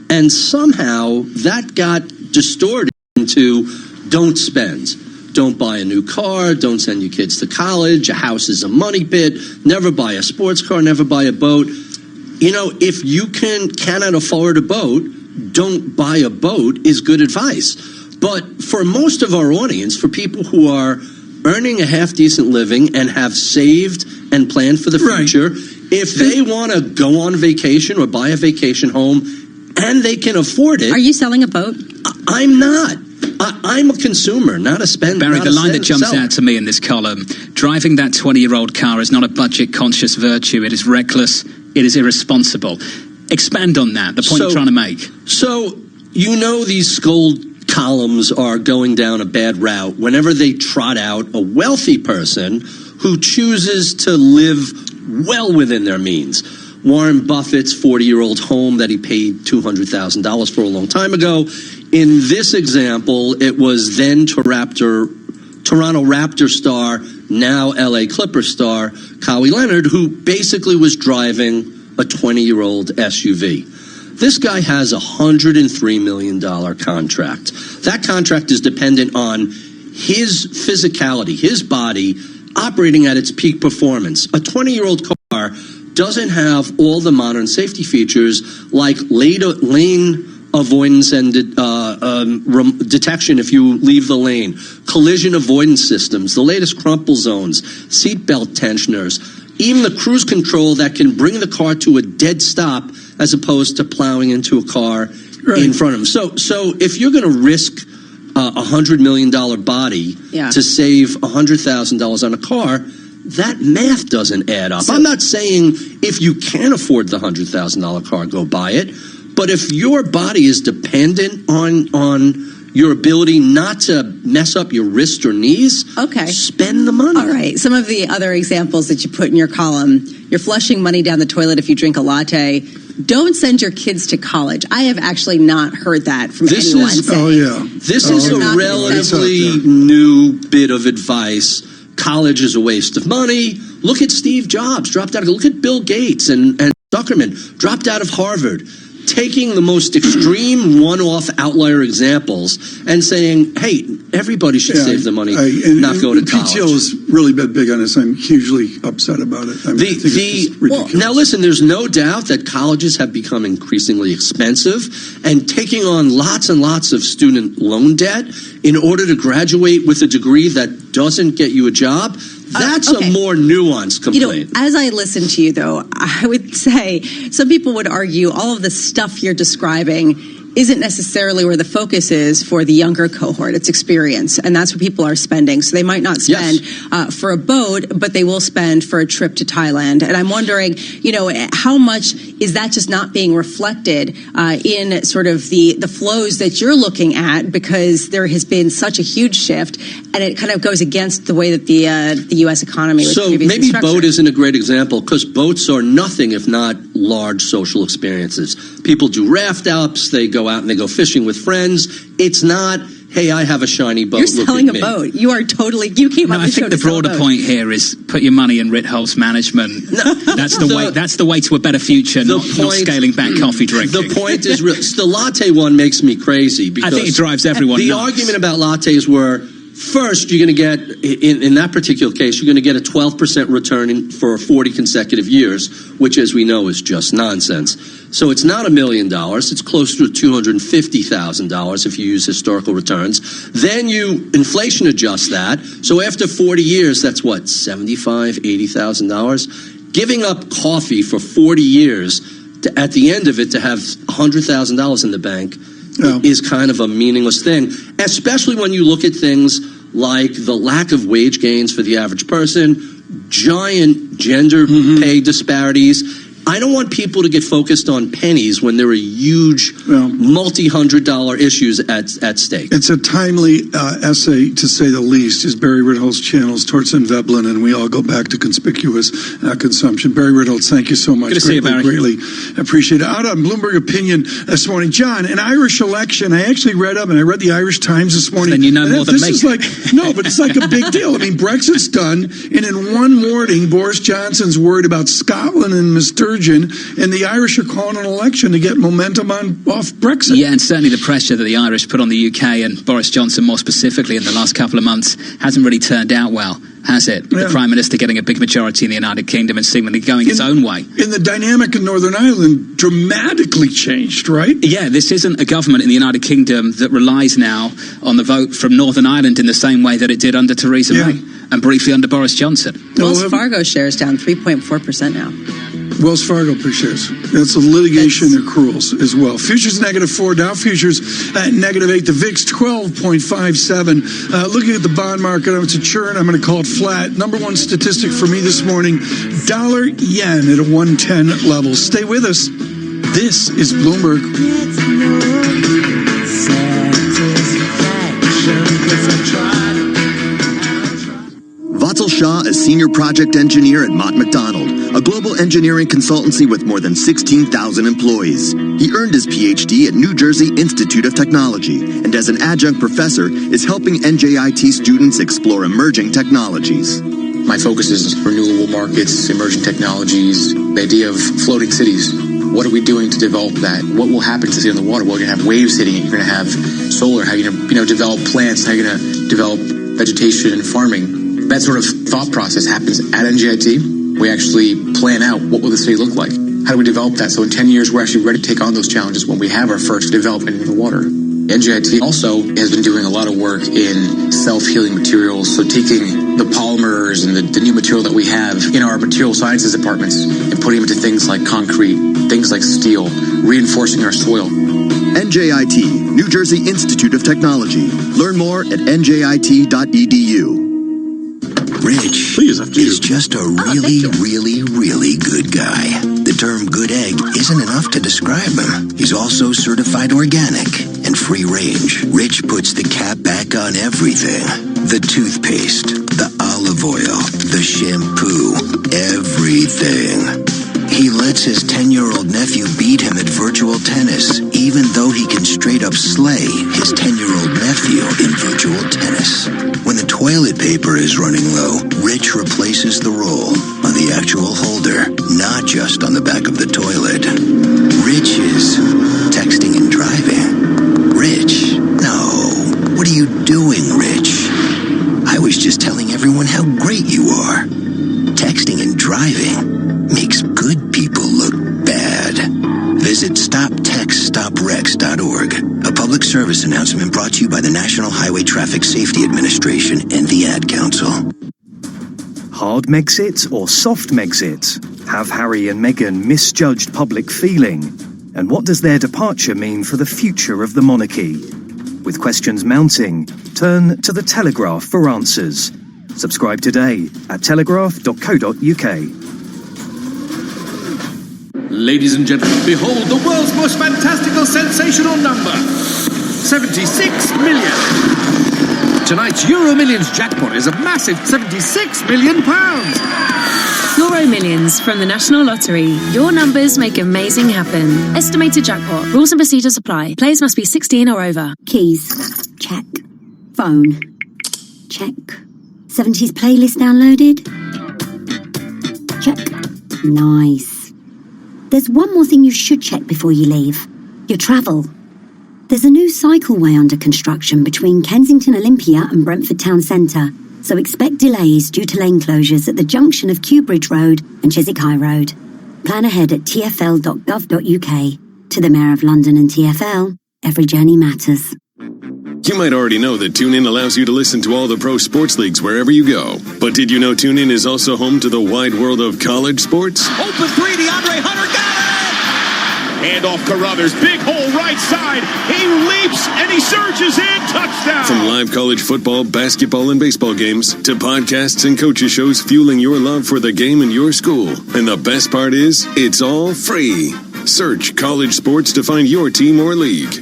And somehow that got distorted into don't spend. Don't buy a new car. Don't send your kids to college. A house is a money pit. Never buy a sports car. Never buy a boat. You know, if you cannot afford a boat, don't buy a boat is good advice. But for most of our audience, for people who are earning a half-decent living and have saved and planned for the future, if they want to go on vacation or buy a vacation home and they can afford it... Are you selling a boat? I'm not. I'm a consumer, not a spender. Barry, the line that jumps out to me in this column, driving that 20-year-old car is not a budget-conscious virtue. It is reckless. It is irresponsible. Expand on that, the point you're trying to make. So, you know these scold columns are going down a bad route whenever they trot out a wealthy person who chooses to live well within their means. Warren Buffett's 40-year-old home that he paid $200,000 for a long time ago. In this example, it was then Toronto Raptor star, now LA Clipper star, Kawhi Leonard, who basically was driving a 20-year-old SUV. This guy has a $103 million contract. That contract is dependent on his physicality, his body operating at its peak performance. A 20-year-old car doesn't have all the modern safety features like lane avoidance and detection if you leave the lane, collision avoidance systems, the latest crumple zones, seatbelt tensioners, even the cruise control that can bring the car to a dead stop as opposed to plowing into a car in front of him. So if you're going to risk $100 million body to save $100,000 on a car, that math doesn't add up. I'm not saying if you can afford the $100,000 car, go buy it. But if your body is dependent on your ability not to mess up your wrist or knees, spend the money. All right. Some of the other examples that you put in your column, you're flushing money down the toilet if you drink a latte. Don't send your kids to college. I have actually not heard that from anyone. This is a relatively new bit of advice. College is a waste of money. Look at Steve Jobs, dropped out. Look at Bill Gates and Zuckerman, dropped out of Harvard. Taking the most extreme one-off outlier examples and saying, hey, everybody should save the money, not go to college. PTO has really been big on this. I'm hugely upset about it. I think it's ridiculous. Now, listen, there's no doubt that colleges have become increasingly expensive, and taking on lots and lots of student loan debt in order to graduate with a degree that doesn't get you a job, that's a more nuanced complaint. You know, as I listen to you, though, I would say some people would argue all of the stuff you're describing isn't necessarily where the focus is for the younger cohort. It's experience, and that's what people are spending. So they might not spend for a boat, but they will spend for a trip to Thailand. And I'm wondering, you know, how much is that just not being reflected in sort of the flows that you're looking at, because there has been such a huge shift, and it kind of goes against the way that the U.S. economy was previously maybe structured. boat isn't a great example, because boats are nothing if not large social experiences. People do raft ups, they go out and they go fishing with friends. It's not, hey, I have a shiny boat. You're look selling at a me. boat. You are totally. You came on the show. I think the broader point here is put your money in Ritholtz Management. That's the way. That's the way to a better future. Not scaling back coffee drinking. The point is, the latte one makes me crazy because I think it drives everyone The nuts. argument about lattes were. First, you're going to get, in that particular case, you're going to get a 12% return for 40 consecutive years, which, as we know, is just nonsense. So it's not $1 million. It's closer to $250,000 if you use historical returns. Then you inflation adjust that. So after 40 years, that's what, $75,000, $80,000? Giving up coffee for 40 years, at the end of it, to have $100,000 in the bank is kind of a meaningless thing, especially when you look at things like the lack of wage gains for the average person, giant gender pay disparities. I don't want people to get focused on pennies when there are huge multi-$100 issues at stake. It's a timely essay, to say the least, is Barry Ritholtz channels Torsten Veblen, and we all go back to conspicuous consumption. Barry Ritholtz, thank you so much. Good to see you, Barry. Greatly appreciate it. Out on Bloomberg Opinion this morning, John, an Irish election. I actually read up, and I read the Irish Times this morning. Then you know more than me. Is like, no, but it's like a big deal. I mean, Brexit's done, and in one morning, Boris Johnson's worried about Scotland and Mr. And the Irish are calling an election to get momentum off Brexit. Yeah, and certainly the pressure that the Irish put on the UK and Boris Johnson more specifically in the last couple of months hasn't really turned out well, has it? The Prime Minister getting a big majority in the United Kingdom and seemingly going its own way. And the dynamic in Northern Ireland dramatically changed, right? Yeah, this isn't a government in the United Kingdom that relies now on the vote from Northern Ireland in the same way that it did under Theresa May and briefly under Boris Johnson. Wells Fargo shares down 3.4% now. Wells Fargo per shares. That's a litigation accruals as well. Futures -4, Dow futures at -8, the VIX 12.57. Looking at the bond market, it's a churn. I'm going to call it flat. Number one statistic for me this morning, dollar yen at a 110 level. Stay with us. This is Bloomberg. Vatsal Shah is Senior Project Engineer at Mott MacDonald, a global engineering consultancy with more than 16,000 employees. He earned his PhD at New Jersey Institute of Technology, and as an adjunct professor is helping NJIT students explore emerging technologies. My focus is renewable markets, emerging technologies, the idea of floating cities. What are we doing to develop that? What will happen to the city on the water? Well, you're going to have waves hitting it. You're going to have solar. How are you going to develop plants? How are you going to develop vegetation and farming? That sort of thought process happens at NJIT. We actually plan out what will the city look like. How do we develop that? So in 10 years, we're actually ready to take on those challenges when we have our first development in the water. NJIT also has been doing a lot of work in self-healing materials. So taking the polymers and the new material that we have in our material sciences departments and putting them into things like concrete, things like steel, reinforcing our soil. NJIT, New Jersey Institute of Technology. Learn more at njit.edu. Rich is just a really good guy. The term good egg isn't enough to describe him. He's also certified organic and free range. Rich puts the cap back on everything. The toothpaste, the olive oil, the shampoo, everything. He lets his 10-year-old nephew beat him at virtual tennis, even though he can straight up slay his 10-year-old nephew in virtual tennis. When the toilet paper is running low, Rich replaces the roll on the actual holder, not just on the back of the toilet. Rich is texting and driving. Rich, no. What are you doing, Rich? I was just telling everyone how great you are. Texting and driving makes good people look bad. Visit StopTextStopWrecks.org, a public service announcement brought to you by the National Highway Traffic Safety Administration and the Ad Council. Hard Megxit or soft Megxit? Have Harry and Meghan misjudged public feeling? And what does their departure mean for the future of the monarchy? With questions mounting, turn to The Telegraph for answers. Subscribe today at telegraph.co.uk. Ladies and gentlemen, behold the world's most fantastical, sensational number. 76 million. Tonight's Euro Millions jackpot is a massive £76 million. Euro Millions from the National Lottery. Your numbers make amazing happen. Estimated jackpot. Rules and procedures apply. Players must be 16 or over. Keys. Check. Phone. Check. 70s playlist downloaded? Check. Nice. There's one more thing you should check before you leave. Your travel. There's a new cycleway under construction between Kensington Olympia and Brentford Town Centre, so expect delays due to lane closures at the junction of Kew Bridge Road and Chiswick High Road. Plan ahead at tfl.gov.uk. To the Mayor of London and TfL, every journey matters. You might already know that TuneIn allows you to listen to all the pro sports leagues wherever you go. But did you know TuneIn is also home to the wide world of college sports? Open three, DeAndre Hunter got it! Handoff Carruthers, big hole right side. He leaps and he surges in, touchdown! From live college football, basketball, and baseball games to podcasts and coaches shows fueling your love for the game in your school. And the best part is, it's all free. Search college sports to find your team or league.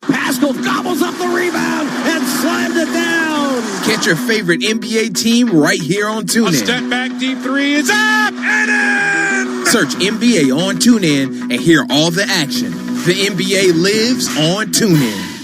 Pascal gobbles up the rebound and slams it down. Catch your favorite NBA team right here on TuneIn. A step back, deep three is up and in. Search NBA on TuneIn and hear all the action. The NBA lives on TuneIn.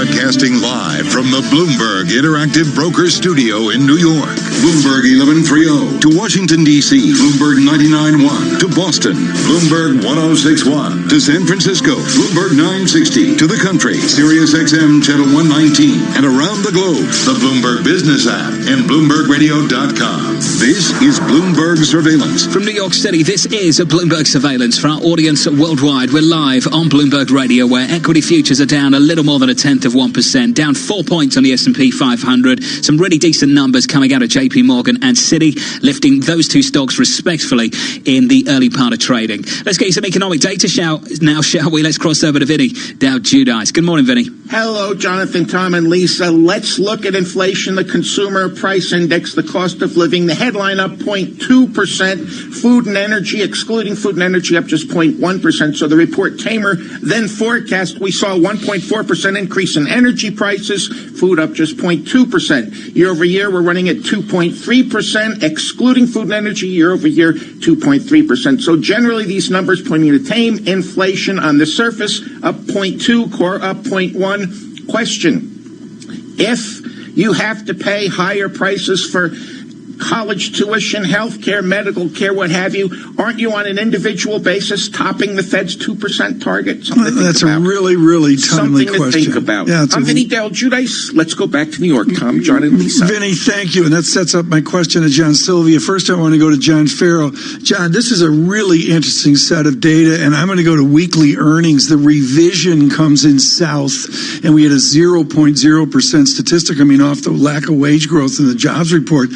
Broadcasting live from the Bloomberg Interactive Brokers Studio in New York. Bloomberg 1130 to Washington, D.C. Bloomberg 99.1 to Boston. Bloomberg 106.1 to San Francisco. Bloomberg 960 to the country. Sirius XM Channel 119 and around the globe. The Bloomberg Business app and BloombergRadio.com. This is Bloomberg Surveillance. From New York City, this is a Bloomberg Surveillance. For our audience worldwide, we're live on Bloomberg Radio, where equity futures are down a little more than 0.1%, down 4 points on the S&P 500. Some really decent numbers coming out of JP Morgan and Citi, lifting those two stocks respectfully in the early part of trading. Let's get you some economic data now, shall we? Let's cross over to Vinny Dow Judice. Good morning, Vinny. Hello, Jonathan, Tom, and Lisa. Let's look at inflation, the consumer price index, the cost of living. The headline up 0.2%. Food and energy, excluding food and energy, up just 0.1%. So the report tamer than forecast. We saw a 1.4% increase in energy prices. Food up just 0.2%. Year over year, we're running at 2.3%. Excluding food and energy, year over year, 2.3%. So generally, these numbers pointing to tame inflation on the surface, up 0.2, core up 0.1. Question: if you have to pay higher prices for college tuition, health care, medical care, what have you, aren't you on an individual basis topping the Fed's 2% target? That's a really, really timely question. Something to think about. Yeah, I'm Vinny Dow Judice. Let's go back to New York. Tom, John, and Lisa. Vinny, thank you. And that sets up my question to John Sylvia. First, I want to go to John Farrow. John, this is a really interesting set of data, and I'm going to go to weekly earnings. The revision comes in south, and we had a 0.0% statistic coming off the lack of wage growth in the jobs report.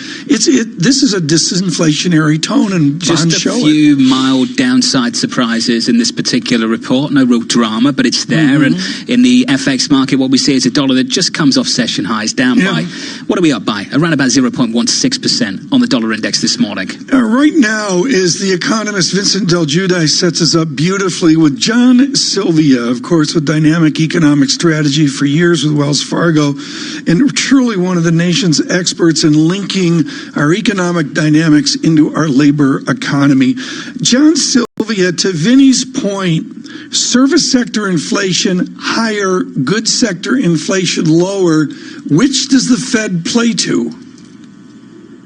This is a disinflationary tone, and just a few mild downside surprises in this particular report. No real drama, but it's there. And in the FX market, what we see is a dollar that just comes off session highs, down by, what are we up by? Around about 0.16% on the dollar index this morning. Right now is the economist Vincent Del Giudice sets us up beautifully with John Sylvia, of course, with Dynamic Economic Strategy for years with Wells Fargo, and truly one of the nation's experts in linking our economic dynamics into our labor economy. John Sylvia, to Vinny's point, service sector inflation higher, goods sector inflation lower. Which does the Fed play to?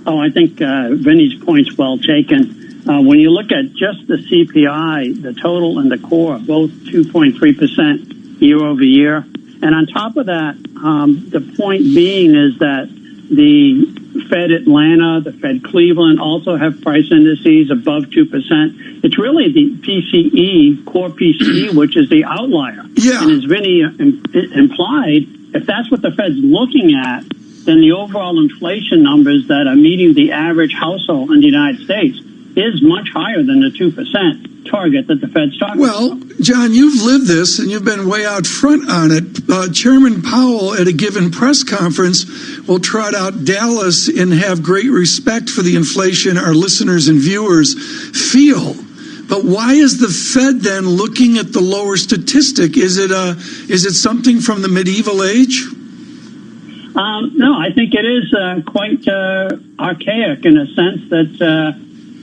Oh, I think Vinny's point's well taken. When you look at just the CPI, the total and the core, both 2.3% year over year. And on top of that, the point being is that the Fed Atlanta, the Fed Cleveland also have price indices above 2%. It's really the PCE, core PCE, which is the outlier. Yeah. And as Vinny implied, if that's what the Fed's looking at, then the overall inflation numbers that are meeting the average household in the United States is much higher than the 2% target that the Fed's talking about. John, you've lived this and you've been way out front on it. Chairman Powell at a given press conference will trot out Dallas and have great respect for the inflation our listeners and viewers feel. But why is the Fed then looking at the lower statistic? Is it something from the medieval age? No, I think it is quite archaic in a sense that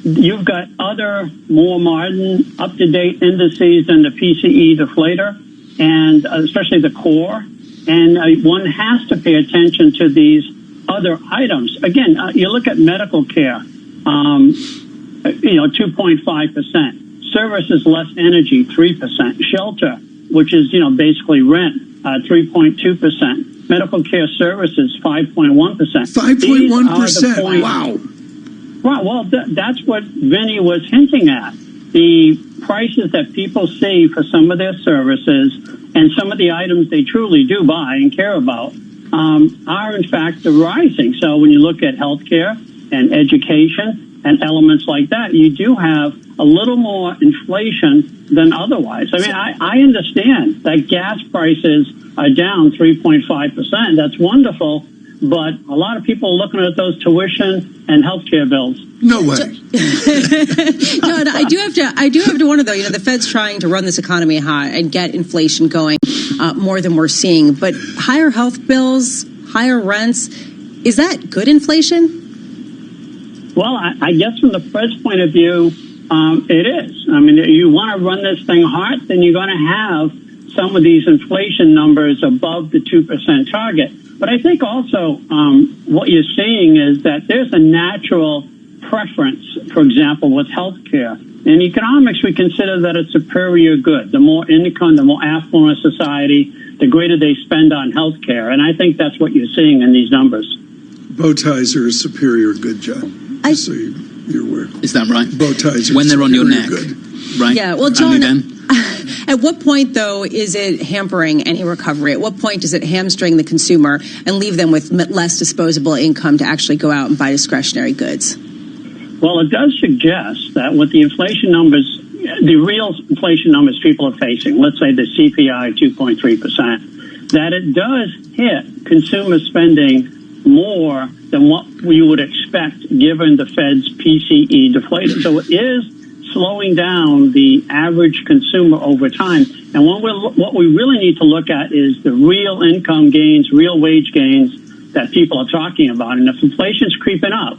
You've got other more modern, up-to-date indices than the PCE deflator, and especially the core. And one has to pay attention to these other items. Again, you look at medical care, 2.5%. Services less energy, 3%. Shelter, which is, basically rent, 3.2%. Medical care services, 5.1%. 5.1%. Wow. Right. Well, that's what Vinny was hinting at. The prices that people see for some of their services and some of the items they truly do buy and care about are, in fact, rising. So when you look at healthcare and education and elements like that, you do have a little more inflation than otherwise. I mean, I understand that gas prices are down 3.5%. That's wonderful. But a lot of people are looking at those tuition and healthcare bills. No way. John, I do have to wonder, though, the Fed's trying to run this economy high and get inflation going more than we're seeing. But higher health bills, higher rents, is that good inflation? Well, I guess from the Fed's point of view, it is. I mean, you want to run this thing hard, then you're going to have some of these inflation numbers above the 2% target. But I think also what you're seeing is that there's a natural preference, for example, with healthcare. In economics, we consider that a superior good. The more income, the more affluent society, the greater they spend on healthcare. And I think that's what you're seeing in these numbers. Bow ties are a superior good, John. Just so you're aware. Is that right? Bow ties are when they're on your neck, good. Right? Yeah, well, John, at what point, though, is it hampering any recovery? At what point does it hamstring the consumer and leave them with less disposable income to actually go out and buy discretionary goods? Well, it does suggest that with the inflation numbers, the real inflation numbers people are facing, let's say the CPI 2.3%, that it does hit consumer spending more than what we would expect given the Fed's PCE deflator. So it is slowing down the average consumer over time. And what we really need to look at is the real income gains, real wage gains that people are talking about. And if inflation's creeping up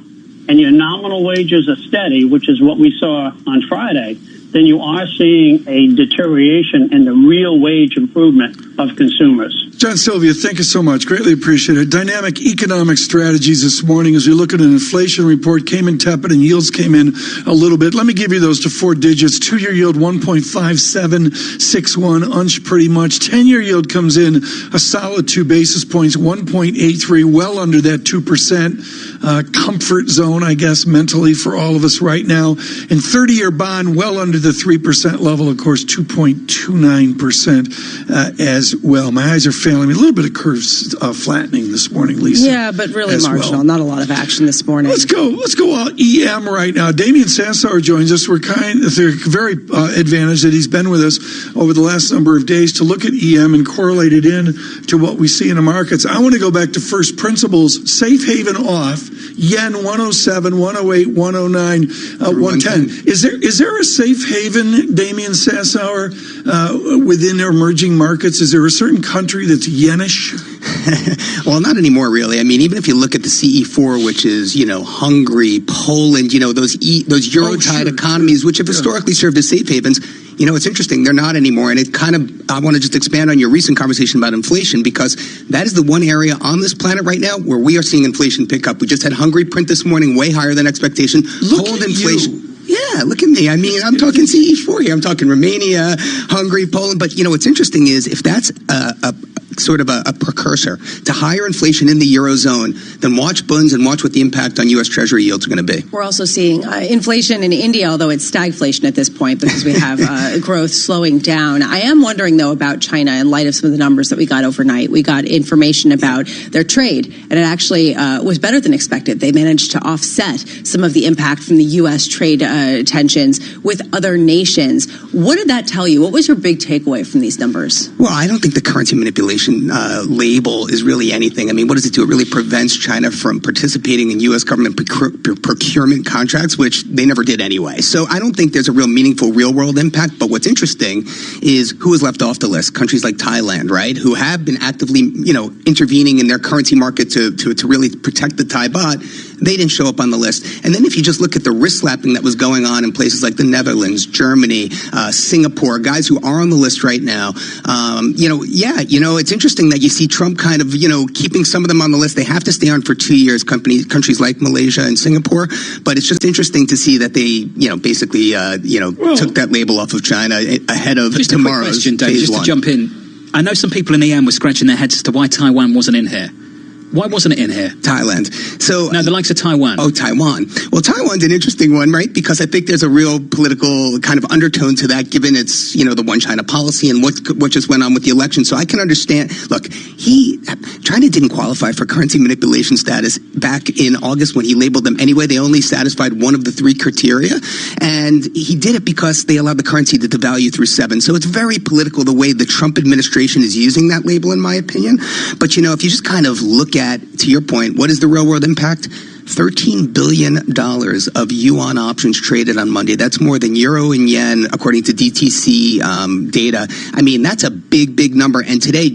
and your nominal wages are steady, which is what we saw on Friday, then you are seeing a deterioration in the real wage improvement of consumers. John Sylvia, thank you so much. Greatly appreciate it. Dynamic economic strategies this morning as we look at an inflation report came in tepid and yields came in a little bit. Let me give you those to four digits. 2-year yield 1.5761, unch pretty much. 10-year yield comes in a solid 2 basis points, 1.83, well under that 2% comfort zone, I guess, mentally for all of us right now. And 30-year bond well under the 3% level, of course, 2.29% as well. My eyes are failing me. A little bit of curves flattening this morning, Lisa. Yeah, but really marginal. Well. Not a lot of action this morning. Let's go all EM right now. Damian Sassauer joins us. They're very advantaged that he's been with us over the last number of days to look at EM and correlate it in to what we see in the markets. I want to go back to first principles. Safe haven off. Yen 107, 108, 109, 110. Is there a safe haven, Damian Sassauer, within emerging markets? Is there a certain country that's yenish? Well, not anymore, really. I mean, even if you look at the CE4, which is, Hungary, Poland, those Euro-tied economies, which have historically served as safe havens, it's interesting. They're not anymore. And I want to just expand on your recent conversation about inflation, because that is the one area on this planet right now where we are seeing inflation pick up. We just had Hungary print this morning way higher than expectation. Hold inflation. Yeah, look at me. I mean, I'm talking CE4 here. I'm talking Romania, Hungary, Poland. But, what's interesting is if that's sort of a precursor to higher inflation in the Eurozone, then watch bunds and watch what the impact on U.S. Treasury yields are going to be. We're also seeing inflation in India, although it's stagflation at this point because we have growth slowing down. I am wondering, though, about China in light of some of the numbers that we got overnight. We got information about their trade, and it actually was better than expected. They managed to offset some of the impact from the U.S. trade tensions with other nations. What did that tell you? What was your big takeaway from these numbers? Well, I don't think the currency manipulation manipulation label is really anything. I mean, what does it do? It really prevents China from participating in U.S. government procurement contracts, which they never did anyway. So I don't think there's a real meaningful real-world impact. But what's interesting is who is left off the list. Countries like Thailand, right, who have been actively, intervening in their currency market to really protect the Thai baht. They didn't show up on the list. And then if you just look at the wrist slapping that was going on in places like the Netherlands, Germany, Singapore, guys who are on the list right now, it's interesting that you see Trump kind of, keeping some of them on the list. They have to stay on for 2 years, countries like Malaysia and Singapore. But it's just interesting to see that they, basically, took that label off of China ahead of just tomorrow's a quick question, Dave, just to jump in. I know some people in EM were scratching their heads as to why Taiwan wasn't in here. Why wasn't it in here? Thailand. So no, the likes of Taiwan. Oh, Taiwan. Well, Taiwan's an interesting one, right? Because I think there's a real political kind of undertone to that, given its, the one China policy and what just went on with the election. So I can understand. Look, China didn't qualify for currency manipulation status back in August when he labeled them anyway. They only satisfied one of the three criteria, and he did it because they allowed the currency to devalue through 7. So it's very political the way the Trump administration is using that label, in my opinion. But if you just kind of look at, to your point, what is the real world impact? $13 billion of yuan options traded on Monday. That's more than euro and yen, according to DTC data. I mean, that's a big, big number. And today,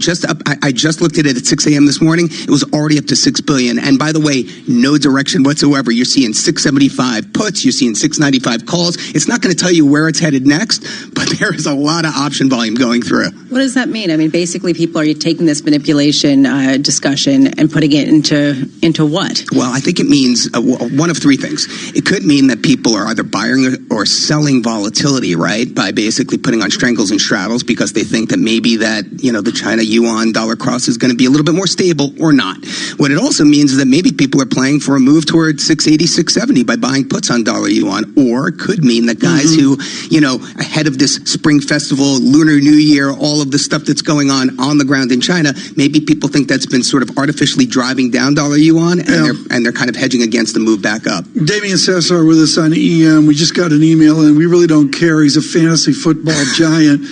I just looked at it at 6 a.m. this morning. It was already up to $6 billion. And by the way, no direction whatsoever. You're seeing 675 puts. You're seeing 695 calls. It's not going to tell you where it's headed next, but there is a lot of option volume going through. What does that mean? I mean, basically, people are taking this manipulation discussion and putting it into what? Well, I think it means one of three things. It could mean that people are either buying or selling volatility, right, by basically putting on strangles and straddles because they think that maybe that, the China yuan dollar cross is going to be a little bit more stable or not. What it also means is that maybe people are playing for a move toward 680, 670 by buying puts on dollar yuan, or it could mean that guys who, ahead of this Spring Festival, Lunar New Year, all of the stuff that's going on the ground in China, maybe people think that's been sort of artificially driving down dollar yuan, and they're kind of hedging against the move back up. Damian Sassar with us on EM. We just got an email, and we really don't care. He's a fantasy football giant.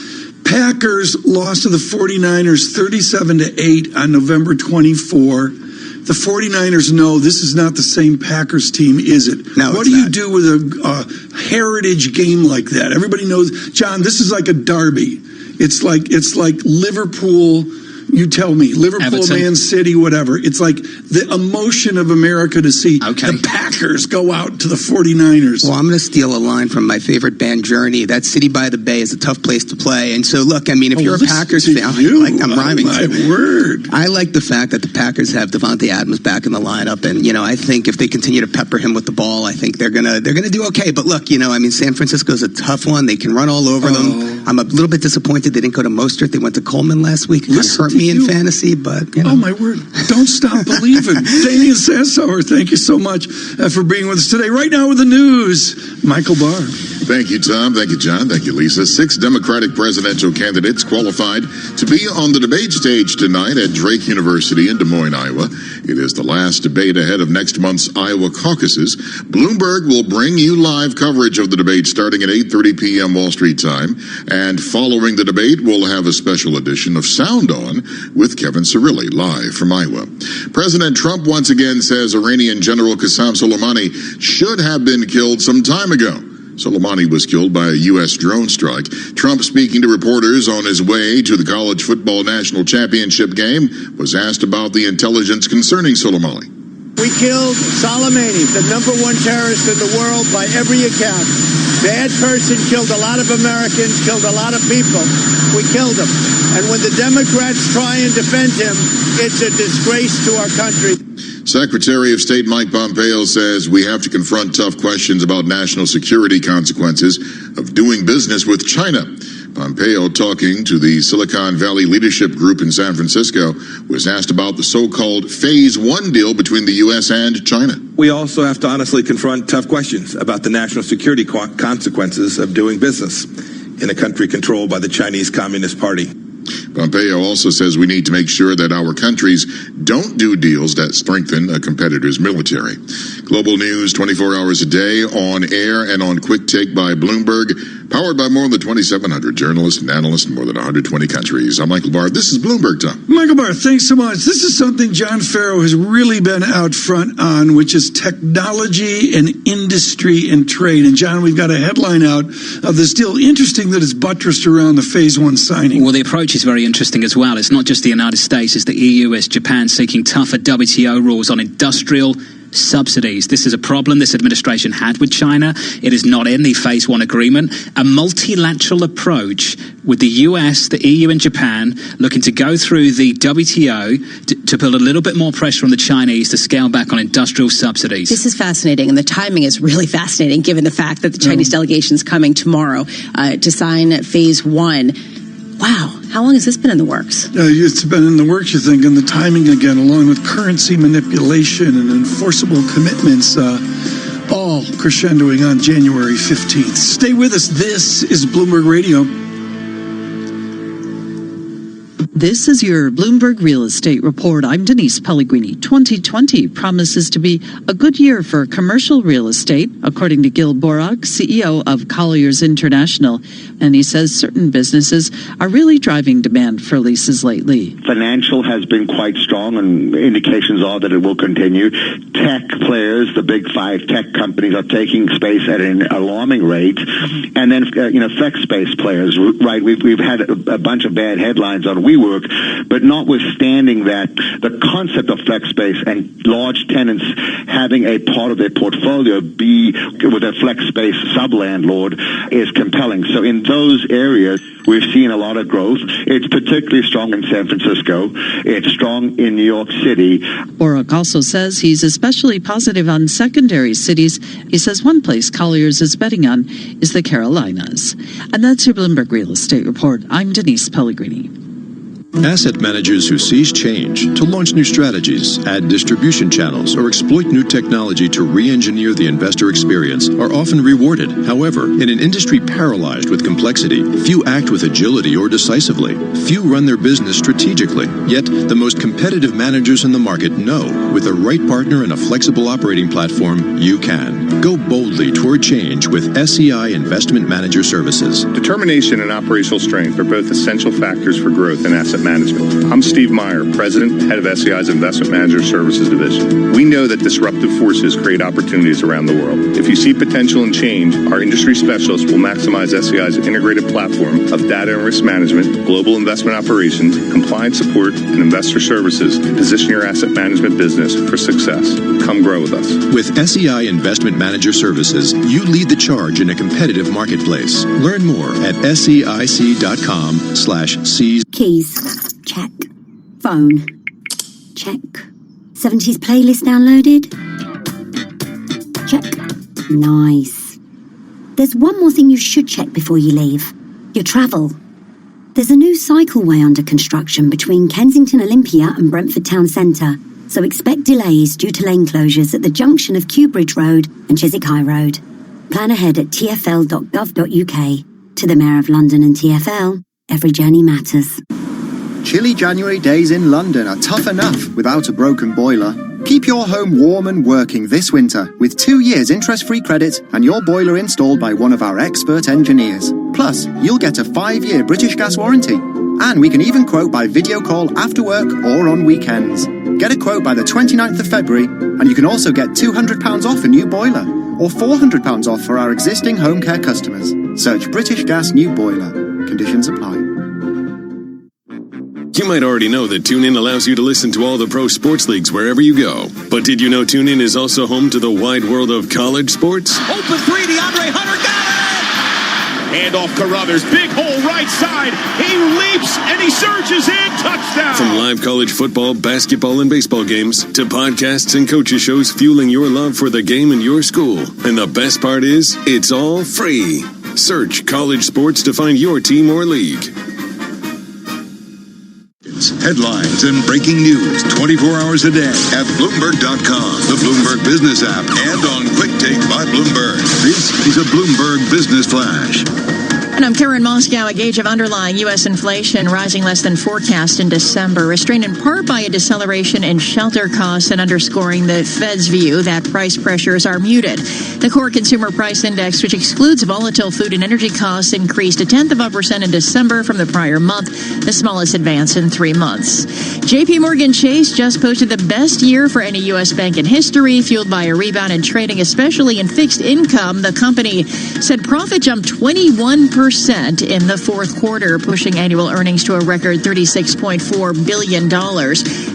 Packers lost to the 49ers 37-8 on November 24. The 49ers know this is not the same Packers team, is it? No, what do you do with a heritage game like that? Everybody knows, John, this is like a derby. It's like Liverpool. You tell me, Liverpool, Everton. Man City, whatever. It's like the emotion of America to see the Packers go out to the 49ers. Well, I'm going to steal a line from my favorite band, Journey. That City by the Bay is a tough place to play. And so, look, I mean, if you're a Packers fan, I'm rhyming. My word. I like the fact that the Packers have Devontae Adams back in the lineup. And, I think if they continue to pepper him with the ball, I think they're gonna do okay. But look, San Francisco's a tough one. They can run all over them. I'm a little bit disappointed they didn't go to Mostert. They went to Coleman last week. It hurt me in fantasy, but oh my word! Don't stop believing. Damian Sassauer, thank you so much for being with us today. Right now with the news, Michael Barr. Thank you, Tom. Thank you, John. Thank you, Lisa. 6 Democratic presidential candidates qualified to be on the debate stage tonight at Drake University in Des Moines, Iowa. It is the last debate ahead of next month's Iowa caucuses. Bloomberg will bring you live coverage of the debate starting at 8:30 p.m. Wall Street time, and following the debate, we'll have a special edition of Sound On with Kevin Cirilli, live from Iowa. President Trump once again says Iranian General Qasem Soleimani should have been killed some time ago. Soleimani was killed by a U.S. drone strike. Trump, speaking to reporters on his way to the college football national championship game, was asked about the intelligence concerning Soleimani. We killed Soleimani, the #1 terrorist in the world by every account. Bad person, killed a lot of Americans, killed a lot of people. We killed him. And when the Democrats try and defend him, it's a disgrace to our country. Secretary of State Mike Pompeo says we have to confront tough questions about national security consequences of doing business with China. Pompeo, talking to the Silicon Valley Leadership Group in San Francisco, was asked about the so-called Phase 1 deal between the U.S. and China. We also have to honestly confront tough questions about the national security consequences of doing business in a country controlled by the Chinese Communist Party. Pompeo also says we need to make sure that our countries don't do deals that strengthen a competitor's military. Global news 24 hours a day, on air and on Quick Take by Bloomberg, powered by more than 2,700 journalists and analysts in more than 120 countries. I'm Michael Barr. This is Bloomberg Time. Michael Barr, thanks so much. This is something John Farrow has really been out front on, which is technology and industry and trade. And John, we've got a headline out of this deal. Interesting that it's buttressed around the Phase 1 signing. Well, the approach is very interesting as well. It's not just the United States, it's the EU, it's Japan seeking tougher WTO rules on industrial subsidies. This is a problem this administration had with China. It is not in the Phase 1 agreement. A multilateral approach with the US, the EU and Japan looking to go through the WTO to put a little bit more pressure on the Chinese to scale back on industrial subsidies. This is fascinating, and the timing is really fascinating given the fact that the Chinese delegation is coming tomorrow to sign Phase 1. Wow. How long has this been in the works? It's been in the works, you think, and the timing again, along with currency manipulation and enforceable commitments, all crescendoing on January 15th. Stay with us. This is Bloomberg Radio. This is your Bloomberg Real Estate Report. I'm Denise Pellegrini. 2020 promises to be a good year for commercial real estate, according to Gil Borak, CEO of Colliers International. And he says certain businesses are really driving demand for leases lately. Financial has been quite strong, and indications are that it will continue. Tech players, the big 5 tech companies, are taking space at an alarming rate. And then, flex space players, right? We've had a bunch of bad headlines on WeWork, but notwithstanding that, the concept of flex space and large tenants having a part of their portfolio be with a flex space sub-landlord is compelling. So in those areas, we've seen a lot of growth. It's particularly strong in San Francisco. It's strong in New York City. Borak also says he's especially positive on secondary cities. He says one place Colliers is betting on is the Carolinas. And that's your Bloomberg Real Estate Report. I'm Denise Pellegrini. Asset managers who seize change to launch new strategies, add distribution channels, or exploit new technology to re-engineer the investor experience are often rewarded. However, in an industry paralyzed with complexity, few act with agility or decisively. Few run their business strategically. Yet, the most competitive managers in the market know, with the right partner and a flexible operating platform, you can. Go boldly toward change with SEI Investment Manager Services. Determination and operational strength are both essential factors for growth in asset management. I'm Steve Meyer, President, Head of SEI's Investment Manager Services Division. We know that disruptive forces create opportunities around the world. If you see potential in change, our industry specialists will maximize SEI's integrated platform of data and risk management, global investment operations, compliance support, and investor services to position your asset management business for success. Come grow with us. With SEI Investment Manager Services, you lead the charge in a competitive marketplace. Learn more at SEIC.com/seize. Keys. Check. Phone. Check. 70s playlist downloaded? Check. Nice. There's one more thing you should check before you leave. Your travel. There's a new cycleway under construction between Kensington Olympia and Brentford Town Centre, so expect delays due to lane closures at the junction of Kew Bridge Road and Chiswick High Road. Plan ahead at tfl.gov.uk. To the Mayor of London and TfL, every journey matters. Chilly January days in London are tough enough without a broken boiler. Keep your home warm and working this winter with 2 years interest-free credit and your boiler installed by one of our expert engineers. Plus, you'll get a 5-year British Gas warranty. And we can even quote by video call after work or on weekends. Get a quote by the 29th of February, and you can also get £200 off a new boiler, or £400 off for our existing home care customers. Search British Gas New Boiler. Conditions apply. You might already know that TuneIn allows you to listen to all the pro sports leagues wherever you go. But did you know TuneIn is also home to the wide world of college sports? Open three, DeAndre Hunter got it! Handoff Carruthers, big hole right side. He leaps and he surges in. Touchdown! From live college football, basketball, and baseball games to podcasts and coaches shows fueling your love for the game in your school. And the best part is, it's all free. Search college sports to find your team or league. Headlines and breaking news 24 hours a day at Bloomberg.com, the Bloomberg Business app, and on Quick Take by Bloomberg. This is a Bloomberg Business Flash. And I'm I'm Karen Moscow. A gauge of underlying U.S. inflation rising less than forecast in December, restrained in part by a deceleration in shelter costs and underscoring the Fed's view that price pressures are muted. The core consumer price index, which excludes volatile food and energy costs, increased 0.1% in December from the prior month, the smallest advance in 3 months. J.P. Morgan Chase just posted the best year for any U.S. bank in history, fueled by a rebound in trading, especially in fixed income. The company said profit jumped 21% in the fourth quarter, pushing annual earnings to a record $36.4 billion,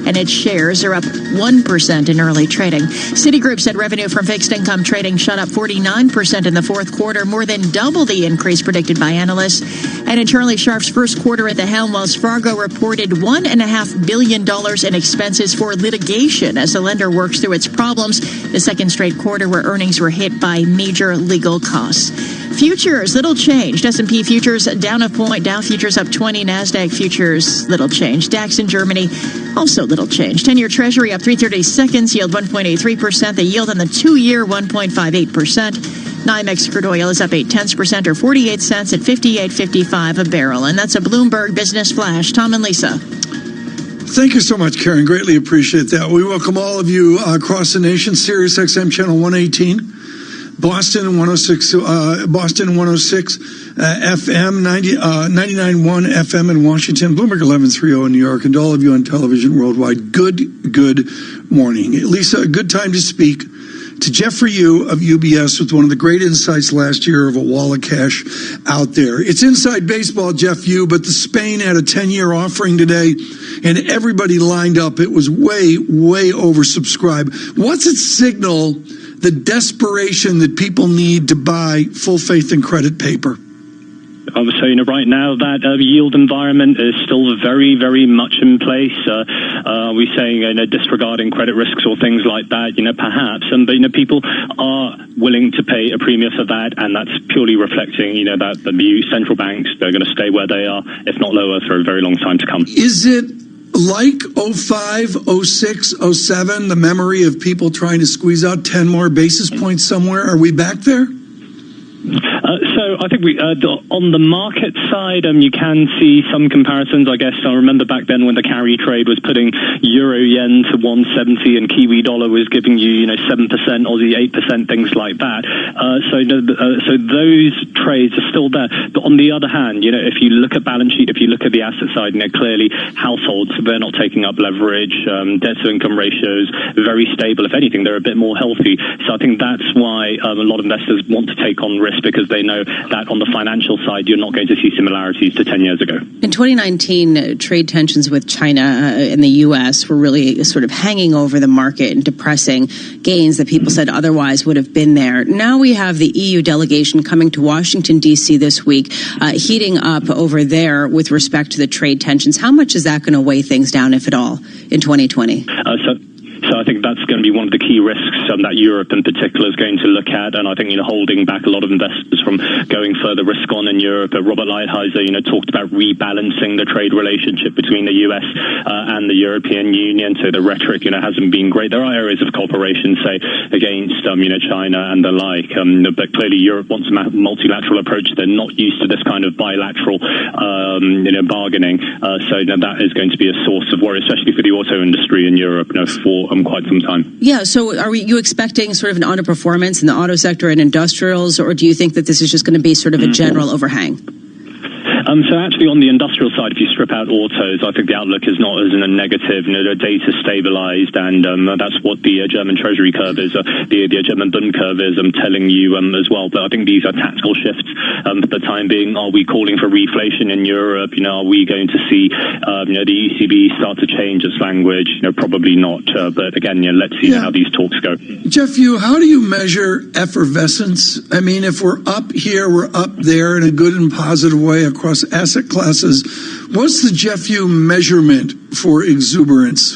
and its shares are up 1% in early trading. Citigroup said revenue from fixed income trading shot up 49% in the fourth quarter, more than double the increase predicted by analysts. And in Charlie Sharf's first quarter at the helm, Wells Fargo reported $1.5 billion in expenses for litigation as the lender works through its problems, the second straight quarter where earnings were hit by major legal costs. Futures, little change. S&P futures down a point. Dow futures up 20. NASDAQ futures, little change. DAX in Germany, also little change. 10-year Treasury up 3/32, yield 1.83%. The yield on the 2-year, 1.58%. NYMEX crude oil is up 0.8% or 48 cents at $58.55 a barrel. And that's a Bloomberg Business Flash. Tom and Lisa. Thank you so much, Karen. Greatly appreciate that. We welcome all of you across the nation. Sirius XM channel 118. Boston 106 FM, 99.1 FM in Washington, Bloomberg 1130 in New York, and to all of you on television worldwide, good morning. Lisa, a good time to speak to Jeffrey Yu of UBS with one of the great insights last year of a wall of cash out there. It's inside baseball, Jeff Yu, but the Spain had a 10-year offering today, and everybody lined up. It was way oversubscribed. What's its signal? The desperation that people need to buy full faith and credit paper? I would say, right now that yield environment is still very much in place. We're saying, disregarding credit risks or things like that, perhaps. But, people are willing to pay a premium for that, and that's purely reflecting, that the new central banks, they're going to stay where they are, if not lower, for a very long time to come. Is it like 05, 06, 07, the memory of people trying to squeeze out 10 more basis points somewhere? Are we back there? So I think we on the market side, you can see some comparisons. I guess I remember back then when the carry trade was putting euro yen to 170 and Kiwi dollar was giving you 7%, Aussie 8%, things like that. So those trades are still there. But on the other hand, if you look at balance sheet, if you look at the asset side, clearly households, they're not taking up leverage. Debt to income ratios very stable. If anything, they're a bit more healthy. So I think that's why a lot of investors want to take on risk, because they know that on the financial side, you're not going to see similarities to 10 years ago. In 2019, trade tensions with China and the U.S. were really sort of hanging over the market and depressing gains that people said otherwise would have been there. Now we have the EU delegation coming to Washington, D.C. this week, heating up over there with respect to the trade tensions. How much is that going to weigh things down, if at all, in 2020? So I think that's going to be one of the key risks that Europe in particular is going to look at. And I think, holding back a lot of investors from going further risk on in Europe. Robert Lighthizer, talked about rebalancing the trade relationship between the US and the European Union. So the rhetoric, hasn't been great. There are areas of cooperation, say, against, China and the like. But clearly Europe wants a multilateral approach. They're not used to this kind of bilateral, bargaining. So that is going to be a source of worry, especially for the auto industry in Europe, for quite some time. Yeah, so are you expecting sort of an underperformance in the auto sector and industrials, or do you think that this is just going to be sort of a general overhang? So actually on the industrial side, if you strip out autos, I think the outlook is not as negative. The data stabilized, and that's what the German Treasury curve is, the German Bund curve is telling you as well. But I think these are tactical shifts for the time being. Are we calling for reflation in Europe? Are we going to see the ECB start to change its language? Probably not. But again, let's see how these talks go. Jeff, how do you measure effervescence? I mean, if we're up here, we're up there in a good and positive way across asset classes. What's the Jeff Yu measurement for exuberance?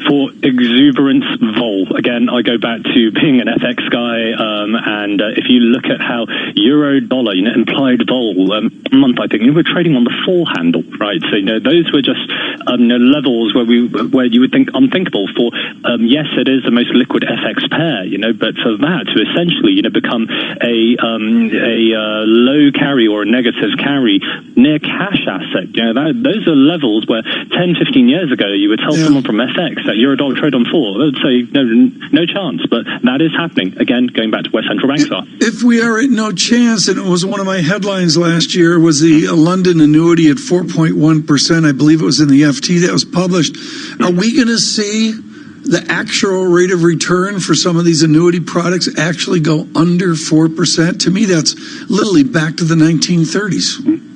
For for exuberance vol. Again, I go back to being an FX guy, and if you look at how euro dollar, implied vol month, I think we're trading on the 4 handle, right? So those were just levels where you would think unthinkable for. Yes, it is the most liquid FX pair, but for that to essentially become a low carry or a negative carry near cash asset, those are levels where 10, 15 years ago you would tell someone from FX that euro dollar trade on 4. They would say no chance, but that is happening. Again, going back to where central banks are. If we are at no chance, and it was one of my headlines last year, was the London annuity at 4.1%. I believe it was in the FT that was published. Are we going to see the actual rate of return for some of these annuity products actually go under 4%? To me, that's literally back to the 1930s.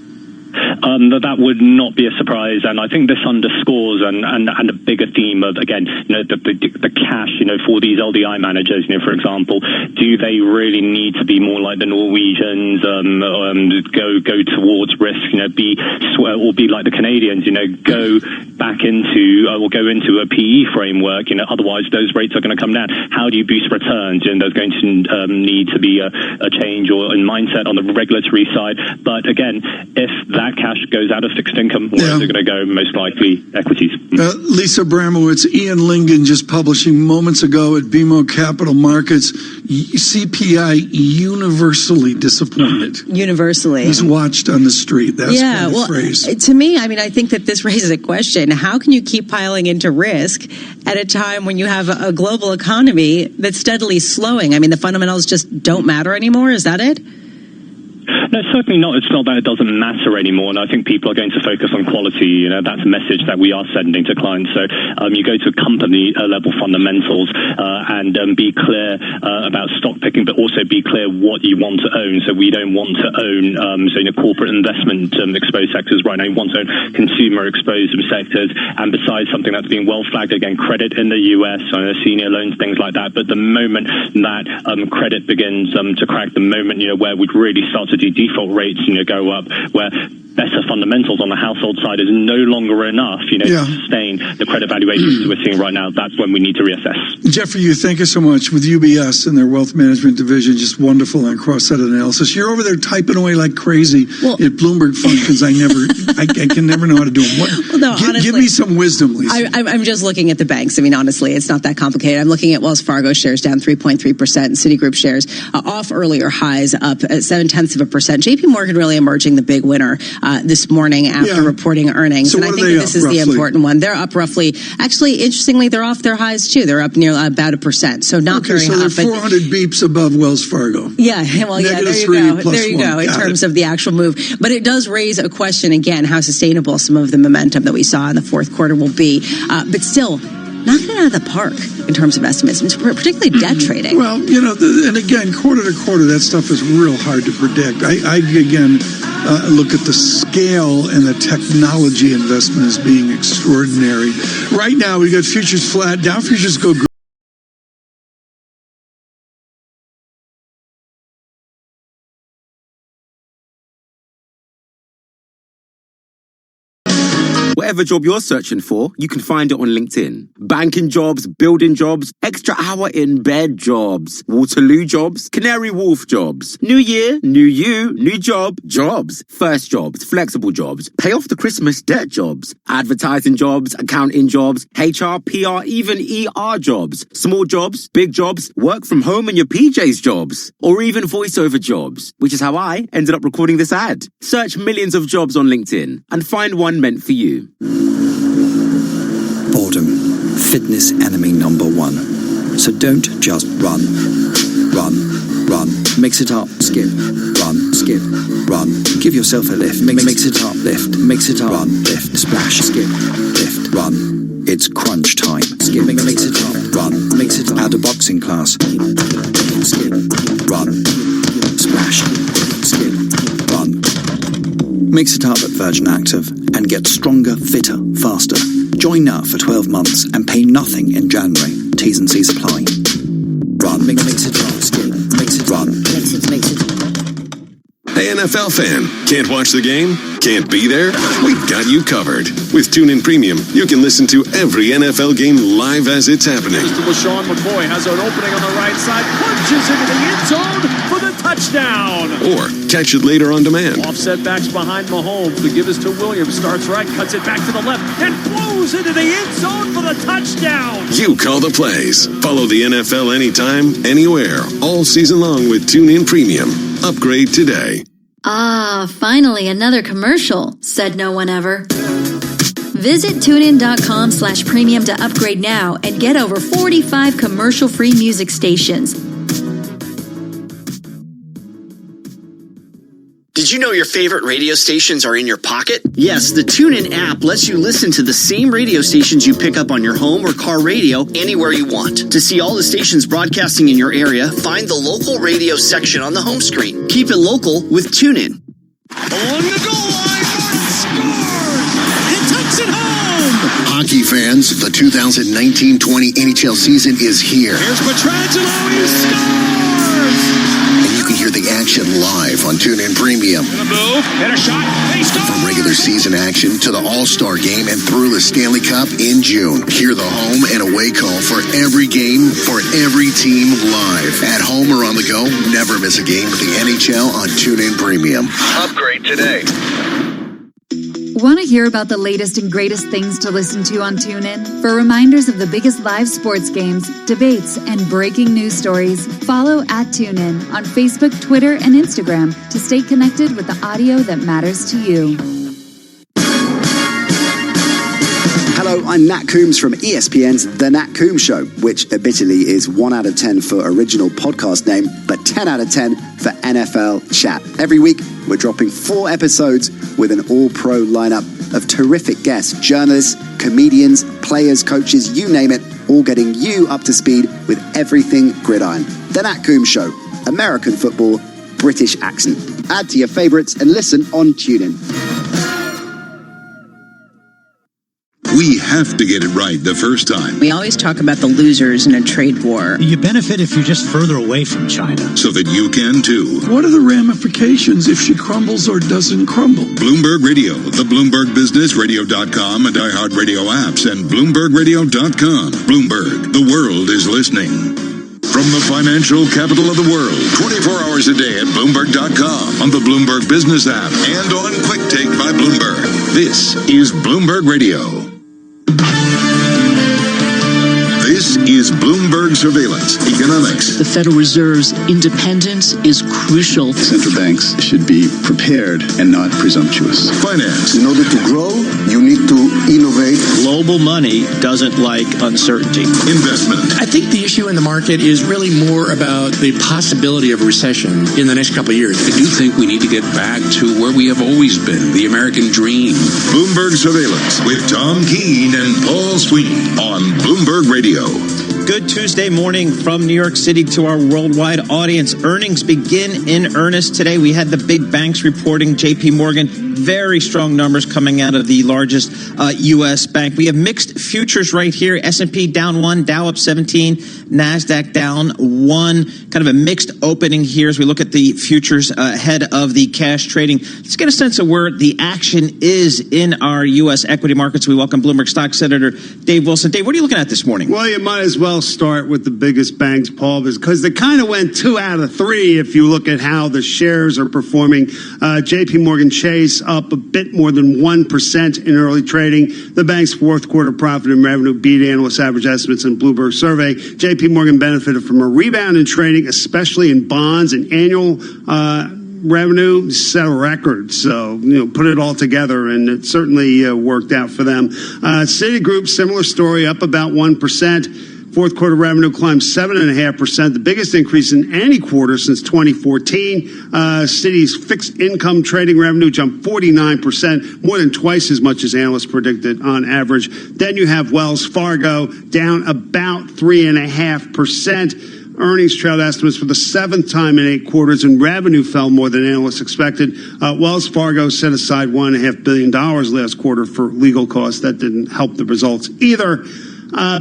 That would not be a surprise, and I think this underscores and a bigger theme of, again, the cash, for these LDI managers, for example, do they really need to be more like the Norwegians, go towards risk, or be like the Canadians, go back into or go into a PE framework, otherwise those rates are going to come down. How do you boost returns? There's going to need to be a change or in mindset on the regulatory side. But again, if that cash goes out of fixed income, where is it going to go? Most likely equities. Lisa Bramowitz, Ian Lingen just publishing moments ago at BMO Capital Markets, CPI universally disappointed. Universally. He's watched on the street. That's the phrase. To me, I think that this raises a question. How can you keep piling into risk at a time when you have a global economy that's steadily slowing? The fundamentals just don't matter anymore. Is that it? No, certainly not. It's not that it doesn't matter anymore, and I think people are going to focus on quality. That's a message that we are sending to clients. So you go to company level fundamentals and be clear about stock picking, but also be clear what you want to own. So we don't want to own corporate investment exposed sectors right now. We want to own consumer exposed sectors, and besides something that's being well flagged, again, credit in the US, senior loans, things like that. But the moment that credit begins to crack, the moment where we'd really start to do default rates, go up, where better fundamentals on the household side is no longer enough, to sustain the credit valuations we're seeing right now. That's when we need to reassess. Jeffrey, thank you so much. With UBS and their wealth management division, just wonderful on cross-set analysis. You're over there typing away like crazy at Bloomberg functions. I can never know how to do them. Honestly, give me some wisdom, Lisa. I'm just looking at the banks. Honestly, it's not that complicated. I'm looking at Wells Fargo shares down 3.3%, Citigroup shares off earlier highs, up at 0.7%. JP Morgan really emerging the big winner this morning after reporting earnings. So and I think this is the important one. They're up roughly, actually, interestingly, they're off their highs too. They're up near about 1%. So not very high. So they're 400 beeps above Wells Fargo. Yeah, well, there you go in terms of the actual move. But it does raise a question, again, how sustainable some of the momentum that we saw in the fourth quarter will be. But still, knocking it out of the park in terms of estimates, particularly debt trading. Well, and again, quarter to quarter, that stuff is real hard to predict. I again, look at the scale and the technology investment as being extraordinary. Right now, we got futures flat. Dow futures go green. Whatever job you're searching for, you can find it on LinkedIn. Banking jobs, building jobs, extra hour in bed jobs, Waterloo jobs, Canary Wharf jobs. New year, new you, new job, jobs. First jobs, flexible jobs, pay off the Christmas debt jobs, advertising jobs, accounting jobs, HR, PR, even ER jobs, small jobs, big jobs, work from home and your PJs jobs, or even voiceover jobs, which is how I ended up recording this ad. Search millions of jobs on LinkedIn and find one meant for you. Boredom, fitness enemy number one. So don't just run. Mix it up, skip, run. Give yourself a lift, mix it up, lift, mix it up, run, lift, splash, skip, lift, run. It's crunch time. Skip, mix it up, run, mix it up. Add a boxing class. Skip, run, splash, skip, run. Mix it up at Virgin Active and get stronger, fitter, faster. Join now for 12 months and pay nothing in January. T's and C's apply. Run, mix it up, skip, mix it, run. Mix it. Hey, NFL fan, can't watch the game? Can't be there? We've got you covered. With TuneIn Premium, you can listen to every NFL game live as it's happening. LaShawn McCoy has an opening on the right side, punches into the end zone for the touchdown. Or catch it later on demand. Offset backs behind Mahomes. The give is to Williams. Starts right, cuts it back to the left, and blows into the end zone for the touchdown. You call the plays. Follow the NFL anytime, anywhere, all season long with TuneIn Premium. Upgrade today. Ah, finally another commercial, said no one ever. Visit TuneIn.com/premium to upgrade now and get over 45 commercial-free music stations. Did you know your favorite radio stations are in your pocket? Yes, the TuneIn app lets you listen to the same radio stations you pick up on your home or car radio anywhere you want. To see all the stations broadcasting in your area, find the local radio section on the home screen. Keep it local with TuneIn. On the goal line, Martin scores! He takes it home! Hockey fans, the 2019-20 NHL season is here. Here's Pietrangelo, he scores! And you can hear the action live on TuneIn Premium. Gonna move, hit a shot, he scores! From regular season action to the All-Star Game and through the Stanley Cup in June. Hear the home and away call for every game, for every team live. At home or on the go, never miss a game with the NHL on TuneIn Premium. Upgrade today. Want to hear about the latest and greatest things to listen to on TuneIn? For reminders of the biggest live sports games, debates, and breaking news stories, follow @TuneIn on Facebook, Twitter, and Instagram to stay connected with the audio that matters to you. Hello, I'm Nat Coombs from ESPN's The Nat Coombs Show, which admittedly is 1 out of 10 for original podcast name, but 10 out of 10 for NFL chat. Every week, we're dropping 4 episodes with an all-pro lineup of terrific guests, journalists, comedians, players, coaches, you name it, all getting you up to speed with everything gridiron. The Nat Coombs Show, American football, British accent. Add to your favorites and listen on TuneIn. We have to get it right the first time. We always talk about the losers in a trade war. You benefit if you're just further away from China. So that you can too. What are the ramifications if she crumbles or doesn't crumble? Bloomberg Radio, the Bloomberg Business, Radio.com, and iHeartRadio apps, and BloombergRadio.com. Bloomberg, the world is listening. From the financial capital of the world, 24 hours a day at Bloomberg.com, on the Bloomberg Business app, and on Quick Take by Bloomberg. This is Bloomberg Radio. This is Bloomberg Surveillance Economics. The Federal Reserve's independence is crucial. Central banks should be prepared and not presumptuous. Finance. In order to grow, you need to innovate. Global money doesn't like uncertainty. Investment. I think the issue in the market is really more about the possibility of a recession in the next couple of years. I do think we need to get back to where we have always been, the American dream. Bloomberg Surveillance with Tom Keene and Paul Sweeney on Bloomberg Radio. Good Tuesday morning from New York City to our worldwide audience. Earnings begin in earnest today. We had the big banks reporting. JP Morgan, very strong numbers coming out of the largest U.S. bank. We have mixed futures right here. S&P down 1, Dow up 17, NASDAQ down 1. Kind of a mixed opening here as we look at the futures ahead of the cash trading. Let's get a sense of where the action is in our U.S. equity markets. We welcome Bloomberg Stocks Senator Dave Wilson. Dave, what are you looking at this morning? Well, you might as well start with the biggest banks, Paul, because they kind of went 2 out of 3 if you look at how the shares are performing. JP Morgan Chase up a bit more than 1% in early trading. The bank's fourth quarter profit and revenue beat analyst average estimates in Bloomberg survey. JP Morgan benefited from a rebound in trading, especially in bonds, and annual revenue set a record. So, put it all together, and it certainly worked out for them. Citigroup, similar story, up about 1%. Fourth quarter revenue climbed 7.5%, the biggest increase in any quarter since 2014. Citi's fixed income trading revenue jumped 49%, more than twice as much as analysts predicted on average. Then you have Wells Fargo down about 3.5%. Earnings trailed estimates for the 7th time in 8 quarters, and revenue fell more than analysts expected. Wells Fargo set aside $1.5 billion last quarter for legal costs. That didn't help the results either.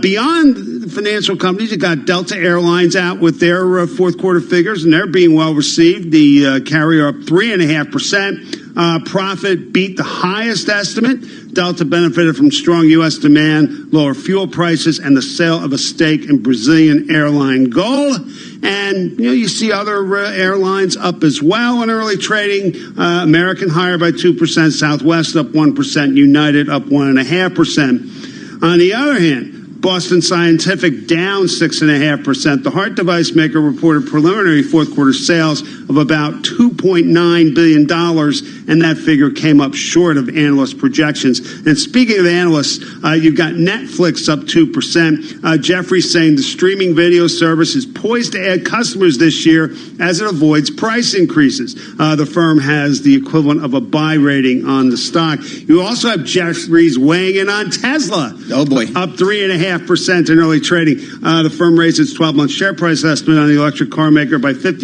Beyond the financial companies. You got Delta Airlines out with their fourth quarter figures, and they're being well received. The carrier up 3.5%. Profit beat the highest estimate. Delta benefited from strong U.S. demand, lower fuel prices, and the sale of a stake in Brazilian airline Gol. And you see other airlines up as well in early trading. American higher by 2%, Southwest up 1%, United up 1.5%. On the other hand, Boston Scientific down 6.5%. The heart device maker reported preliminary fourth quarter sales of about $2.9 billion, and that figure came up short of analyst projections. And speaking of analysts, you've got Netflix up 2%. Jeffrey's saying the streaming video service is poised to add customers this year as it avoids price increases. The firm has the equivalent of a buy rating on the stock. You also have Jeffrey's weighing in on Tesla. Oh, boy. Up 3.5% in early trading. The firm raised its 12-month share price estimate on the electric car maker by 50%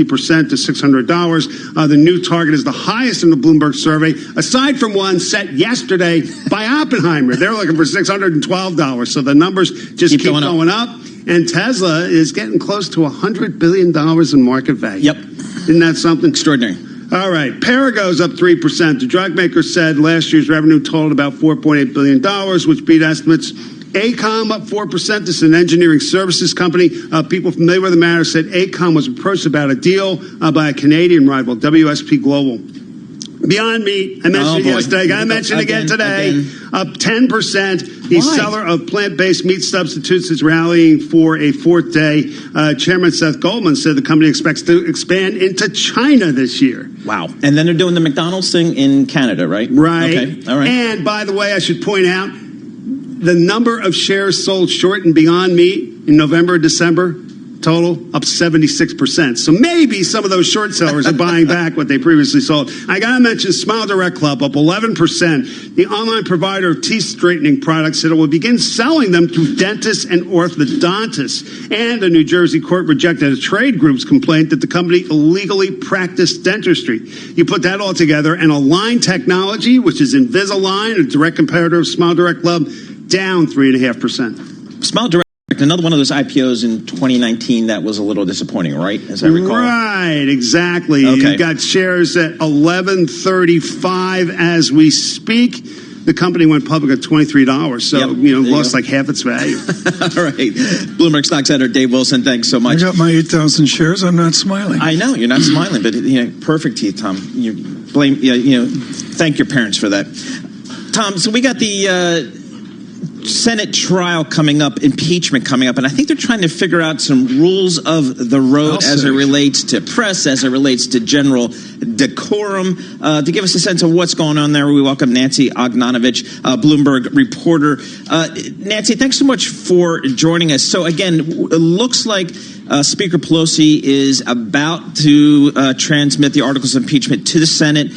to $600. The new target is the highest in the Bloomberg survey, aside from one set yesterday by Oppenheimer. They're looking for $612. So the numbers just keep going up. And Tesla is getting close to $100 billion in market value. Yep. Isn't that something? Extraordinary. All right. Parago's up 3%. The drug maker said last year's revenue totaled about $4.8 billion, which beat estimates. AECOM up 4%. This is an engineering services company. People familiar with the matter said AECOM was approached about a deal by a Canadian rival, WSP Global. Beyond Meat, I mentioned it yesterday. I mentioned again today, up 10%. The seller of plant-based meat substitutes is rallying for a fourth day. Chairman Seth Goldman said the company expects to expand into China this year. Wow. And then they're doing the McDonald's thing in Canada, right? Right. Okay. All right. And by the way, I should point out, the number of shares sold short and Beyond Meat in November, December, total up 76%. So maybe some of those short sellers are buying back what they previously sold. I got to mention Smile Direct Club up 11%. The online provider of teeth straightening products said it will begin selling them through dentists and orthodontists. And a New Jersey court rejected a trade group's complaint that the company illegally practiced dentistry. You put that all together, and Align Technology, which is Invisalign, a direct competitor of Smile Direct Club, down 3.5%. Smile Direct, another one of those IPOs in 2019 that was a little disappointing, right? As I recall. Right, exactly. Okay. You've got shares at $11.35 as we speak. The company went public at $23, so lost like half its value. All right, Bloomberg Stocks editor Dave Wilson, thanks so much. I got my 8,000 shares. I'm not smiling. I know you're not smiling, but perfect teeth, Tom. You blame, thank your parents for that, Tom. So we got the Senate trial coming up, impeachment coming up, and I think they're trying to figure out some rules of the road as it relates to press, as it relates to general decorum. To give us a sense of what's going on there, we welcome Nancy Ognanovich, Bloomberg reporter. Nancy, thanks so much for joining us. So again, it looks like Speaker Pelosi is about to transmit the articles of impeachment to the Senate.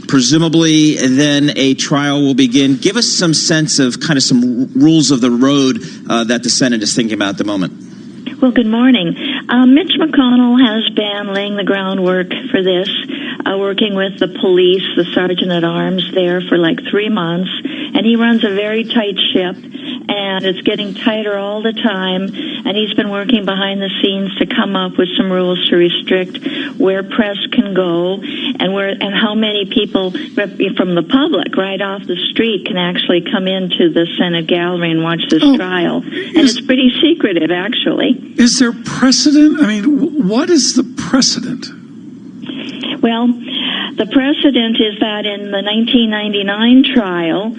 Presumably, then a trial will begin. Give us some sense of kind of some rules of the road that the Senate is thinking about at the moment. Well, good morning. Mitch McConnell has been laying the groundwork for this, working with the police, the sergeant-at-arms there for like 3 months, and he runs a very tight ship, and it's getting tighter all the time, and he's been working behind the scenes to come up with some rules to restrict where press can go and how many people from the public right off the street can actually come into the Senate gallery and watch this trial. And it's pretty secretive, actually. Is there precedent? I mean, what is the precedent? Well, the precedent is that in the 1999 trial,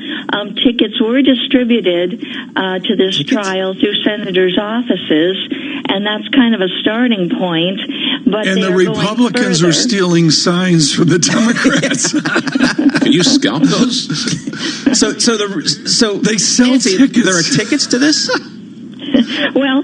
tickets were distributed to this trial through senators' offices, and that's kind of a starting point. But and the Republicans are stealing signs from the Democrats. Can you scalp those? So they sell Nancy, tickets. There are tickets to this? Well,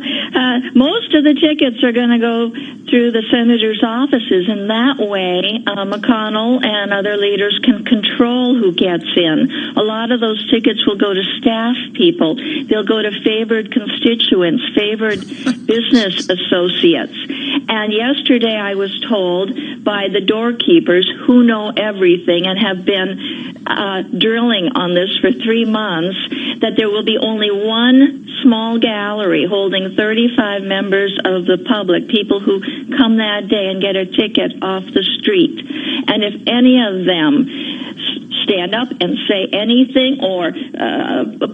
most of the tickets are going to go through the senators' offices, and that way McConnell and other leaders can control who gets in. A lot of those tickets will go to staff people. They'll go to favored constituents, favored business associates. And yesterday I was told by the doorkeepers who know everything and have been drilling on this for 3 months, that there will be only one small gallery holding 35 members of the public, people who come that day and get a ticket off the street. And if any of them stand up and say anything or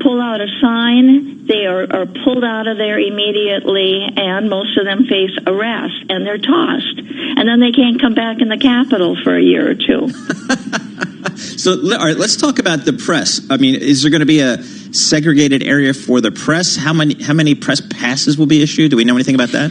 pull out a sign, they are pulled out of there immediately, and most of them face arrest, and they're tossed. And then they can't come back in the Capitol for a year or two. So, all right, let's talk about the press. I mean, is there going to be a segregated area for the press? How many press passes will be issued? Do we know anything about that?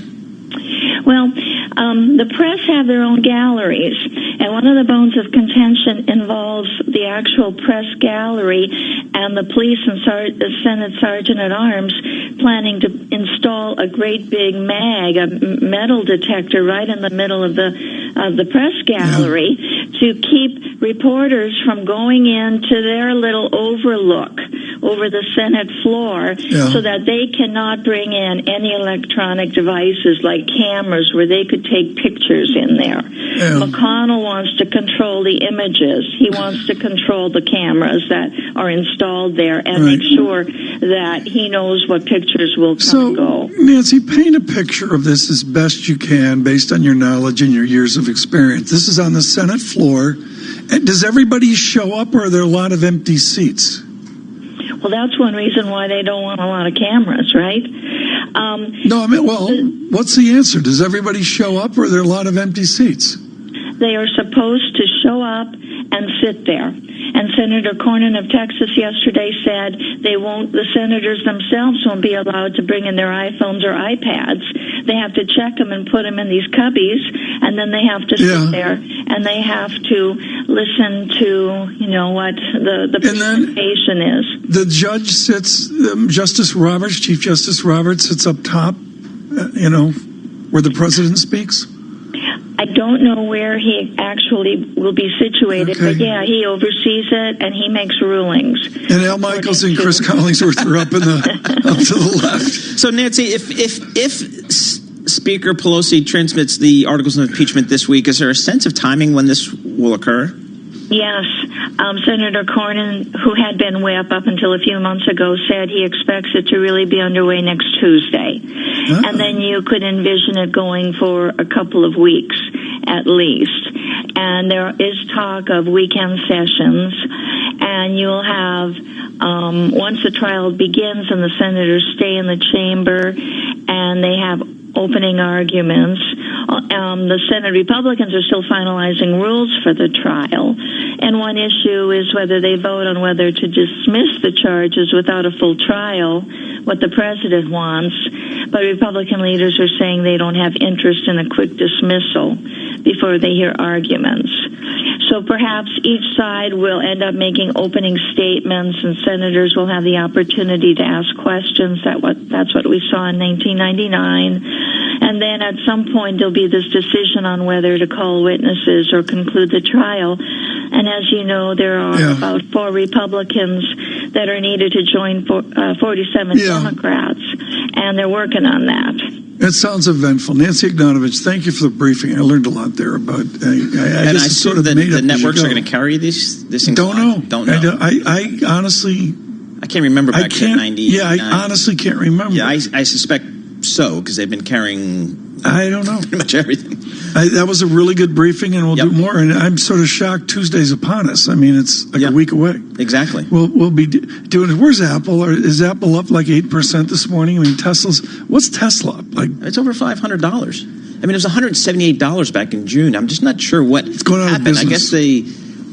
Well, the press have their own galleries, and one of the bones of contention involves the actual press gallery and the police and the Senate Sergeant at Arms planning to install a great big mag, a metal detector, right in the middle of the press gallery to keep reporters from going into their little overlook over the Senate floor so that they cannot bring in any electronic devices like cameras where they could take pictures in there. McConnell wants to control the images. He wants to control the cameras that are installed there and make sure that he knows what pictures will come and go. Nancy, paint a picture of this as best you can based on your knowledge and your years of experience. This is on the Senate floor. Does everybody show up, or are there a lot of empty seats? Well, that's one reason why they don't want a lot of cameras, right? No, I mean, what's the answer? Does everybody show up, or are there a lot of empty seats? They are supposed to show up and sit there. And Senator Cornyn of Texas yesterday said the senators themselves won't be allowed to bring in their iPhones or iPads. They have to check them and put them in these cubbies, and then they have to sit there, and they have to listen to, what the presentation is. The judge sits, Chief Justice Roberts sits up top, where the president speaks? I don't know where he actually will be situated, but he oversees it and he makes rulings. And Al Michaels and Chris Collingsworth are up to the left. So, Nancy, if Speaker Pelosi transmits the articles of impeachment this week, is there a sense of timing when this will occur? Yes. Senator Cornyn, who had been whip up until a few months ago, said he expects it to really be underway next Tuesday. And then you could envision it going for a couple of weeks at least. And there is talk of weekend sessions, and you'll have, once the trial begins and the senators stay in the chamber and they have opening arguments, the Senate Republicans are still finalizing rules for the trial, and one issue is whether they vote on whether to dismiss the charges without a full trial, what the president wants, but Republican leaders are saying they don't have interest in a quick dismissal before they hear arguments. So perhaps each side will end up making opening statements, and senators will have the opportunity to ask questions. That's what we saw in 1999. And then at some point there'll be this decision on whether to call witnesses or conclude the trial. And as you know, there are about 4 Republicans that are needed to join 47 Democrats, and they're working on that. It sounds eventful. Nancy Ignatovich, thank you for the briefing. I learned a lot there about. I just sort of made up the networks are going to carry this. Don't know. I honestly. I can't remember back in 90. Yeah, I honestly can't remember. Yeah, I suspect so, because they've been carrying. I don't know. Pretty much everything. That was a really good briefing, and we'll do more. And I'm sort of shocked Tuesday's upon us. I mean, it's like a week away. Exactly. We'll be doing it. Where's Apple? Is Apple up like 8% this morning? I mean, what's Tesla up? Like, it's over $500. I mean, it was $178 back in June. I'm just not sure what's going on. I guess they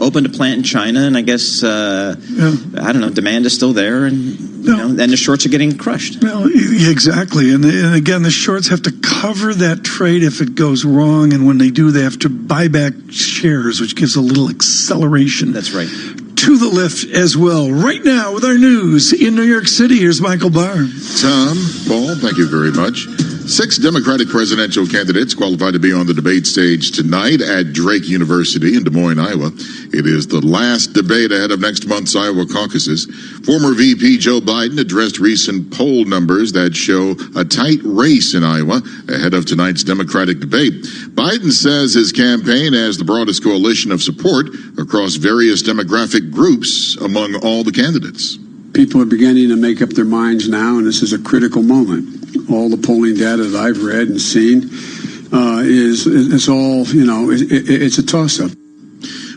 opened a plant in China, and I guess I don't know. Demand is still there, and and the shorts are getting crushed. Well, exactly, and again, the shorts have to cover that trade if it goes wrong, and when they do, they have to buy back shares, which gives a little acceleration. That's right. To the lift as well. Right now, with our news in New York City, here's Michael Barr. Tom, Paul, thank you very much. 6 Democratic presidential candidates qualified to be on the debate stage tonight at Drake University in Des Moines, Iowa. It is the last debate ahead of next month's Iowa caucuses. Former VP Joe Biden addressed recent poll numbers that show a tight race in Iowa ahead of tonight's Democratic debate. Biden says his campaign has the broadest coalition of support across various demographic groups among all the candidates. People are beginning to make up their minds now, and this is a critical moment. All the polling data that I've read and seen is all, it's a toss-up.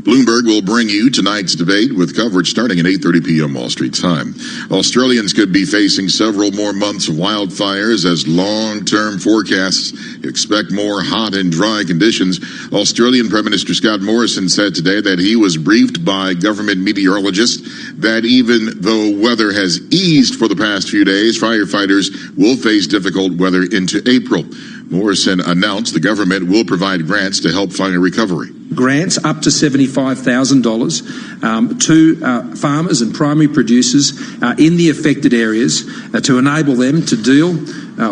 Bloomberg will bring you tonight's debate with coverage starting at 8:30 p.m. Wall Street time. Australians could be facing several more months of wildfires as long-term forecasts expect more hot and dry conditions. Australian Prime Minister Scott Morrison said today that he was briefed by government meteorologists that even though weather has eased for the past few days, firefighters will face difficult weather into April. Morrison announced the government will provide grants to help fire recovery. Grants up to $75,000 to farmers and primary producers in the affected areas to enable them to deal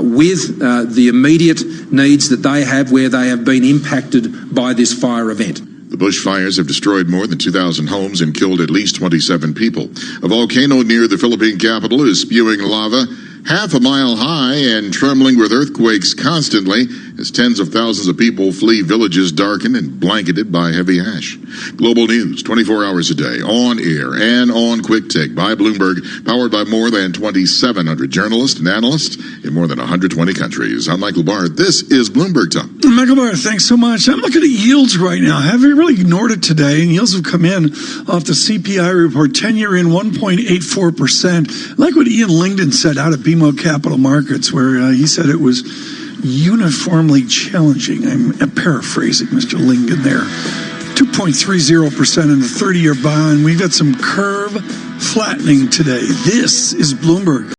with the immediate needs that they have where they have been impacted by this fire event. The bushfires have destroyed more than 2,000 homes and killed at least 27 people. A volcano near the Philippine capital is spewing lava half a mile high and trembling with earthquakes constantly as tens of thousands of people flee villages darkened and blanketed by heavy ash. Global news 24 hours a day, on air and on Quick Take by Bloomberg, powered by more than 2,700 journalists and analysts in more than 120 countries. I'm Michael Barr. This is Bloomberg Time. Michael Barr, thanks so much. I'm looking at yields right now. Haven't really ignored it today, and yields have come in off the CPI report. 10-year in 1.84%. I like what Ian Lingdon said out at BMO Capital Markets, where he said it was uniformly challenging. I'm paraphrasing Mr. Lingdon there. 2.30% in the 30-year bond. We've got some curve flattening today. This is Bloomberg.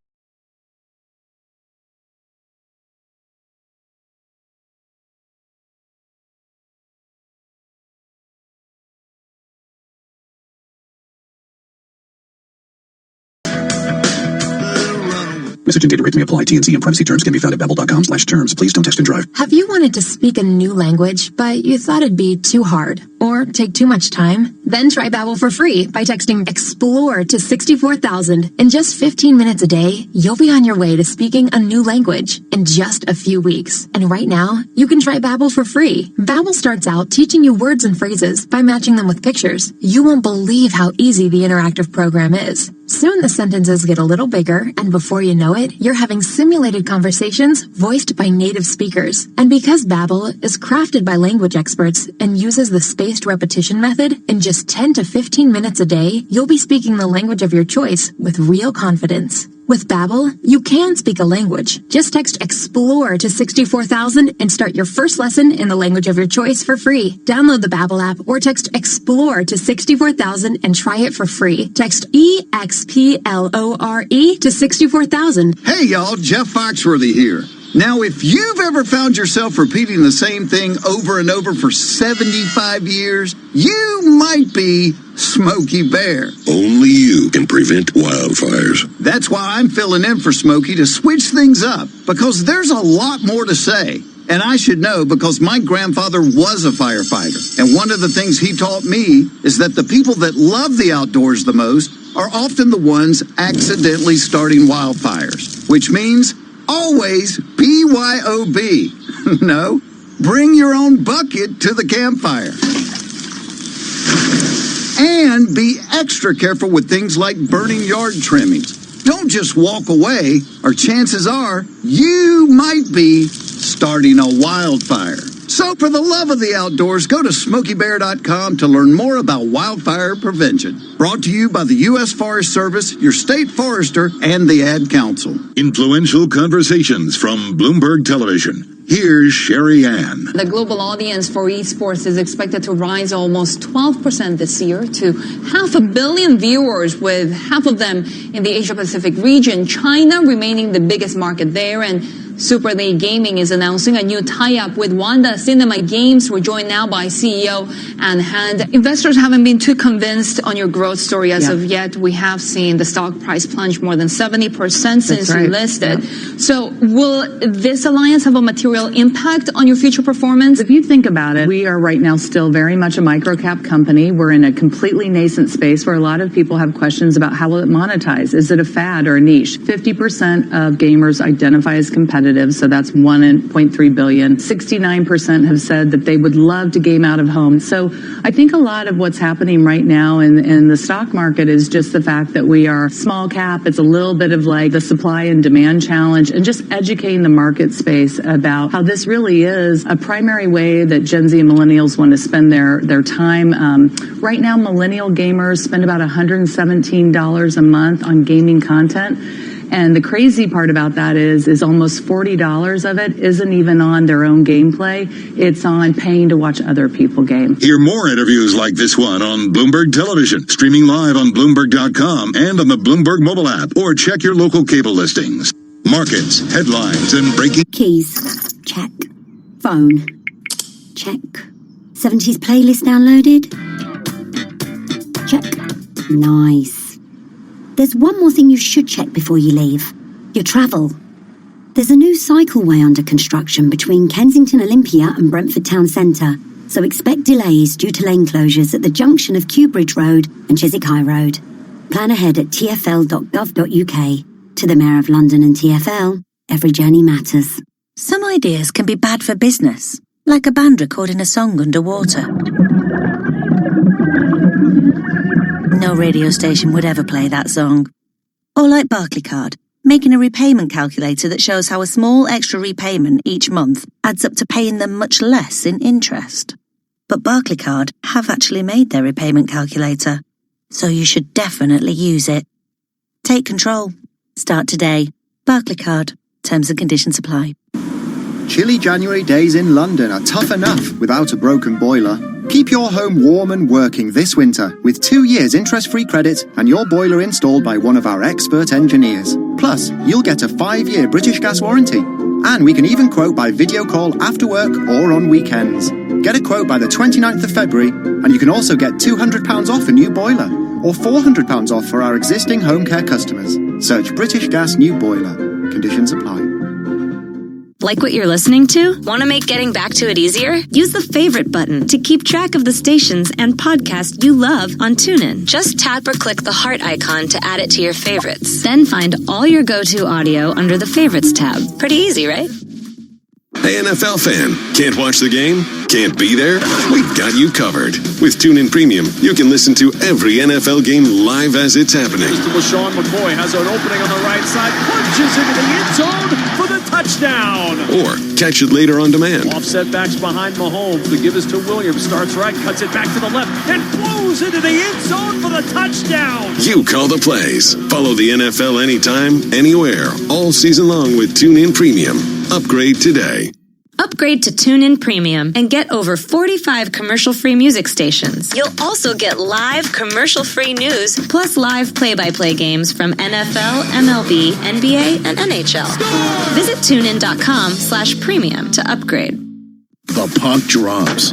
Message and data rates may apply. T&C and privacy terms can be found at babbel.com/terms. Please don't text and drive. Have you wanted to speak a new language, but you thought it'd be too hard or take too much time? Then try Babbel for free by texting EXPLORE to 64,000. In just 15 minutes a day, you'll be on your way to speaking a new language in just a few weeks. And right now, you can try Babbel for free. Babbel starts out teaching you words and phrases by matching them with pictures. You won't believe how easy the interactive program is. Soon the sentences get a little bigger, and before you know it, you're having simulated conversations voiced by native speakers. And because Babbel is crafted by language experts and uses the spaced repetition method, in just 10 to 15 minutes a day, you'll be speaking the language of your choice with real confidence. With Babbel, you can speak a language. Just text EXPLORE to 64,000 and start your first lesson in the language of your choice for free. Download the Babbel app or text EXPLORE to 64,000 and try it for free. Text EXPLORE to 64,000. Hey y'all, Jeff Foxworthy here. Now, if you've ever found yourself repeating the same thing over and over for 75 years, you might be Smokey Bear. Only you can prevent wildfires. That's why I'm filling in for Smokey to switch things up, because there's a lot more to say. And I should know because my grandfather was a firefighter. And one of the things he taught me is that the people that love the outdoors the most are often the ones accidentally starting wildfires, which means always BYOB. No, bring your own bucket to the campfire. And be extra careful with things like burning yard trimmings. Don't just walk away, or chances are you might be starting a wildfire. So for the love of the outdoors, go to SmokeyBear.com to learn more about wildfire prevention. Brought to you by the U.S. Forest Service, your state forester, and the Ad Council. Influential conversations from Bloomberg Television. Here's Sherry Ann. The global audience for esports is expected to rise almost 12% this year to 500 million viewers, with half of them in the Asia-Pacific region, China remaining the biggest market there. And Super League Gaming is announcing a new tie-up with Wanda Cinema Games. We're joined now by CEO Ann Hand. Investors haven't been too convinced on your growth story as of yet. We have seen the stock price plunge more than 70% since you listed. Yeah. So will this alliance have a material impact on your future performance? If you think about it, we are right now still very much a micro-cap company. We're in a completely nascent space where a lot of people have questions about how will it monetize. Is it a fad or a niche? 50% of gamers identify as competitive. So that's 1.3 billion. 69% have said that they would love to game out of home. So I think a lot of what's happening right now in the stock market is just the fact that we are small cap. It's a little bit of like the supply and demand challenge, and just educating the market space about how this really is a primary way that Gen Z and millennials want to spend their time. Right now, millennial gamers spend about $117 a month on gaming content. And the crazy part about that is almost $40 of it isn't even on their own gameplay. It's on paying to watch other people game. Hear more interviews like this one on Bloomberg Television, streaming live on Bloomberg.com and on the Bloomberg mobile app, or check your local cable listings. Markets, headlines, and breaking... Keys. Check. Phone. Check. 70s playlist downloaded. Check. Nice. There's one more thing you should check before you leave. Your travel. There's a new cycleway under construction between Kensington Olympia and Brentford Town Centre, so expect delays due to lane closures at the junction of Kew Bridge Road and Chiswick High Road. Plan ahead at tfl.gov.uk. To the Mayor of London and TfL, every journey matters. Some ideas can be bad for business, like a band recording a song underwater. No radio station would ever play that song. Or like Barclaycard, making a repayment calculator that shows how a small extra repayment each month adds up to paying them much less in interest. But Barclaycard have actually made their repayment calculator, so you should definitely use it. Take control. Start today. Barclaycard. Terms and conditions apply. Chilly January days in London are tough enough without a broken boiler. Keep your home warm and working this winter with 2 years interest-free credit and your boiler installed by one of our expert engineers. Plus, you'll get a 5-year British Gas warranty. And we can even quote by video call after work or on weekends. Get a quote by the 29th of February, and you can also get £200 off a new boiler, or £400 off for our existing home care customers. Search British Gas New Boiler. Conditions apply. Like what you're listening to? Want to make getting back to it easier? Use the favorite button to keep track of the stations and podcasts you love on TuneIn. Just tap or click the heart icon to add it to your favorites. Then find all your go-to audio under the Favorites tab. Pretty easy, right? Hey, NFL fan, can't watch the game? Can't be there? We've got you covered. With TuneIn Premium, you can listen to every NFL game live as it's happening. LaShawn McCoy has an opening on the right side, punches into the end zone for the touchdown. Or catch it later on demand. Offset backs behind Mahomes. The give is to Williams. Starts right, cuts it back to the left, and blows into the end zone for the touchdown. You call the plays. Follow the NFL anytime, anywhere, all season long with TuneIn Premium. Upgrade today. Upgrade to TuneIn Premium and get over 45 commercial-free music stations. You'll also get live commercial-free news, plus live play-by-play games from NFL, MLB, NBA, and NHL. Visit TuneIn.com/premium to upgrade. The puck drops.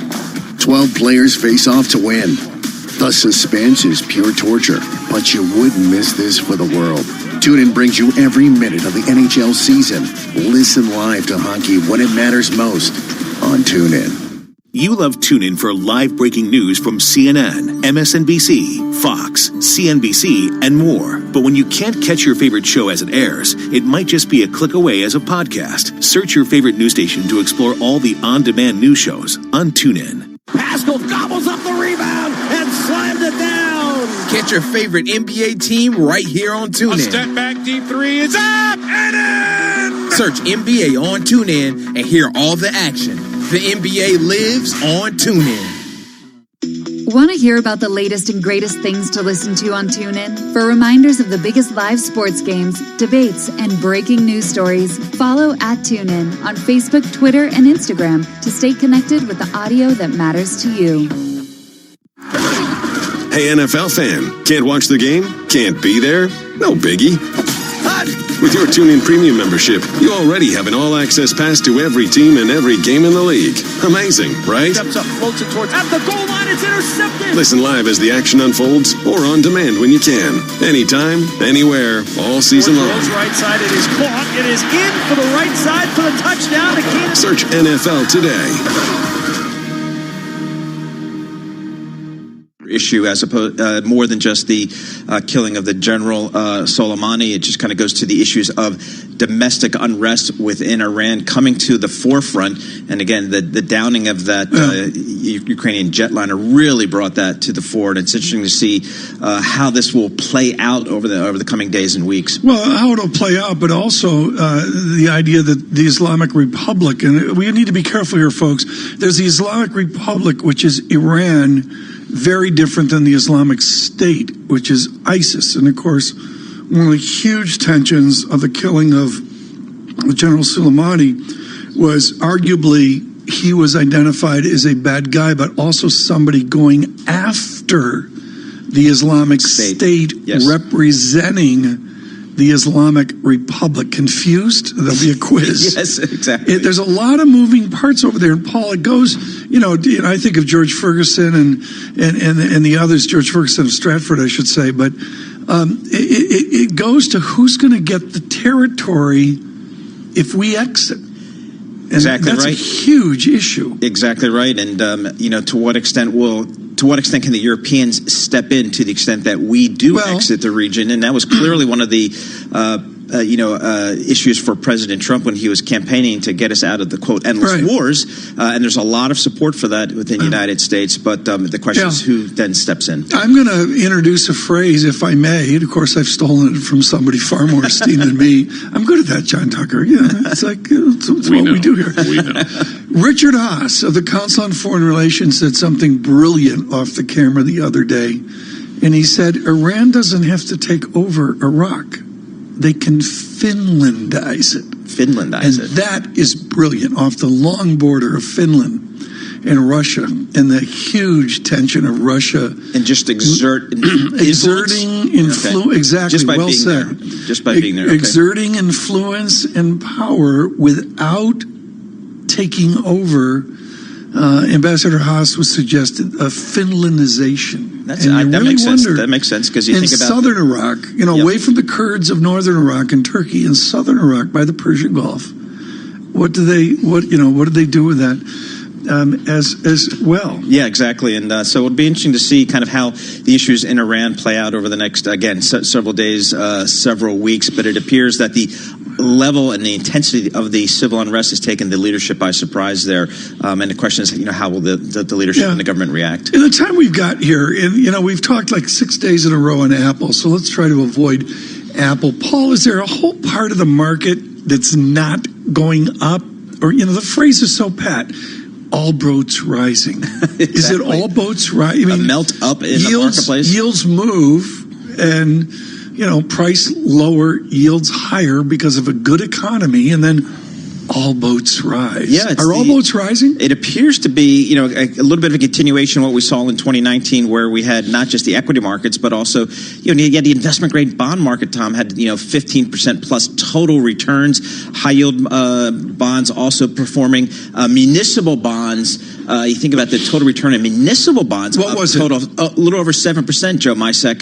12 players face off to win. The suspense is pure torture, but you wouldn't miss this for the world. TuneIn brings you every minute of the NHL season. Listen live to hockey when it matters most on TuneIn. You love TuneIn for live breaking news from CNN, MSNBC, Fox, CNBC, and more. But when you can't catch your favorite show as it airs, it might just be a click away as a podcast. Search your favorite news station to explore all the on-demand news shows on TuneIn. Pascal gobbles up the rebound and slams it down. Catch your favorite NBA team right here on TuneIn. A step back, deep three is up and in. Search NBA on TuneIn and hear all the action. The NBA lives on TuneIn. Want to hear about the latest and greatest things to listen to on TuneIn? For reminders of the biggest live sports games, debates, and breaking news stories, follow @TuneIn on Facebook, Twitter, and Instagram to stay connected with the audio that matters to you. Hey, NFL fan, can't watch the game? Can't be there? No biggie. With your TuneIn Premium membership, you already have an all-access pass to every team and every game in the league. Amazing, right? Steps up, floats it towards at the goal line. It's intercepted. Listen live as the action unfolds or on demand when you can. Anytime, anywhere, all season long. Right side, it is caught. It is in for the right side for the touchdown to Keenan. Search NFL today. Issue as opposed more than just the killing of the General Soleimani. It just kind of goes to the issues of domestic unrest within Iran coming to the forefront. And again, the downing of that Ukrainian jetliner really brought that to the fore. And it's interesting to see how this will play out over the coming days and weeks. Well, how it'll play out, but also the idea that the Islamic Republic, and we need to be careful here, folks. There's the Islamic Republic, which is Iran, very different than the Islamic State, which is ISIS. And of course, one of the huge tensions of the killing of General Soleimani was arguably he was identified as a bad guy, but also somebody going after the Islamic State yes. representing the Islamic Republic. Confused? There'll be a quiz. Yes, exactly. There's a lot of moving parts over there. And Paul, it goes, I think of George Ferguson and the others, George Ferguson of Stratford, I should say, but it goes to who's going to get the territory if we exit. And exactly that's right. a huge issue. Exactly right. And, to what extent can the Europeans step in to the extent that we do exit the region? And that was clearly one of the, issues for President Trump when he was campaigning to get us out of the, quote, endless wars. And there's a lot of support for that within the United States. But the question is who then steps in. I'm going to introduce a phrase, if I may. Of course, I've stolen it from somebody far more esteemed than me. I'm good at that, John Tucker. Yeah, it's like it's what we do here. We know. Richard Haas of the Council on Foreign Relations said something brilliant off the camera the other day. And he said, Iran doesn't have to take over Iraq. They can Finlandize it. Finlandize it. And that is brilliant, off the long border of Finland and Russia, and the huge tension of Russia. And just exerting influence. Exactly, just by well being said. There. Just by being there. Okay. Exerting influence and power without taking over. Ambassador Haas was suggested a Finlandization. That makes sense because you think about southern Iraq, away from the Kurds of northern Iraq and Turkey, in southern Iraq by the Persian Gulf. What do they do with that as well? Yeah, exactly. And so it'll be interesting to see kind of how the issues in Iran play out over the next, again, several days, several weeks. But it appears that the level and the intensity of the civil unrest has taken the leadership by surprise there. And the question is, how will the leadership and the government react? In the time we've got here, and we've talked like 6 days in a row on Apple, so let's try to avoid Apple. Paul, is there a whole part of the market that's not going up? Or, the phrase is so pat. All boats rising. Exactly. Is it all boats rising? A melt up in the marketplace? Yields move, and price lower, yields higher because of a good economy, and then all boats rise. Yeah, are all boats rising? It appears to be, a little bit of a continuation of what we saw in 2019, where we had not just the equity markets, but also, you had the investment grade bond market. Tom had 15% plus total returns. High yield bonds also performing. Municipal bonds. You think about the total return in municipal bonds. What was total? A little over 7%. Joe Misek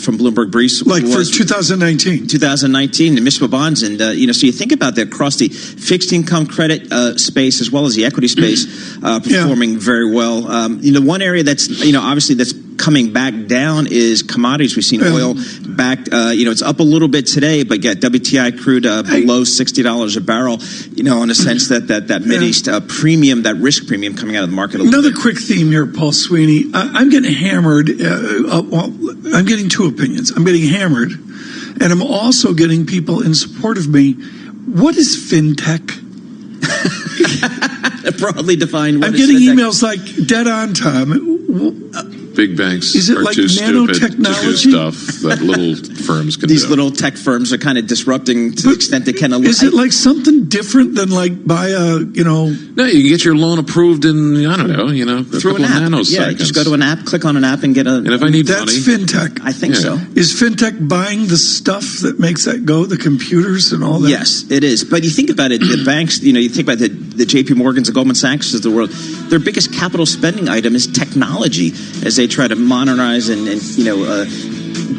from Bloomberg Briefs. For 2019. 2019, the municipal bonds, and so you think about that across the fixed income credit space as well as the equity space performing very well. One area that's obviously that's coming back down is commodities. We've seen oil back. It's up a little bit today, but WTI crude below $60 a barrel. In a sense that Mideast premium, that risk premium coming out of the market. Another quick theme here, Paul Sweeney. I'm getting hammered. I'm getting two opinions. I'm getting hammered, and I'm also getting people in support of me. What is fintech? Broadly defined. I'm getting emails like, dead on, Tom. big banks Is it are like too stupid to do nanotechnology? stuff that little firms can These do. little tech firms are kind of disrupting to the extent they can. Is it like something different than like buy a, No, you can get your loan approved in, I don't know, a through couple an app? nanoseconds. Yeah, you just go to an app, click on an app, and get a. And if I need That's money, fintech. I think so. Is fintech buying the stuff that makes that go, the computers and all that? Yes, it is. But you think about it, the banks, you think about the JP Morgans, the Goldman Sachs of the world, their biggest capital spending item is technology as they try to modernize and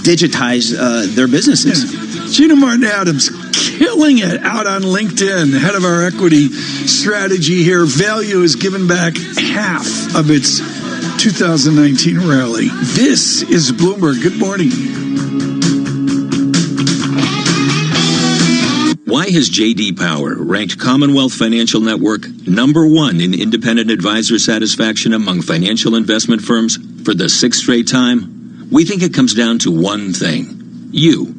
digitize their businesses. Yeah. Gina Martin Adams, killing it out on LinkedIn, head of our equity strategy here. Value has given back half of its 2019 rally. This is Bloomberg. Good morning. Why has J.D. Power ranked Commonwealth Financial Network #1 in independent advisor satisfaction among financial investment firms for the 6th straight time? We think it comes down to one thing: you.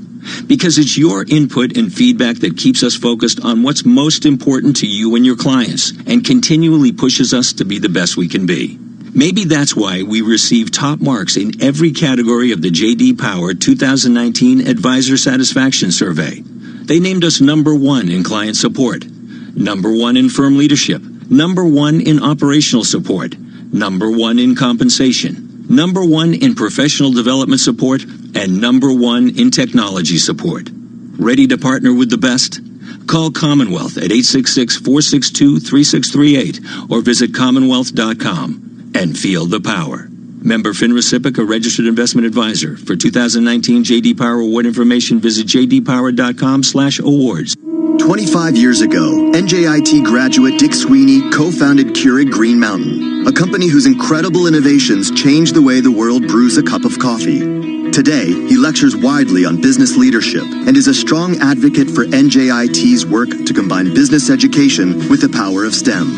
Because it's your input and feedback that keeps us focused on what's most important to you and your clients and continually pushes us to be the best we can be. Maybe that's why we receive top marks in every category of the J.D. Power 2019 Advisor Satisfaction Survey. They named us #1 in client support, #1 in firm leadership, #1 in operational support, #1 in compensation, #1 in professional development support, and #1 in technology support. Ready to partner with the best? Call Commonwealth at 866-462-3638 or visit commonwealth.com and feel the power. Member FINRA, a registered investment advisor. For 2019 J.D. Power award information, visit jdpower.com/awards. 25 years ago, NJIT graduate Dick Sweeney co-founded Keurig Green Mountain, a company whose incredible innovations changed the way the world brews a cup of coffee. Today, he lectures widely on business leadership and is a strong advocate for NJIT's work to combine business education with the power of STEM.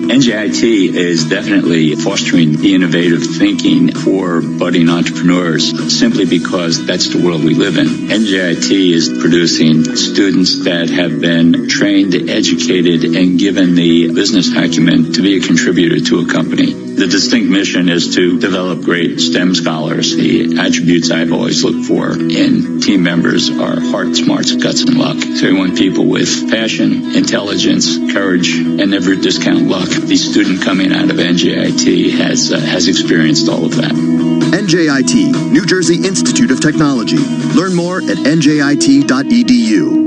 NJIT is definitely fostering innovative thinking for budding entrepreneurs simply because that's the world we live in. NJIT is producing students that have been trained, educated, and given the business acumen to be a contributor to a company. The distinct mission is to develop great STEM scholars. The attributes I've always looked for in team members are heart, smarts, guts, and luck. So we want people with passion, intelligence, courage, and never discount luck. The student coming out of NJIT has experienced all of that. NJIT, New Jersey Institute of Technology. Learn more at njit.edu.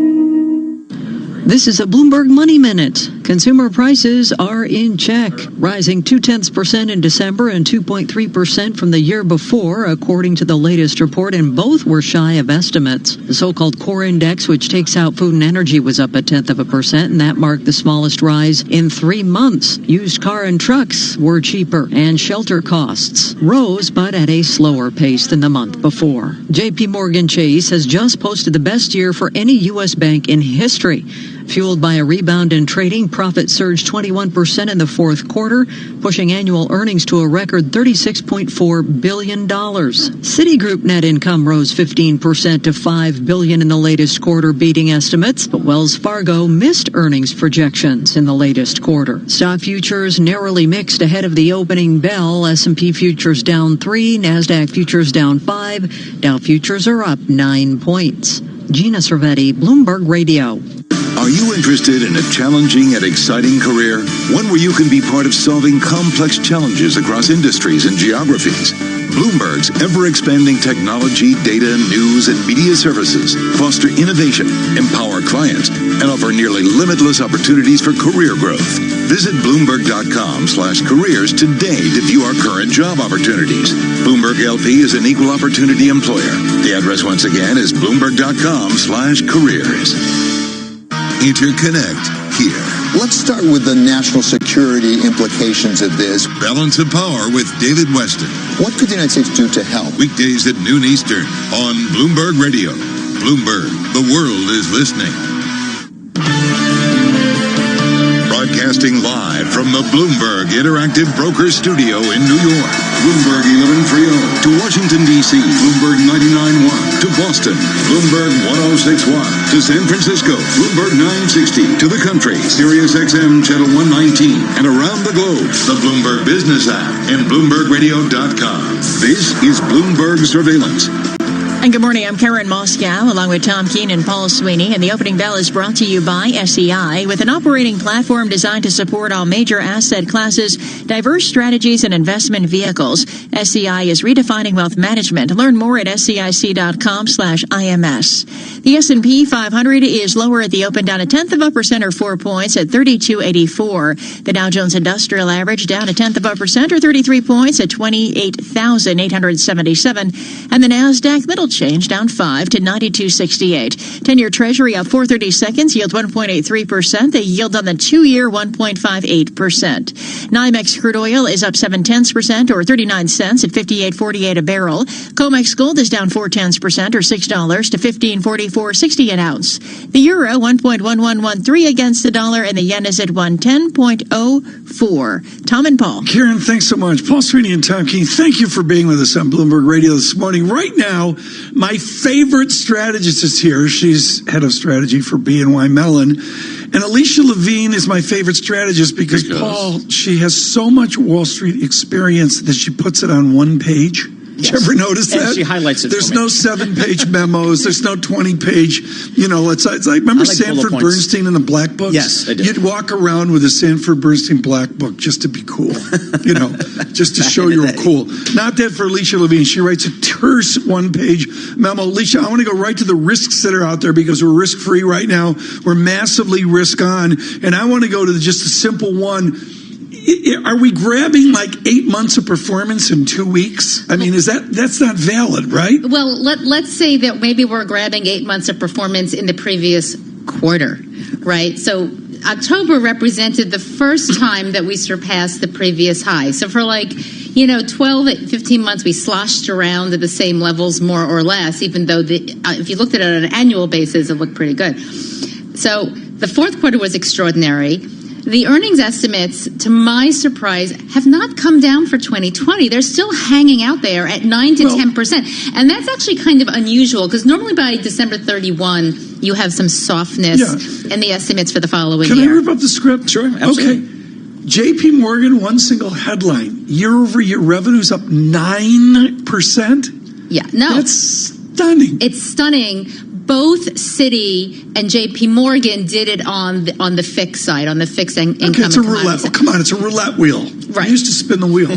This is a Bloomberg Money Minute. Consumer prices are in check, rising 0.2% in December and 2.3% from the year before, according to the latest report, and both were shy of estimates. The so-called core index, which takes out food and energy, was up 0.1%, and that marked the smallest rise in 3 months. Used car and trucks were cheaper, and shelter costs rose, but at a slower pace than the month before. J.P. Morgan Chase has just posted the best year for any U.S. bank in history. Fueled by a rebound in trading, profits surged 21% in the fourth quarter, pushing annual earnings to a record $36.4 billion. Citigroup net income rose 15% to $5 billion in the latest quarter, beating estimates, but Wells Fargo missed earnings projections in the latest quarter. Stock futures narrowly mixed ahead of the opening bell. S&P futures down 3, NASDAQ futures down 5, Dow futures are up 9 points. Gina Cervetti, Bloomberg Radio. Are you interested in a challenging and exciting career? One where you can be part of solving complex challenges across industries and geographies? Bloomberg's ever-expanding technology, data, news, and media services foster innovation, empower clients, and offer nearly limitless opportunities for career growth. Visit Bloomberg.com/careers today to view our current job opportunities. Bloomberg LP is an equal opportunity employer. The address once again is Bloomberg.com/careers. Interconnect here. Let's start with the national security implications of this. Balance of Power with David Weston. What could the United States do to help? Weekdays at noon Eastern on Bloomberg Radio. Bloomberg, the world is listening. Broadcasting live from the Bloomberg Interactive Brokers Studio in New York. Bloomberg 1130. To Washington, D.C., Bloomberg 99.1. To Boston, Bloomberg 106.1. To San Francisco, Bloomberg 960. To the country, Sirius XM Channel 119. And around the globe, the Bloomberg Business app and BloombergRadio.com. This is Bloomberg Surveillance. And good morning, I'm Karen Moscow, along with Tom Keene and Paul Sweeney. And the opening bell is brought to you by SEI, with an operating platform designed to support all major asset classes, diverse strategies, and investment vehicles. SEI is redefining wealth management. Learn more at SEIC.com/IMS. The S&P 500 is lower at the open, down 0.1% or 4 points at 3284. The Dow Jones Industrial Average down 0.1% or 33 points at 28,877. And the NASDAQ middle change down 5 to 9268. 10-year Treasury up 430 seconds, yield 1.83%. The yield on the 2-year 1.58%. NYMEX crude oil is up 0.7% or 39 cents at 58.48 a barrel. COMEX gold is down 0.4% or $6 to 15.44.60 an ounce. The euro 1.1113 against the dollar, and the yen is at 110.04. Tom and Paul. Karen, thanks so much. Paul Sweeney and Tom Keene, thank you for being with us on Bloomberg Radio this morning. Right now, my favorite strategist is here. She's head of strategy for BNY Mellon. And Alicia Levine is my favorite strategist because, Paul, she has so much Wall Street experience that she puts it on one page. Did you ever notice that? And she highlights it. There's no 7-page memos. There's no 20-page. It's like, remember Sanford Bernstein in the Black Books? Yes, I do. You'd walk around with a Sanford Bernstein Black Book just to be cool, just to show you were cool. Not that for Alicia Levine. She writes a terse 1-page memo. Alicia, I want to go right to the risks that are out there because we're risk-free right now. We're massively risk-on. And I want to go to just a simple one. Are we grabbing like 8 months of performance in 2 weeks? I mean, that's not valid, right? Well, let's say that maybe we're grabbing 8 months of performance in the previous quarter, right? So October represented the first time that we surpassed the previous high. So for 12, 15 months, we sloshed around at the same levels more or less, even though if you looked at it on an annual basis, it looked pretty good. So the fourth quarter was extraordinary. The earnings estimates, to my surprise, have not come down for 2020. They're still hanging out there at 9 to 10%. And that's actually kind of unusual because normally by December 31, you have some softness in the estimates for the following year. Can I rip up the script? Sure, absolutely. Okay. JP Morgan, one single headline. Year-over-year revenues up 9%? Yeah, no. That's stunning. It's stunning. Both Citi and JP Morgan did it on the fixed side, on the fixed income. Okay, it's a roulette. Well, come on, it's a roulette wheel. Right. I used to spin the wheel.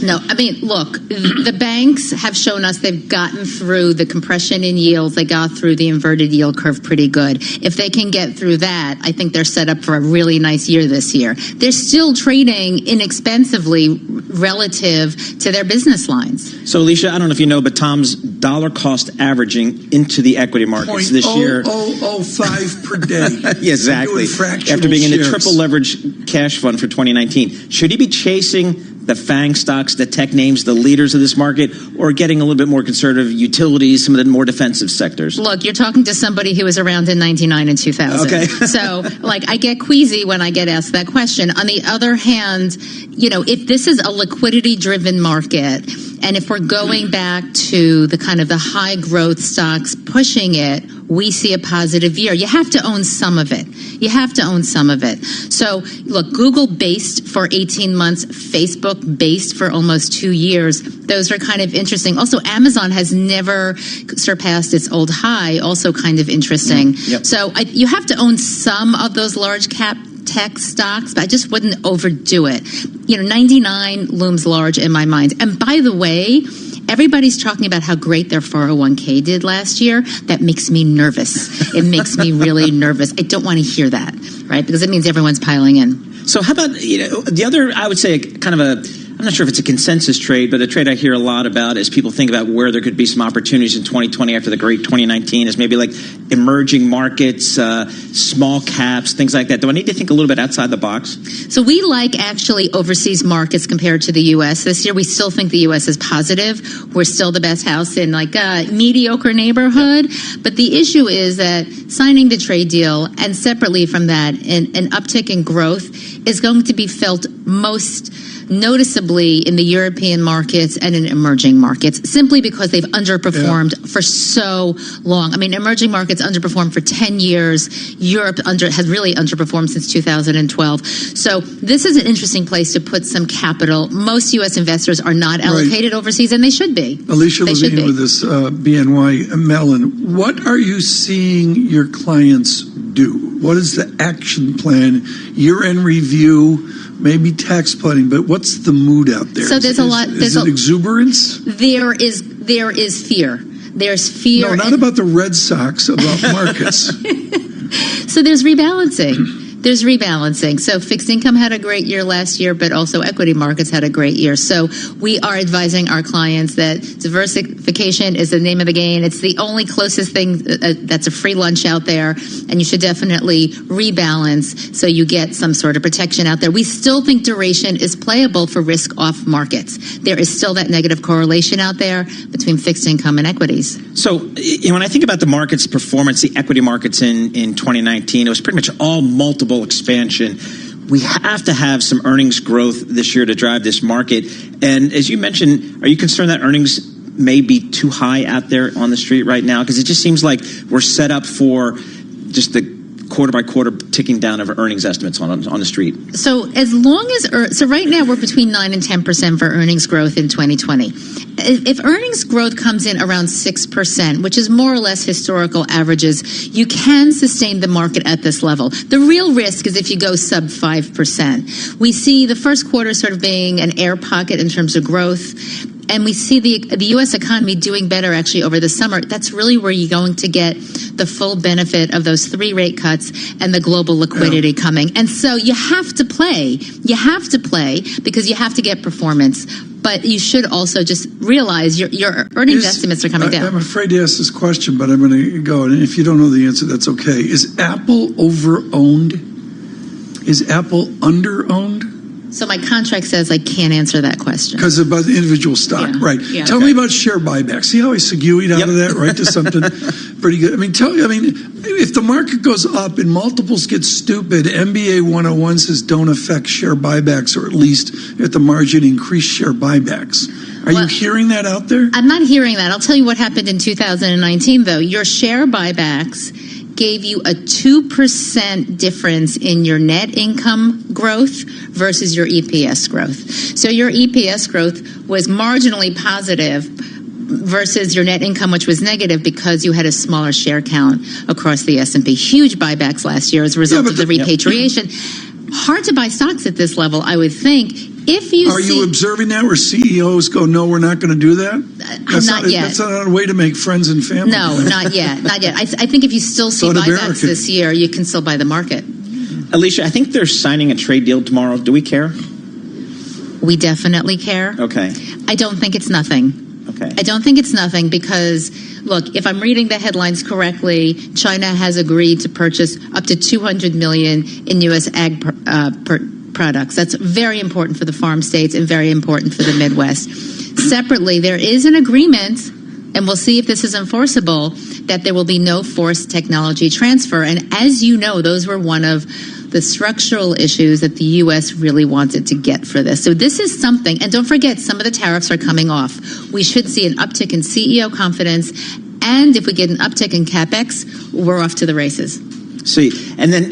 No, I mean, look, the banks have shown us they've gotten through the compression in yields. They got through the inverted yield curve pretty good. If they can get through that, I think they're set up for a really nice year this year. They're still trading inexpensively relative to their business lines. So, Alicia, I don't know if you know, but Tom's dollar cost averaging into the equity markets this year. 0.0005 per day. Yeah, exactly. After being in a triple leverage cash fund for 2019. Should he be chasing the FANG stocks, the tech names, the leaders of this market, or getting a little bit more conservative utilities, some of the more defensive sectors? Look, you're talking to somebody who was around in 99 and 2000. Okay. So, I get queasy when I get asked that question. On the other hand, if this is a liquidity-driven market, and if we're going back to the kind of the high growth stocks pushing it, we see a positive year. You have to own some of it. So, look, Google based for 18 months, Facebook based for almost 2 years. Those are kind of interesting. Also, Amazon has never surpassed its old high, also kind of interesting. Yep. So you have to own some of those large cap tech stocks, but I just wouldn't overdo it. 99 looms large in my mind. And by the way, everybody's talking about how great their 401k did last year. That makes me nervous. It makes me really nervous. I don't want to hear that, right? Because it means everyone's piling in. So how about, the other, I would say, kind of I'm not sure if it's a consensus trade, but a trade I hear a lot about as people think about where there could be some opportunities in 2020 after the great 2019 is maybe like emerging markets, small caps, things like that. Do I need to think a little bit outside the box? So we like actually overseas markets compared to the U.S. This year. We still think the U.S. is positive. We're still the best house in like a mediocre neighborhood. But the issue is that signing the trade deal and separately from that, an uptick in growth is going to be felt most noticeably in the European markets and in emerging markets, simply because they've underperformed for so long. I mean, emerging markets underperformed for 10 years. Europe has really underperformed since 2012. So this is an interesting place to put some capital. Most U.S. investors are not allocated overseas, and they should be. Alicia Levine with this BNY Mellon. What are you seeing your clients do? What is the action plan? Year-end review, maybe tax planning, but what's the mood out there? So there's a lot. Is it exuberance? There is fear. There's fear. No, not about the Red Sox, about markets. So there's rebalancing. There's rebalancing. So fixed income had a great year last year, but also equity markets had a great year. So we are advising our clients that diversification is the name of the game. It's the only closest thing that's a free lunch out there, and you should definitely rebalance so you get some sort of protection out there. We still think duration is playable for risk-off markets. There is still that negative correlation out there between fixed income and equities. So when I think about the market's performance, the equity markets in 2019, it was pretty much all multiple expansion. We have to have some earnings growth this year to drive this market. And as you mentioned, are you concerned that earnings may be too high out there on the street right now? Because it just seems like we're set up for just the quarter by quarter ticking down of earnings estimates on the street. So right now we're between 9 and 10% for earnings growth in 2020. If earnings growth comes in around 6%, which is more or less historical averages, you can sustain the market at this level. The real risk is if you go sub 5%. We see the first quarter sort of being an air pocket in terms of growth. And we see the U.S. economy doing better actually over the summer. That's really where you're going to get the full benefit of those 3 rate cuts and the global liquidity coming. And so you have to play. You have to play because you have to get performance. But you should also just realize your earnings estimates are coming down. I'm afraid to ask this question, but I'm going to go. And if you don't know the answer, that's okay. Is Apple over-owned? Is Apple under-owned? So my contract says I can't answer that question. Because about the individual stock, right. Yeah. Tell me about share buyback. See how I segued out of that, right, to something pretty good. I mean, if the market goes up and multiples get stupid, MBA 101 says don't affect share buybacks, or at least at the margin increase share buybacks. Are you hearing that out there? I'm not hearing that. I'll tell you what happened in 2019, though. Your share buybacks gave you a 2% difference in your net income growth versus your EPS growth. So your EPS growth was marginally positive versus your net income, which was negative because you had a smaller share count across the S&P. Huge buybacks last year as a result of the repatriation. Hard to buy stocks at this level, I would think. Are you observing that where CEOs go, no, we're not going to do that? Not yet. That's not a way to make friends and family. No, not yet. Not yet. I think if you still see buybacks this year, you can still buy the market. Alicia, I think they're signing a trade deal tomorrow. Do we care? We definitely care. Okay. I don't think it's nothing. Okay. I don't think it's nothing because, look, if I'm reading the headlines correctly, China has agreed to purchase up to $200 million in U.S. ag products. That's very important for the farm states and very important for the Midwest. Separately, there is an agreement, and we'll see if this is enforceable, that there will be no forced technology transfer. And as you know, those were one of the structural issues that the U.S. really wanted to get for this. So this is something, and don't forget, some of the tariffs are coming off. We should see an uptick in CEO confidence, and if we get an uptick in CapEx, we're off to the races. See, and then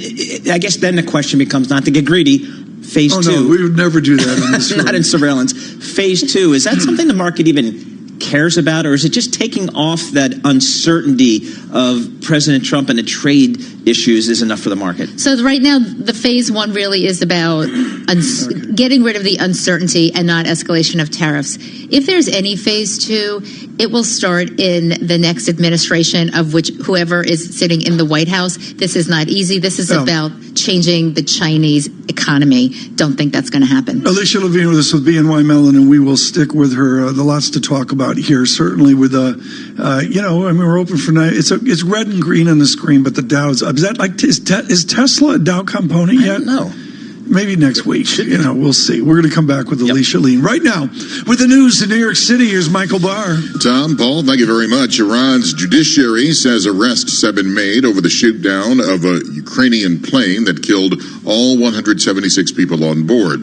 I guess then the question becomes, not to get greedy, Phase 2. No, we would never do that in this room. Not in surveillance. Phase 2, is that something the market even cares about, or is it just taking off that uncertainty of President Trump and the trade issues is enough for the market? So right now, the Phase 1 really is about getting rid of the uncertainty and not escalation of tariffs. If there's any Phase 2, it will start in the next administration of which whoever is sitting in the White House. This is not easy. This is about changing the Chinese economy. Don't think that's going to happen. Alicia Levine with us with BNY Mellon, and we will stick with her. The lots to talk about here, certainly with, we're open for night. It's red and green on the screen, but the Dow's up. Is that is Tesla a Dow component yet? No. Maybe next week. We'll see. We're going to come back with Alicia Lean. Right now, with the news in New York City, here's Michael Barr. Tom, Paul, thank you very much. Iran's judiciary says arrests have been made over the shoot down of a Ukrainian plane that killed all 176 people on board.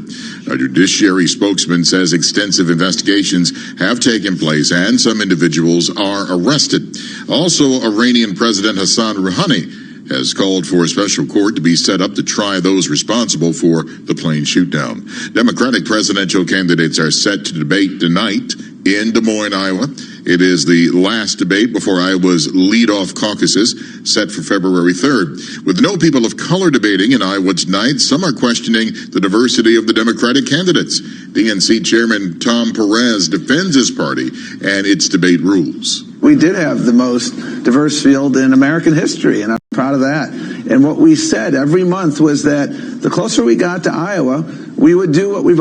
A judiciary spokesman says extensive investigations have taken place and some individuals are arrested. Also, Iranian President Hassan Rouhani has called for a special court to be set up to try those responsible for the plane shootdown. Democratic presidential candidates are set to debate tonight in Des Moines, Iowa. It is the last debate before Iowa's lead-off caucuses, set for February 3rd. With no people of color debating in Iowa tonight, some are questioning the diversity of the Democratic candidates. DNC Chairman Tom Perez defends his party and its debate rules. We did have the most diverse field in American history, and I'm proud of that. And what we said every month was that the closer we got to Iowa, we would do what we've